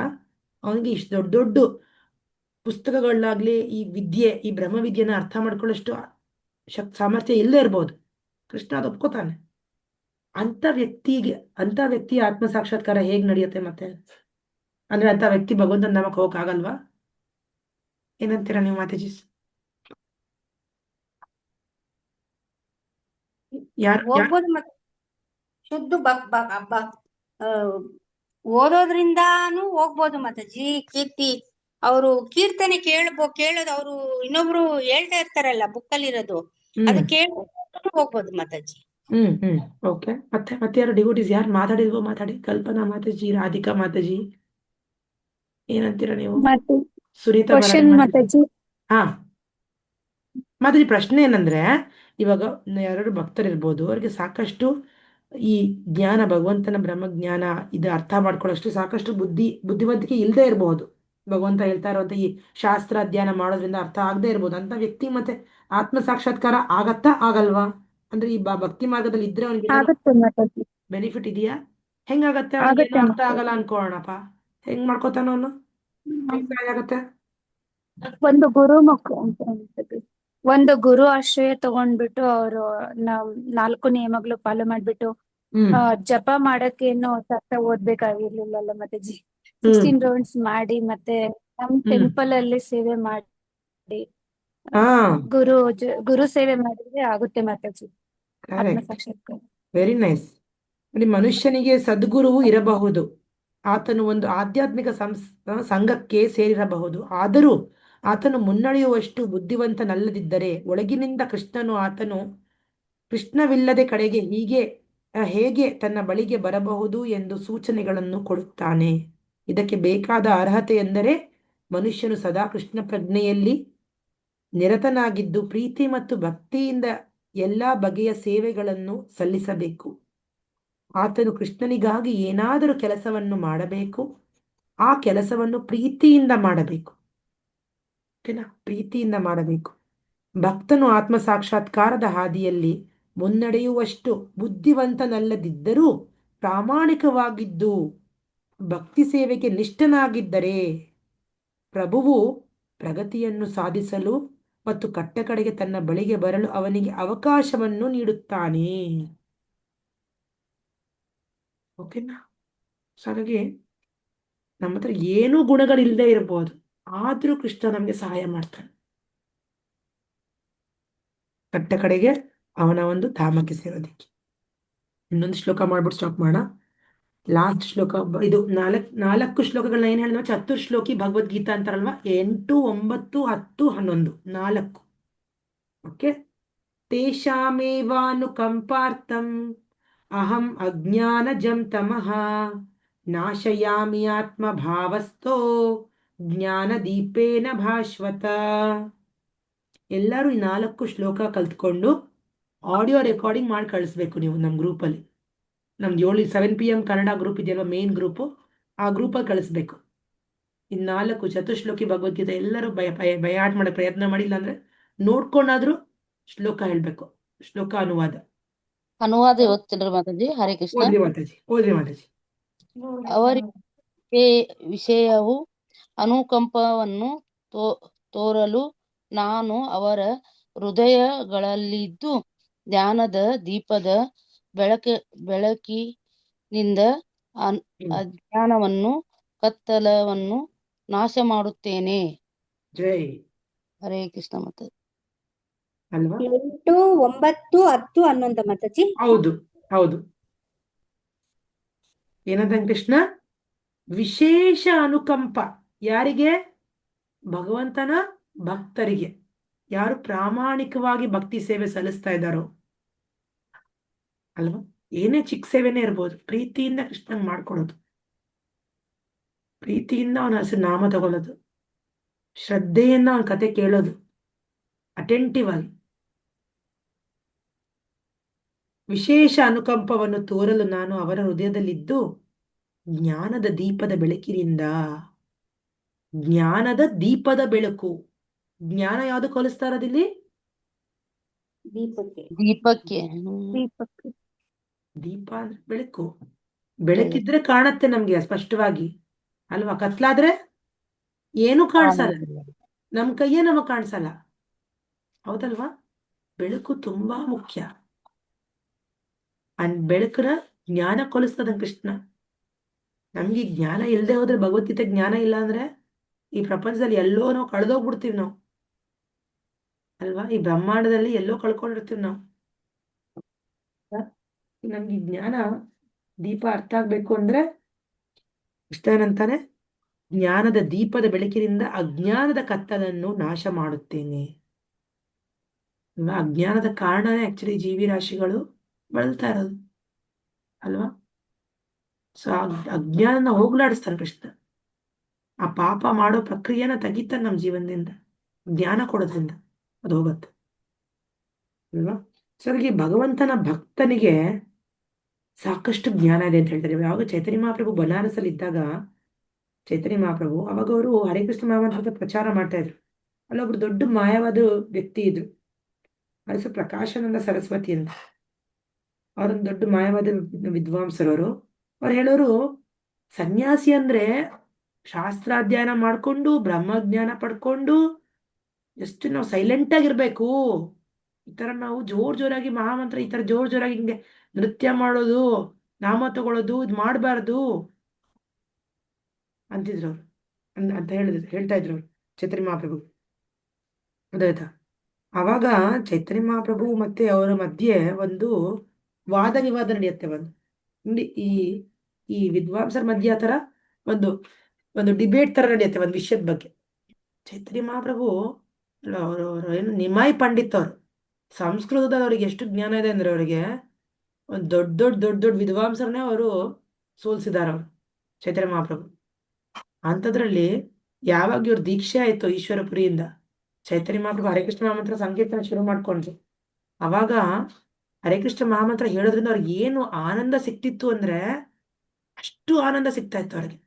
ಅವನಿಗೆ ಇಷ್ಟು ದೊಡ್ಡ ದೊಡ್ಡ ಪುಸ್ತಕಗಳಾಗ್ಲಿ ಈ ವಿದ್ಯೆ, ಈ ಬ್ರಹ್ಮವಿದ್ಯೆನ ಅರ್ಥ ಮಾಡ್ಕೊಳ್ಳೋಷ್ಟು ಸಾಮರ್ಥ್ಯ ಇಲ್ಲೇ ಇರ್ಬೋದು. ಕೃಷ್ಣ ಅದು ಒಪ್ಕೋತಾನೆ. ಅಂತ ವ್ಯಕ್ತಿಯ ಆತ್ಮ ಸಾಕ್ಷಾತ್ಕಾರ ಹೇಗ್ ನಡೆಯುತ್ತೆ ಮತ್ತೆ? ಅಂದ್ರೆ ಅಂತ ವ್ಯಕ್ತಿ ಭಗವಂತನ ನಾಮಕ್ಕೆ ಹೋಗಕ್ ಆಗಲ್ವಾ? ಏನಂತೀರಾ ನೀವು ಮಾತಾಜಿ? ಯಾರು ಹೋಗ್ಬೋದು ಮತ್ತೆ ಶುದ್ಧ ಆ, ಓದೋದ್ರಿಂದಾನು ಹೋಗ್ಬೋದು ಮಾತಾಜಿ. ಅವರು ಕೀರ್ತನೆ ಕೇಳೋದು ಅವರು ಇನ್ನೊಬ್ರು ಹೇಳ್ತಾ ಇರ್ತಾರಲ್ಲ ಬುಕ್ಕಲ್ಲಿ ಇರೋದು, ಅದು ಕೇಳ್ಕೊಂಡು ಹೋಗ್ಬೋದು ಮಾತಾಜಿ. ಓಕೆ. ಮತ್ತೆ ಯಾರು ಡಿವೋಟೀಸ್ ಯಾರು ಮಾತಾಡಿಲ್ವೋ ಮಾತಾಡಿ. ಕಲ್ಪನಾ ಮಾತಾಜಿ, ರಾಧಿಕಾ ಮಾತಾಜಿ, ಏನಂತೀರಾ ನೀವು? ಮತ್ತೆ ಸುನೀತಾ ಕ್ವಶನ್ ಮಾತಾಡಿ. ಮಾತಾಜಿ. ಹಾ ಮಾತಾಜಿ, ಪ್ರಶ್ನೆ ಏನಂದ್ರೆ, ಇವಾಗ ಯಾರು ಭಕ್ತರಿರ್ಬೋದು, ಅವ್ರಿಗೆ ಸಾಕಷ್ಟು ಈ ಜ್ಞಾನ, ಭಗವಂತನ ಬ್ರಹ್ಮಜ್ಞಾನ ಇದು ಅರ್ಥ ಮಾಡ್ಕೊಳ್ಳೋಷ್ಟು ಸಾಕಷ್ಟು ಬುದ್ಧಿವಂತಿಕೆ ಇಲ್ಲದೆ ಇರಬಹುದು. ಭಗವಂತ ಹೇಳ್ತಾ ಇರುವಂತ ಈ ಶಾಸ್ತ್ರ ಅಧ್ಯಯನ ಮಾಡೋದ್ರಿಂದ ಅರ್ಥ ಆಗದೆ ಇರ್ಬೋದು. ಅಂತ ವ್ಯಕ್ತಿ ಮತ್ತೆ ಆತ್ಮ ಸಾಕ್ಷಾತ್ಕಾರ ಆಗತ್ತಾ ಆಗಲ್ವಾ? ಅಂದ್ರೆ ಈ ಭಕ್ತಿ ಮಾರ್ಗದಲ್ಲಿ ಇದ್ರೆ ಅವನಿಗೆ ಆಗುತ್ತೆ ಮಾತಾಜಿ, ಬೆನಿಫಿಟ್ ಇದೆಯಾ? ಹೆಂಗಾಗತ್ತೆ? ಅವನಿಗೆ ಆಗತ್ತೆ ಅರ್ಥ ಮಾತಾಜಿ. ಆಗಲ್ಲ ಅನ್ಕೋಣಪ್ಪ, ಹೆಂಗ್ ಮಾಡ್ಕೋತಾನ ಅವನು? ಹೆಂಗ್ ಸಹಾಯ ಆಗತ್ತೆ? ಒಂದು ಗುರು ಮುಖ ಅಂತ ಮಾತಾಜಿ. ಒಂದು ಗುರು ಆಶ್ರಯ ತಗೊಂಡ್ಬಿಟ್ಟು ಅವರು 4 ನಿಯಮಗಳು ಫಾಲೋ ಮಾಡ್ಬಿಟ್ಟು ಹ್ಮ್ ಜಪ ಮಾಡಕ್ಕೇನು ಶಾಸ್ತ್ರ ಓದ್ಬೇಕಾಗಿರ್ಲಿಲ್ಲಲ್ಲ ಮಾತಾಜಿ. ಹ್ಮ್ 16 ರೌಂಡ್ಸ್ ಮಾಡಿ ಮತ್ತೆ ನಮ್ ಹ್ಮ್ ಟೆಂಪಲ್ ಅಲ್ಲಿ ಸೇವೆ ಮಾಡಿ ಹಾ ಗುರು ಸೇವೆ ಮಾಡಿದ್ರೆ ಆಗುತ್ತೆ ಮಾತಾಜಿ ಆತ್ಮ ಕರೆಕ್ಟ್. ಸಾಕ್ಷಾತ್ಕಾರ. Very nice. ನೋಡಿ, ಮನುಷ್ಯನಿಗೆ ಸದ್ಗುರುವು ಇರಬಹುದು, ಆತನು ಒಂದು ಆಧ್ಯಾತ್ಮಿಕ ಸಂಘಕ್ಕೆ ಸೇರಿರಬಹುದು. ಆದರೂ ಆತನು ಮುನ್ನಡೆಯುವಷ್ಟು ಬುದ್ಧಿವಂತನಲ್ಲದಿದ್ದರೆ ಒಳಗಿನಿಂದ ಕೃಷ್ಣವಿಲ್ಲದೆ ಕಡೆಗೆ ಹೇಗೆ ತನ್ನ ಬಳಿಗೆ ಬರಬಹುದು ಎಂದು ಸೂಚನೆಗಳನ್ನು ಕೊಡುತ್ತಾನೆ. ಇದಕ್ಕೆ ಬೇಕಾದ ಅರ್ಹತೆ ಎಂದರೆ ಮನುಷ್ಯನು ಸದಾ ಕೃಷ್ಣ ಪ್ರಜ್ಞೆಯಲ್ಲಿ ನಿರತನಾಗಿದ್ದು ಪ್ರೀತಿ ಮತ್ತು ಭಕ್ತಿಯಿಂದ ಎಲ್ಲಾ ಬಗೆಯ ಸೇವೆಗಳನ್ನು ಸಲ್ಲಿಸಬೇಕು. ಆತನು ಕೃಷ್ಣನಿಗಾಗಿ ಏನಾದರೂ ಕೆಲಸವನ್ನು ಮಾಡಬೇಕು, ಆ ಕೆಲಸವನ್ನು ಪ್ರೀತಿಯಿಂದ ಮಾಡಬೇಕು. ಓಕೆನಾ? ಪ್ರೀತಿಯಿಂದ ಮಾಡಬೇಕು. ಭಕ್ತನು ಆತ್ಮ ಸಾಕ್ಷಾತ್ಕಾರದ ಹಾದಿಯಲ್ಲಿ ಮುನ್ನಡೆಯುವಷ್ಟು ಬುದ್ಧಿವಂತನಲ್ಲದಿದ್ದರೂ ಪ್ರಾಮಾಣಿಕವಾಗಿದ್ದು ಭಕ್ತಿ ಸೇವೆಗೆ ನಿಷ್ಠನಾಗಿದ್ದರೆ ಪ್ರಭುವು ಪ್ರಗತಿಯನ್ನು ಸಾಧಿಸಲು ಮತ್ತು ಕಟ್ಟಕಡೆಗೆ ತನ್ನ ಬಳಿಗೆ ಬರಲು ಅವನಿಗೆ ಅವಕಾಶವನ್ನು ನೀಡುತ್ತಾನೆ. ಓಕೆನಾ? ಹಾಗಾಗಿ ನಮ್ಮ ಹತ್ರ ಏನೂ ಗುಣಗಳಿಲ್ಲದೆ ಇರಬಹುದು, ಆದ್ರೂ ಕೃಷ್ಣ ನಮಗೆ ಸಹಾಯ ಮಾಡ್ತಾನೆ ಕಟ್ಟ ಕಡೆಗೆ ಅವನ ಒಂದು ಧಾಮಕ್ಕೆ ಸೇರೋದಕ್ಕೆ. ಇನ್ನೊಂದು ಶ್ಲೋಕ ಮಾಡ್ಬಿಟ್ಟು ಸ್ಟಾಪ್ ಮಾಡೋಣ. ಲಾಸ್ಟ್ ಶ್ಲೋಕ ಇದು. ನಾಲ್ಕು ಶ್ಲೋಕಗಳನ್ನ ಏನ್ ಹೇಳಿದ ಚತುರ್ಶ್ಲೋಕಿ ಭಗವದ್ಗೀತಾ ಅಂತಾರಲ್ವಾ, 8, 9, 10, 11 4. ಓಕೆ. ತೇಷಾಮೇವಾನುಕಂಪಾರ್ಥಂ ಅಹಂ ಅಜ್ಞಾನಜಂ ತಮಃ ನಾಶಯಾಮಿ ಆತ್ಮ ಭಾವಸ್ಥೋ ಜ್ಞಾನದೀಪೇನ ಭಾಸ್ವತ. ಎಲ್ಲರೂ ಈ 4 ಶ್ಲೋಕ ಕಲ್ತ್ಕೊಂಡು ಆಡಿಯೋ ರೆಕಾರ್ಡಿಂಗ್ ಮಾಡಿ ಕಳಿಸ್ಬೇಕು ನೀವು ನಮ್ಮ ಗ್ರೂಪಲ್ಲಿ. ನಮ್ದು 7 PM ಕನ್ನಡ ಗ್ರೂಪ್ ಇದೆಯಲ್ವ, ಮೇನ್ ಗ್ರೂಪು, ಆ ಗ್ರೂಪಲ್ಲಿ ಕಳಿಸ್ಬೇಕು. ಈ 4 ಚತುಶ್ಲೋಕಿ ಭಗವದ್ಗೀತೆ ಎಲ್ಲರೂ ಬೈ ಹಾರ್ಟ್ ಮಾಡೋ ಪ್ರಯತ್ನ ಮಾಡಿಲ್ಲ ಅಂದ್ರೆ ನೋಡ್ಕೊಂಡಾದ್ರೂ ಶ್ಲೋಕ ಹೇಳ್ಬೇಕು. ಶ್ಲೋಕ ಅನುವಾದ ಓದ್ತಿದ್ರು ಮಾತಾಜಿ. ಹರೇ ಕೃಷ್ಣ. ಓದ್ರಿ ಮಾತಾಜಿ. ಅವರಿಗೆ ವಿಷಯವು ಅನುಕಂಪವನ್ನು ತೋರಲು ನಾನು ಅವರ ಹೃದಯಗಳಲ್ಲಿದ್ದು ಜ್ಞಾನದ ದೀಪದ ಬೆಳಕಿನಿಂದ ಅಜ್ಞಾನವನ್ನು ಕತ್ತಲವನ್ನು ನಾಶ ಮಾಡುತ್ತೇನೆ. ಜೈ. ಹರೇ ಕೃಷ್ಣ ಮಾತಾಜಿ. ಅಲ್ವಾ? 8, 9, 10, 11 ಮಾತಾಜಿ. ಹೌದು. ಏನಂತ ಕೃಷ್ಣ? ವಿಶೇಷ ಅನುಕಂಪ ಯಾರಿಗೆ? ಭಗವಂತನ ಭಕ್ತರಿಗೆ. ಯಾರು ಪ್ರಾಮಾಣಿಕವಾಗಿ ಭಕ್ತಿ ಸೇವೆ ಸಲ್ಲಿಸ್ತಾ ಇದ್ದಾರೋ ಅಲ್ವಾ, ಏನೇ ಚಿಕ್ಕ ಸೇವೆನೇ ಇರ್ಬೋದು, ಪ್ರೀತಿಯಿಂದ ಕೃಷ್ಣನ್ ಮಾಡ್ಕೊಡೋದು, ಪ್ರೀತಿಯಿಂದ ಅವನ ಹೆಸರು ನಾಮ ತಗೊಳ್ಳೋದು, ಶ್ರದ್ಧೆಯಿಂದ ಅವನ ಕತೆ ಕೇಳೋದು, ಅಟೆಂಟಿವ್ ಆಗಿ. ವಿಶೇಷ ಅನುಕಂಪವನ್ನು ತೋರಲು ನಾನು ಅವರ ಹೃದಯದಲ್ಲಿದ್ದು ಜ್ಞಾನದ ದೀಪದ ಬೆಳಕಿನಿಂದ. ಜ್ಞಾನದ ದೀಪದ ಬೆಳಕು. ಜ್ಞಾನ ಯಾವುದು ಕಲಿಸ್ತಾ ಇರೋದಿಲ್ಲಿ? ದೀಪಕ್ಕೆ ದೀಪ ಅಂದ್ರೆ ಬೆಳಕು. ಬೆಳಕಿದ್ರೆ ಕಾಣತ್ತೆ ನಮ್ಗೆ ಸ್ಪಷ್ಟವಾಗಿ ಅಲ್ವಾ? ಕತ್ಲಾದ್ರೆ ಏನು ಕಾಣಿಸಲ್ಲ, ಕಾಣುವುದಿಲ್ಲ. ನಮ್ ಕೈಯೇ ನಮಗ್ ಕಾಣಿಸಲ್ಲ. ಹೌದಲ್ವಾ? ಬೆಳಕು ತುಂಬಾ ಮುಖ್ಯ. ಬೆಳಕನ್ನ ಜ್ಞಾನ ಕೊಲಿಸ್ತದ ಕೃಷ್ಣ. ನಮ್ಗೆ ಈ ಜ್ಞಾನ ಇಲ್ಲದೆ ಹೋದ್ರೆ, ಭಗವದ್ಗೀತೆ ಜ್ಞಾನ ಇಲ್ಲ ಅಂದ್ರೆ ಈ ಪ್ರಪಂಚದಲ್ಲಿ ಎಲ್ಲೋ ನಾವು ಕಳೆದೋಗ್ಬಿಡ್ತೀವಿ ನಾವು, ಅಲ್ವಾ? ಈ ಬ್ರಹ್ಮಾಂಡದಲ್ಲಿ ಎಲ್ಲೋ ಕಳ್ಕೊಂಡಿರ್ತೀವಿ ನಾವು. ನಮ್ಗೆ ಈ ಜ್ಞಾನ ದೀಪ ಅರ್ಥ ಆಗ್ಬೇಕು ಅಂದ್ರೆ ಕೃಷ್ಣನಂತಾನೆ, ಜ್ಞಾನದ ದೀಪದ ಬೆಳಕಿನಿಂದ ಅಜ್ಞಾನದ ಕತ್ತಲನ್ನು ನಾಶ ಮಾಡುತ್ತೇನೆ. ಅಲ್ವಾ? ಅಜ್ಞಾನದ ಕಾರಣನೇ ಆಕ್ಚುಲಿ ಜೀವಿ ರಾಶಿಗಳು ಬಳಲ್ತಾ ಇರೋದು, ಅಲ್ವಾ? ಸೊ ಅಜ್ಞಾನ ಹೋಗ್ಲಾಡಿಸ್ತಾನೆ ಕೃಷ್ಣ. ಆ ಪಾಪ ಮಾಡೋ ಪ್ರಕ್ರಿಯೆನ ತೆಗಿತಾನೆ ನಮ್ಮ ಜೀವನದಿಂದ, ಜ್ಞಾನ ಕೊಡೋದ್ರಿಂದ ಅದು ಹೋಗುತ್ತೆ, ಅಲ್ವಾ? ಸೊ ಹಾಗಾಗಿ ಭಗವಂತನ ಭಕ್ತನಿಗೆ ಸಾಕಷ್ಟು ಜ್ಞಾನ ಇದೆ ಅಂತ ಹೇಳ್ತಾರೆ. ಯಾವಾಗ ಚೈತನ್ಯ ಮಹಾಪ್ರಭು ಬನಾರಸಲ್ಲಿ ಇದ್ದಾಗ, ಚೈತನ್ಯ ಮಹಾಪ್ರಭು ಅವಾಗ ಅವರು ಹರಿಕೃಷ್ಣ ಮಹಾಮಂತ್ರದ ಪ್ರಚಾರ ಮಾಡ್ತಾ ಇದ್ರು. ಅಲ್ಲೊಬ್ರು ದೊಡ್ಡ ಮಾಯವಾದ ವ್ಯಕ್ತಿ ಇದ್ರು, ಹೆಸರು ಪ್ರಕಾಶಾನಂದ ಸರಸ್ವತಿ ಅಂತ. ಅವರೊಂದು ದೊಡ್ಡ ಮಾಯವಾದ ವಿದ್ವಾಂಸರವರು. ಅವ್ರು ಹೇಳೋರು, ಸನ್ಯಾಸಿ ಅಂದ್ರೆ ಶಾಸ್ತ್ರಾಧ್ಯಯನ ಮಾಡ್ಕೊಂಡು ಬ್ರಹ್ಮಜ್ಞಾನ ಪಡ್ಕೊಂಡು ಎಷ್ಟು ನಾವು ಸೈಲೆಂಟ್ ಆಗಿರ್ಬೇಕು. ಈ ತರ ನಾವು ಜೋರಾಗಿ ಮಹಾಮಂತ್ರ, ಈ ತರ ಜೋರಾಗಿ ಹಿಂಗೆ ನೃತ್ಯ ಮಾಡೋದು, ನಾಮ ತಗೊಳ್ಳೋದು ಇದು ಮಾಡಬಾರ್ದು ಅಂತಿದ್ರು ಅವ್ರು. ಅಂತ ಹೇಳ್ತಾ ಇದ್ರು ಅವ್ರು ಚೈತನ್ಯ ಮಹಾಪ್ರಭು. ಅದಾಯ್ತಾ? ಅವಾಗ ಚೈತನ್ಯ ಮಹಾಪ್ರಭು ಮತ್ತೆ ಅವರ ಮಧ್ಯೆ ಒಂದು ವಾದ ವಿವಾದ ನಡೆಯುತ್ತೆ. ಈ ಈ ವಿದ್ವಾಂಸರ ಮಧ್ಯೆ ಆ ತರ ಒಂದು ಒಂದು ಡಿಬೇಟ್ ತರ ನಡೆಯುತ್ತೆ ಒಂದು ವಿಷಯದ ಬಗ್ಗೆ. ಚೈತನ್ಯ ಮಹಾಪ್ರಭು ಅವರು ಏನು ನಿಮಾಯಿ ಪಂಡಿತ್ ಅವರು, ಸಂಸ್ಕೃತದಲ್ಲಿ ಅವ್ರಿಗೆ ಎಷ್ಟು ಜ್ಞಾನ ಇದೆ ಅಂದ್ರೆ ಅವರಿಗೆ ಒಂದು ದೊಡ್ಡ ದೊಡ್ಡ ದೊಡ್ಡ ದೊಡ್ಡ ವಿದ್ವಾಂಸರನ್ನೇ ಅವರು ಸೋಲ್ಸಿದ್ದಾರೆ ಅವರು, ಚೈತನ್ಯ ಮಹಾಪ್ರಭು. ಅಂಥದ್ರಲ್ಲಿ ಯಾವಾಗ ಇವ್ರ ದೀಕ್ಷೆ ಆಯ್ತು ಈಶ್ವರಪುರಿಯಿಂದ, ಚೈತನ್ಯ ಮಹಾಪ್ರಭು ಹರೇಕೃಷ್ಣ ಮಹಾಮಂತ್ರ ಸಂಕೀರ್ತನ ಶುರು ಮಾಡ್ಕೊಂಡ್ರು. ಅವಾಗ ಹರೇಕೃಷ್ಣ ಮಹಾಮಂತ್ರ ಹೇಳೋದ್ರಿಂದ ಅವ್ರಿಗೆ ಏನು ಆನಂದ ಸಿಕ್ತಿತ್ತು ಅಂದ್ರೆ ಅಷ್ಟು ಆನಂದ ಸಿಗ್ತಾ ಇತ್ತು ಅವ್ರಿಗೆ.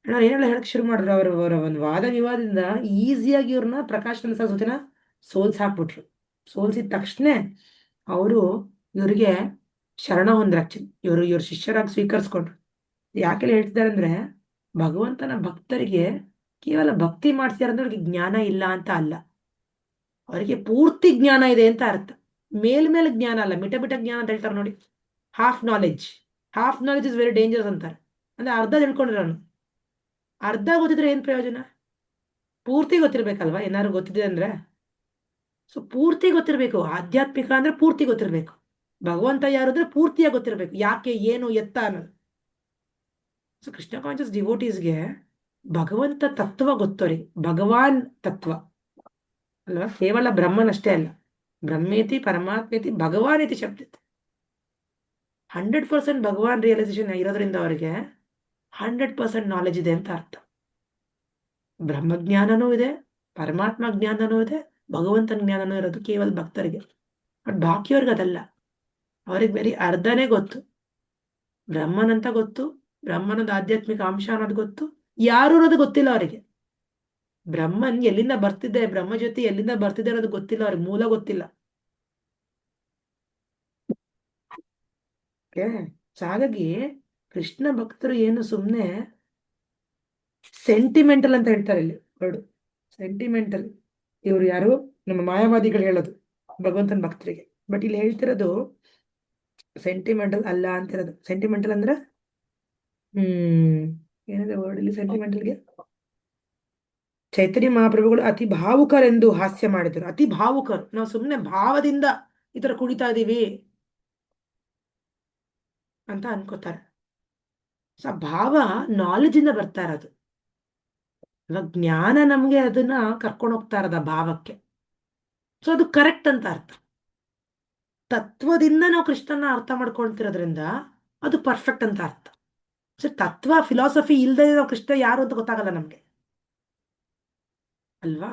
ಅವ್ರು ಏನೆಲ್ಲ ಹೇಳಕ್ ಶುರು ಮಾಡಿದ್ರು, ಅವರ ಒಂದು ವಾದ ವಿವಾದದಿಂದ ಈಸಿಯಾಗಿ ಇವ್ರನ್ನ ಪ್ರಕಾಶನ ಸರಸ್ವತಿನ ಹಾಕ್ಬಿಟ್ರು. ಸೋಲ್ಸಿದ ತಕ್ಷಣ ಅವರು ಇವ್ರಿಗೆ ಶರಣ ಹೊಂದ್ರ, ಆಕ್ಚುಲಿ ಇವ್ರ ಶಿಷ್ಯರಾಗಿ ಸ್ವೀಕರಿಸ್ಕೊಂಡ್ರು. ಯಾಕೆಲ್ಲ ಹೇಳ್ತಿದ್ದಾರೆ ಅಂದ್ರೆ, ಭಗವಂತನ ಭಕ್ತರಿಗೆ ಕೇವಲ ಭಕ್ತಿ ಮಾಡ್ತಿದಾರೆ ಅಂದ್ರೆ ಅವ್ರಿಗೆ ಜ್ಞಾನ ಇಲ್ಲ ಅಂತ ಅಲ್ಲ, ಅವರಿಗೆ ಪೂರ್ತಿ ಜ್ಞಾನ ಇದೆ ಅಂತ ಅರ್ಥ. ಮೇಲ್ಮೇಲೆ ಜ್ಞಾನ ಅಲ್ಲ, ಮಿಟ ಜ್ಞಾನ ಅಂತ ಹೇಳ್ತಾರೆ ನೋಡಿ. Half knowledge is very dangerous ಅಂತಾರೆ. ಅಂದ್ರೆ ಅರ್ಧ ತಿಳ್ಕೊಂಡಿರೋನು. ಅರ್ಧ ಗೊತ್ತಿದ್ರೆ ಏನ್ ಪ್ರಯೋಜನ? ಪೂರ್ತಿ ಗೊತ್ತಿರ್ಬೇಕಲ್ವಾ ಏನಾದ್ರು ಗೊತ್ತಿದೆ ಅಂದ್ರೆ. ಸೊ ಪೂರ್ತಿ ಗೊತ್ತಿರ್ಬೇಕು. ಆಧ್ಯಾತ್ಮಿಕ ಅಂದ್ರೆ ಪೂರ್ತಿ ಗೊತ್ತಿರ್ಬೇಕು. ಭಗವಂತ ಯಾರು ಅಂದ್ರೆ ಪೂರ್ತಿಯಾಗಿ ಗೊತ್ತಿರ್ಬೇಕು, ಯಾಕೆ ಏನು ಎತ್ತ ಅನ್ನೋದು. ಸೊ ಕೃಷ್ಣ ಕಾನ್ಷಿಯಸ್ ಡಿವೋಟೀಸ್ಗೆ ಭಗವಂತ ತತ್ವ ಗೊತ್ತವ್ರಿಗೆ, ಭಗವಾನ್ ತತ್ವ ಅಲ್ವಾ? ಕೇವಲ ಬ್ರಹ್ಮನಷ್ಟೇ ಅಲ್ಲ, ಬ್ರಹ್ಮೇತಿ ಪರಮಾತ್ಮೇತಿ ಭಗವಾನೇತಿ ಶಬ್ದ 100% ಭಗವಾನ್ ರಿಯಲೈಸೇಷನ್ ಇರೋದ್ರಿಂದ ಅವರಿಗೆ 100% ನಾಲೆಜ್ ಇದೆ ಅಂತ ಅರ್ಥ. ಬ್ರಹ್ಮಜ್ಞಾನನೂ ಇದೆ, ಪರಮಾತ್ಮ ಜ್ಞಾನನೂ ಇದೆ, ಭಗವಂತನ ಜ್ಞಾನನೂ ಇರೋದು ಕೇವಲ ಭಕ್ತರಿಗೆ. ಬಟ್ ಬಾಕಿಯವ್ರಿಗೆ ಅದಲ್ಲ, ಅವ್ರಿಗೆ ಬರೀ ಅರ್ಧನೇ ಗೊತ್ತು. ಬ್ರಹ್ಮನಂತ ಗೊತ್ತು, ಬ್ರಹ್ಮನದ ಆಧ್ಯಾತ್ಮಿಕ ಅಂಶ ಅನ್ನೋದು ಗೊತ್ತು, ಯಾರು ಅನ್ನೋದು ಗೊತ್ತಿಲ್ಲ ಅವರಿಗೆ. ಬ್ರಹ್ಮನ್ ಎಲ್ಲಿಂದ ಬರ್ತಿದ್ದೆ, ಬ್ರಹ್ಮ ಜ್ಯೋತಿ ಎಲ್ಲಿಂದ ಬರ್ತಿದೆ ಅನ್ನೋದು ಗೊತ್ತಿಲ್ಲ ಅವ್ರಿಗೆ, ಮೂಲ ಗೊತ್ತಿಲ್ಲ. ಹಾಗಾಗಿ ಕೃಷ್ಣ ಭಕ್ತರು ಏನು ಸುಮ್ಮನೆ ಸೆಂಟಿಮೆಂಟಲ್ ಅಂತ ಹೇಳ್ತಾರೆ ಇಲ್ಲಿ ವರ್ಡ್, ಸೆಂಟಿಮೆಂಟಲ್. ಇವ್ರು ಯಾರು? ನಮ್ಮ ಮಾಯಾವಾದಿಗಳು ಹೇಳೋದು ಭಗವಂತನ ಭಕ್ತರಿಗೆ. ಬಟ್ ಇಲ್ಲಿ ಹೇಳ್ತಿರೋದು ಸೆಂಟಿಮೆಂಟಲ್ ಅಲ್ಲ ಅಂತಿರೋದು. ಸೆಂಟಿಮೆಂಟಲ್ ಅಂದ್ರೆ ಏನಿದೆ ವರ್ಡ್ ಇಲ್ಲಿ ಸೆಂಟಿಮೆಂಟಲ್ಗೆ? ಚೈತನ್ಯ ಮಹಾಪ್ರಭುಗಳು ಅತಿ ಭಾವುಕರೆಂದು ಹಾಸ್ಯ ಮಾಡಿದರು. ಅತಿ ಭಾವುಕರು, ನಾವು ಸುಮ್ಮನೆ ಭಾವದಿಂದ ಈ ತರ ಕುಣಿತಾ ಇದೀವಿ ಅಂತ ಅನ್ಕೋತಾರೆ. ಸೊ ಭಾವ ನಾಲೆಜ್ ಇಂದ ಬರ್ತಾ ಇರೋದು, ಜ್ಞಾನ ನಮ್ಗೆ ಅದನ್ನ ಕರ್ಕೊಂಡು ಹೋಗ್ತಾ ಇರೋದ ಭಾವಕ್ಕೆ. ಸೊ ಅದು ಕರೆಕ್ಟ್ ಅಂತ ಅರ್ಥ. ತತ್ವದಿಂದ ನಾವು ಕೃಷ್ಣನ ಅರ್ಥ ಮಾಡ್ಕೊಳ್ತಿರೋದ್ರಿಂದ ಅದು ಪರ್ಫೆಕ್ಟ್ ಅಂತ ಅರ್ಥ. ಸೊ ತತ್ವ ಫಿಲಾಸಫಿ ಇಲ್ದೇ ನಾವು ಕೃಷ್ಣ ಯಾರು ಅಂತ ಗೊತ್ತಾಗಲ್ಲ ನಮ್ಗೆ, ಅಲ್ವಾ?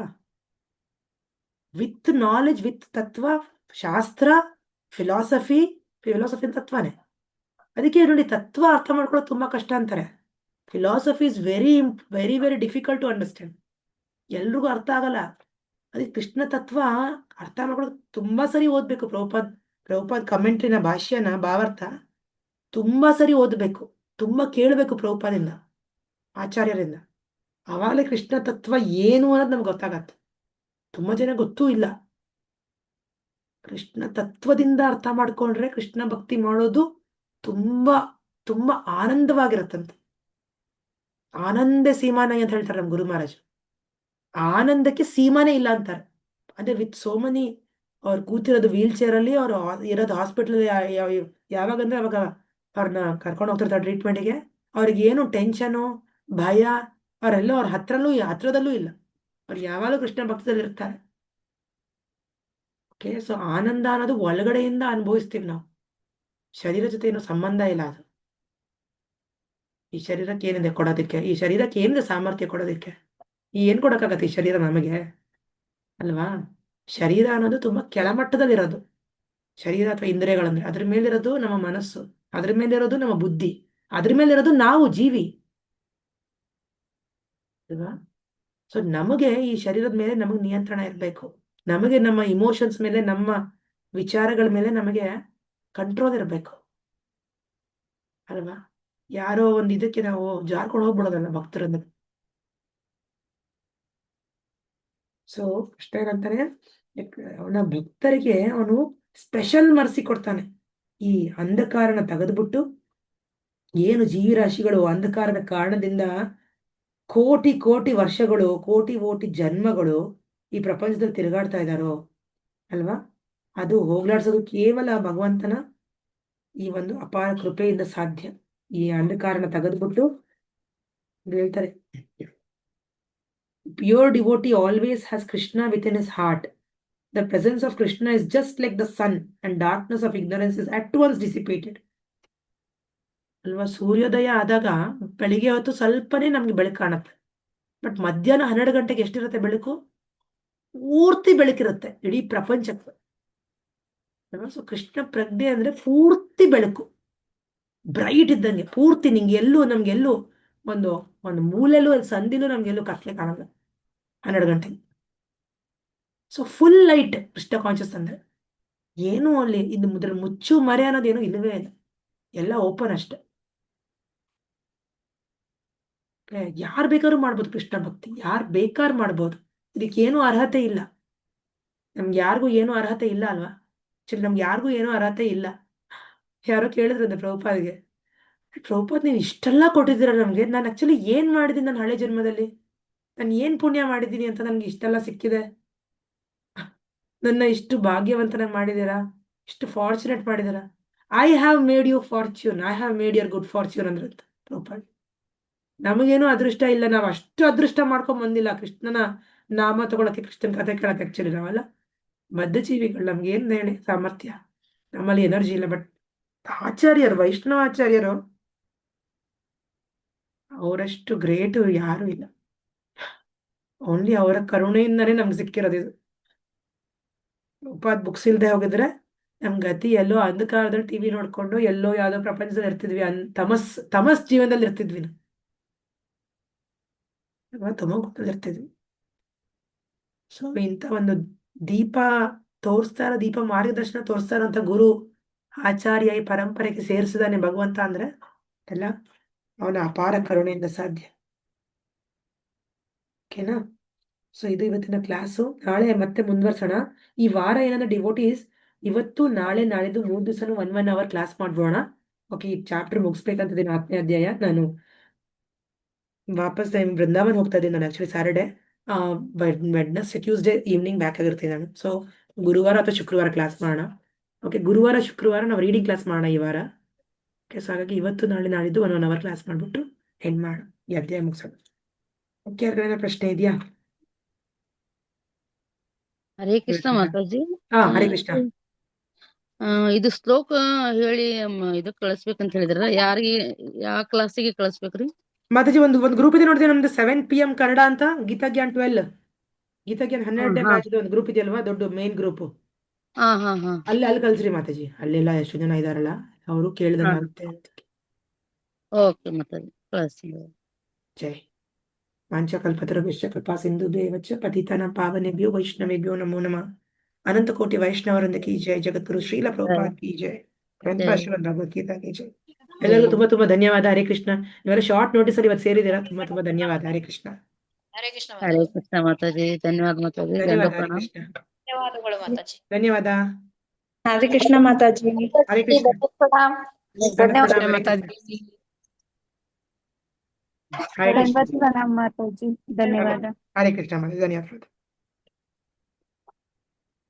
ವಿತ್ ನಾಲೆಜ್, ವಿತ್ ತತ್ವ, ಶಾಸ್ತ್ರ, ಫಿಲಾಸಫಿ ತತ್ವನೇ. ಅದಕ್ಕೆ ನೋಡಿ, ತತ್ವ ಅರ್ಥ ಮಾಡ್ಕೊಳ್ಳೋದು ತುಂಬಾ ಕಷ್ಟ ಅಂತಾರೆ. Philosophy is very very very difficult to understand, ಎಲ್ರಿಗೂ ಅರ್ಥ ಆಗಲ್ಲ. ಅದಕ್ಕೆ ಕೃಷ್ಣ ತತ್ವ ಅರ್ಥ ಮಾಡ್ಕೊಳ್ಳೋದು ತುಂಬಾ ಸರಿ ಓದ್ಬೇಕು. ಪ್ರಭುಪಾದ್ ಕಮೆಂಟ್ರಿನ ಭಾಷ್ಯನ ಭಾವಾರ್ಥ ತುಂಬಾ ಸರಿ ಓದ್ಬೇಕು, ತುಂಬಾ ಕೇಳಬೇಕು ಪ್ರಭುಪಾದಿಂದ, ಆಚಾರ್ಯರಿಂದ. ಆವಾಗಲೇ ಕೃಷ್ಣ ತತ್ವ ಏನು ಅನ್ನೋದು ನಮ್ಗೆ ಗೊತ್ತಾಗತ್ತೆ. ತುಂಬಾ ಜನ ಗೊತ್ತೂ ಇಲ್ಲ. ಕೃಷ್ಣ ತತ್ವದಿಂದ ಅರ್ಥ ಮಾಡ್ಕೊಂಡ್ರೆ ಕೃಷ್ಣ ಭಕ್ತಿ ಮಾಡೋದು ತುಂಬಾ ತುಂಬಾ ಆನಂದವಾಗಿರುತ್ತಂತೆ. ಆನಂದ ಸೀಮಾನೈ ಅಂತ ಹೇಳ್ತಾರೆ ನಮ್ ಗುರು ಮಹಾರಾಜ್. ಆನಂದಕ್ಕೆ ಸೀಮಾನೇ ಇಲ್ಲ ಅಂತಾರೆ. ಅಂದ್ರೆ ವಿತ್ ಸೋ ಮನಿ ಅವ್ರು ಕೂತಿರೋದು ವೀಲ್ ಚೇರ್ ಅಲ್ಲಿ, ಅವ್ರು ಇರೋದು ಹಾಸ್ಪಿಟಲ್. ಯಾವಾಗಂದ್ರೆ ಅವಾಗ ಅವ್ರನ್ನ ಕರ್ಕೊಂಡು ಹೋಗ್ತಿರ್ತಾರೆ ಟ್ರೀಟ್ಮೆಂಟ್ಗೆ. ಅವ್ರಿಗೆ ಏನು ಟೆನ್ಷನು, ಭಯ, ಅವರೆಲ್ಲ ಅವ್ರ ಹತ್ರದಲ್ಲೂ ಇಲ್ಲ. ಅವ್ರು ಯಾವಾಗಲೂ ಕೃಷ್ಣ ಭಕ್ತದಲ್ಲಿ ಇರ್ತಾರೆ. ಓಕೆ, ಸೊ ಆನಂದ ಅನ್ನೋದು ಒಳಗಡೆಯಿಂದ ಅನುಭವಿಸ್ತೀವಿ ನಾವು. ಶರೀರ ಜೊತೆ ಏನು ಸಂಬಂಧ ಇಲ್ಲ ಅದು. ಈ ಶರೀರಕ್ಕೆ ಏನಿದೆ ಕೊಡೋದಕ್ಕೆ? ಈ ಶರೀರಕ್ಕೆ ಏನಿದೆ ಸಾಮರ್ಥ್ಯ ಕೊಡೋದಕ್ಕೆ? ಏನ್ ಕೊಡಕ್ಕಾಗತ್ತೆ ಈ ಶರೀರ ನಮಗೆ, ಅಲ್ವಾ? ಶರೀರ ಅನ್ನೋದು ತುಂಬಾ ಕೆಳಮಟ್ಟದಲ್ಲಿರೋದು. ಶರೀರ ಅಥವಾ ಇಂದ್ರಿಯಗಳಂದ್ರೆ ಅದ್ರ ಮೇಲಿರೋದು ನಮ್ಮ ಮನಸ್ಸು, ಅದ್ರ ಮೇಲಿರೋದು ನಮ್ಮ ಬುದ್ಧಿ, ಅದ್ರ ಮೇಲಿರೋದು ನಾವು ಜೀವಿ, ಅಲ್ವಾ? ಸೊ ನಮಗೆ ಈ ಶರೀರದ ಮೇಲೆ ನಮಗೆ ನಿಯಂತ್ರಣ ಇರಬೇಕು. ನಮಗೆ ನಮ್ಮ ಇಮೋಷನ್ಸ್ ಮೇಲೆ, ನಮ್ಮ ವಿಚಾರಗಳ ಮೇಲೆ ನಮಗೆ ಕಂಟ್ರೋಲ್ ಇರಬೇಕು, ಅಲ್ವಾ? ಯಾರೋ ಒಂದು ಇದಕ್ಕೆ ನಾವು ಜಾರ್ಕೊಂಡು ಹೋಗ್ಬಿಡೋದಲ್ಲ ಭಕ್ತರನ್ನ. ಸೊ ಕೃಷ್ಣ ಏನಂತಾನೆ, ಅವನ ಭಕ್ತರಿಗೆ ಅವನು ಸ್ಪೆಷಲ್ ಮರ್ಸಿ ಕೊಡ್ತಾನೆ. ಈ ಅಂಧಕಾರನ ತೆಗೆದ್ಬಿಟ್ಟು, ಏನು ಜೀವರಾಶಿಗಳು ಅಂಧಕಾರದ ಕಾರಣದಿಂದ ಕೋಟಿ ಕೋಟಿ ವರ್ಷಗಳು, ಕೋಟಿ ಕೋಟಿ ಜನ್ಮಗಳು ಈ ಪ್ರಪಂಚದಲ್ಲಿ ತಿರುಗಾಡ್ತಾ ಇದ್ದಾರೋ, ಅಲ್ವಾ? ಅದು ಹೋಗ್ಲಾಡ್ಸೋದು ಕೇವಲ ಭಗವಂತನ ಈ ಒಂದು ಅಪಾರ ಕೃಪೆಯಿಂದ ಸಾಧ್ಯ. ಈ ಅಂಧಕಾರನ ತೆಗೆದ್ಬಿಟ್ಟು ಹೇಳ್ತಾರೆ, pure devotee always has Krishna with in his heart. The presence of Krishna is just like the sun, and darkness of ignorance is at once dissipated. ಅಲ್ವಾ? ಸೂರ್ಯೋದಯ ಆದಾಗ ಬೆಳಿಗ್ಗೆ ಹೊತ್ತು ಸ್ವಲ್ಪನೇ ನಮ್ಗೆ ಬೆಳಕು ಕಾಣುತ್ತೆ. ಬಟ್ ಮಧ್ಯಾಹ್ನ 12 ಗಂಟೆಗೆ ಎಷ್ಟಿರುತ್ತೆ ಬೆಳಕು? ಪೂರ್ತಿ ಬೆಳಕಿರುತ್ತೆ ಇಡೀ ಪ್ರಪಂಚಕ್ಕೆ, ಅಲ್ವಾ? ಸೊ ಕೃಷ್ಣ ಪ್ರಜ್ಞೆ ಅಂದ್ರೆ ಪೂರ್ತಿ ಬೆಳಕು, ಬ್ರೈಟ್ ಇದ್ದಂಗೆ ಪೂರ್ತಿ. ನಮ್ಗೆಲ್ಲೂ ಒಂದು ಮೂಲೆಲ್ಲೂ ಸಂದಿನೂ ನಮ್ಗೆಲ್ಲೂ ಕತ್ಲೆ ಕಾಣಲ್ಲ 12 ಗಂಟೆಗೆ. So full light Krishna conscious ಅಂದ್ರೆ ಏನು ಅಲ್ಲಿ ಇದು ಮುಚ್ಚು ಮರೆ ಅನ್ನೋದೇನು ಇಲ್ಲವೇ ಇಲ್ಲ, ಎಲ್ಲ ಓಪನ್ ಅಷ್ಟೆ. ಯಾರು ಬೇಕಾದ್ರೂ ಮಾಡ್ಬೋದು ಕೃಷ್ಣ ಭಕ್ತಿ, ಯಾರು ಬೇಕಾದ್ರೂ ಮಾಡ್ಬೋದು. ಇದಕ್ಕೇನು ಅರ್ಹತೆ ಇಲ್ಲ, ನಮ್ಗೆ ಯಾರಿಗೂ ಏನೂ ಅರ್ಹತೆ ಇಲ್ಲ, ಅಲ್ವಾ? ನಮ್ಗೆ ಯಾರಿಗೂ ಏನೂ ಅರ್ಹತೆ ಇಲ್ಲ. ಯಾರೋ ಕೇಳಿದ್ರಂತೆ ಪ್ರಭುಪಾದ್ಗೆ, ಪ್ರಭುಪಾದ್ ನೀವು ಇಷ್ಟೆಲ್ಲ ಕೊಟ್ಟಿದ್ದೀರ ನಮ್ಗೆ, ನಾನು ಆಕ್ಚುಲಿ ಏನ್ ಮಾಡಿದೀನಿ ನನ್ನ ಹಳೆ ಜನ್ಮದಲ್ಲಿ, ನಾನು ಏನ್ ಪುಣ್ಯ ಮಾಡಿದ್ದೀನಿ ಅಂತ ನನ್ಗೆ ಇಷ್ಟೆಲ್ಲ ಸಿಕ್ಕಿದೆ? ನನ್ನ ಇಷ್ಟು ಭಾಗ್ಯವಂತನಾಗಿ ಮಾಡಿದೀರಾ, ಇಷ್ಟು ಫಾರ್ಚುನೇಟ್ ಮಾಡಿದೀರಾ. I have made you fortune, I have made your good fortune ಅಂದ್ರೆ ಪ್ರಭುಪಾದ್. ನಮಗೇನು ಅದೃಷ್ಟ ಇಲ್ಲ, ನಾವು ಅಷ್ಟು ಅದೃಷ್ಟ ಮಾಡ್ಕೊಂಡ್ ಬಂದಿಲ್ಲ ಕೃಷ್ಣನ ನಾಮ ತಗೊಳಕ್ಕೆ, ಕೃಷ್ಣನ ಕಥೆ ಕೇಳಕ್ಕೆ. ಆಕ್ಚುಲಿ ನಾವೆಲ್ಲ ಬದ್ಧಜೀವಿಗಳು, ನಮ್ಗೆ ಏನ್ ಹೇಳಿ ಸಾಮರ್ಥ್ಯ, ನಮ್ಮಲ್ಲಿ ಎನರ್ಜಿ ಇಲ್ಲ. ಬಟ್ ಆಚಾರ್ಯರು, ವೈಷ್ಣವ ಆಚಾರ್ಯರು ಅವರಷ್ಟು ಗ್ರೇಟ್ ಯಾರು ಇಲ್ಲ. ಓನ್ಲಿ ಅವರ ಕರುಣೆಯಿಂದನೇ ನಮ್ಗೆ ಸಿಕ್ಕಿರೋದು ಇದು. ಉಪಾದ್ ಬುಕ್ಸ್ ಇಲ್ದೆ ಹೋಗಿದ್ರೆ ನಮ್ ಗತಿ ಎಲ್ಲೋ ಅಂಧಕಾರದಲ್ಲಿ ಟಿವಿ ನೋಡ್ಕೊಂಡು ಎಲ್ಲೋ ಯಾವ್ದೋ ಪ್ರಪಂಚದಲ್ಲಿ ಇರ್ತಿದ್ವಿ, ತಮಸ್ ಜೀವನದಲ್ಲಿ ಇರ್ತಿದ್ವಿ ನಾವು, ತಮೋಗುಣದಲ್ಲಿ. ಸೊ ಇಂಥ ಒಂದು ದೀಪ ತೋರಿಸ್ತಾ ಇರೋ, ದೀಪ ಮಾರ್ಗದರ್ಶನ ತೋರಿಸ್ತಾ ಇರೋಂಥ ಗುರು ಆಚಾರ್ಯ ಈ ಪರಂಪರೆಗೆ ಸೇರಿಸಿದಾನೆ ಭಗವಂತ ಅಂದ್ರೆ ಎಲ್ಲ ಅವನ ಅಪಾರ ಕರುಣೆಯಿಂದ ಸಾಧ್ಯ. ಓಕೆನಾ? ಸೊ ಇದು ಇವತ್ತಿನ ಕ್ಲಾಸು. ನಾಳೆ ಮತ್ತೆ ಮುಂದುವರ್ಸೋಣ. ಈ ವಾರ ಏನಂದ್ರೆ ಡಿವೋಟೀಸ್ ಇವತ್ತು ನಾಳೆ ನಾಳಿದ್ದು 3 ದಿವಸನೂ 1 ಅವರ್ ಕ್ಲಾಸ್ ಮಾಡ್ಬೋಣ. ಓಕೆ, ಈ ಚಾಪ್ಟರ್ ಮುಗಿಸ್ಬೇಕಂತಿದ್ದೀನಿ, 8ನೇ ಅಧ್ಯಾಯ. ನಾನು ವಾಪಸ್ ಬೃಂದಾವನ್ ಹೋಗ್ತಾ ಇದ್ದೀನಿ. ನಾನು actually Saturday, Wednesday, Tuesday evening back ಆಗಿರ್ತೀನಿ ನಾನು. ಸೊ ಗುರುವಾರ ಅಥವಾ ಶುಕ್ರವಾರ ಕ್ಲಾಸ್ ಮಾಡೋಣ. ಓಕೆ, ಗುರುವಾರ ಶುಕ್ರವಾರ ನಾವು ರೀಡಿಂಗ್ ಕ್ಲಾಸ್ ಮಾಡೋಣ ಈ ವಾರ. ಓಕೆ, ಸೊ ಹಾಗಾಗಿ ಇವತ್ತು ನಾಳೆ ನಾಳಿದ್ದು 1 ಅವರ್ ಕ್ಲಾಸ್ ಮಾಡ್ಬಿಟ್ಟು ಎಂಡ್ ಮಾಡೋಣ, ಈ ಅಧ್ಯಾಯ ಮುಗಿಸೋಣ. ಓಕೆ, ಯಾರಿಗಾರ ಪ್ರಶ್ನೆ ಇದೆಯಾ? ಹರೇ ಕೃಷ್ಣ ಮಾತಾಜಿ. ಹರೇ ಕೃಷ್ಣ. ಇದು ಶ್ಲೋಕ ಹೇಳಿ ಇದು ಕಳಿಸ್ಬೇಕಂತ ಹೇಳಿದ್ರ, ಯಾರಿಗೆ ಯಾವ ಕ್ಲಾಸಿಗೆ ಕಳಿಸ್ಬೇಕ್ರಿ ಮಾತಾಜಿ? ಒಂದು ಗ್ರೂಪ್ ಇದೆ ನೋಡಿದ್ರೆ ನಮ್ದು 7 PM ಕನ್ನಡ ಅಂತ, ಗೀತಾ ಜ್ಞಾನ್ 12, ಗೀತಾ ಜ್ಞಾನ್ 12ನೇ ಬ್ಯಾಚ್ ಒಂದು ಗ್ರೂಪ್ ಇದೆಯಲ್ವಾ, ದೊಡ್ಡ ಮೇನ್ ಗ್ರೂಪ್. ಅಲ್ಲಿ ಕಳ್ಸ್ರಿ ಮಾತಾಜಿ. ಅಲ್ಲೆಲ್ಲ ಎಷ್ಟು ಜನ ಇದಾರಲ್ಲ ಅವರು ಕೇಳಿದಂಗಾಗುತ್ತೆ ಅಂತ. ಓಕೆ ಮಾತಾಜಿ, ಕಳಿಸಿ. ಜೈ ವಾಂಛಕಲ್ಪತರುಭ್ಯಶ್ಚ ಕೃಪಾ ಸಿಂಧುಭ್ಯೇವ ಪತಿತಾನಾಂ ಪಾವನೇಭ್ಯೋ ವೈಷ್ಣವೇಭ್ಯೋ ನಮೋ ನಮಃ. ಅನಂತ ಕೋಟಿ ವೈಷ್ಣವರಿಂದ ಕಿ ಜೈ, ಜಗದ್ಗುರು ಶ್ರೀಲ ಪ್ರಭುಪಾದ್ ಕಿ ಜೈ, ಶ್ರೀಮದ್ ಭಗವದ್ಗೀತಾ ಕಿ ಜೈ. ಎಲ್ಲರಿಗೂ ತುಂಬಾ ತುಂಬಾ ಧನ್ಯವಾದ. ಹರೇ ಕೃಷ್ಣ. ನೀವೆಲ್ಲ ಶಾರ್ಟ್ ನೋಟಿಸ್ ಅಲ್ಲಿ ಇವತ್ತು ಸೇರಿದ್ದೀರಾ, ತುಂಬಾ ತುಂಬಾ ಧನ್ಯವಾದ. ಹರೇ ಕೃಷ್ಣ. ಹರೇ ಕೃಷ್ಣ ಹರೇ ಮಾತಾಜಿ. ಕೃಷ್ಣ ಮಾತಾಜಿ. ಧನ್ಯವಾದ ಮಾತಾಜಿ. ಧನ್ಯವಾದ ದಂಡ ಹರೇ ಪ್ರಣಾಮ. ಕೃಷ್ಣ. ಧನ್ಯವಾದಗಳು ಮಾತಾಜಿ. ಧನ್ಯವಾದ ಹರೇ ಕೃಷ್ಣ ಮಾತಾಜಿ. ಹರೇ ಕೃಷ್ಣ. ದಂಡ ಕೃಷ್ಣ ಪ್ರಣಾಮ ಹರೇ ಕೃಷ್ಣ. ಮಾತಾಜಿ. ಹರೇ ಕೃಷ್ಣ. ಧನ್ಯವಾದ ಮಾತಾಜಿ. ಧನ್ಯವಾದ. ಹರೇ ಕೃಷ್ಣ ಮಾತಾಜಿ. ಧನ್ಯವಾದ.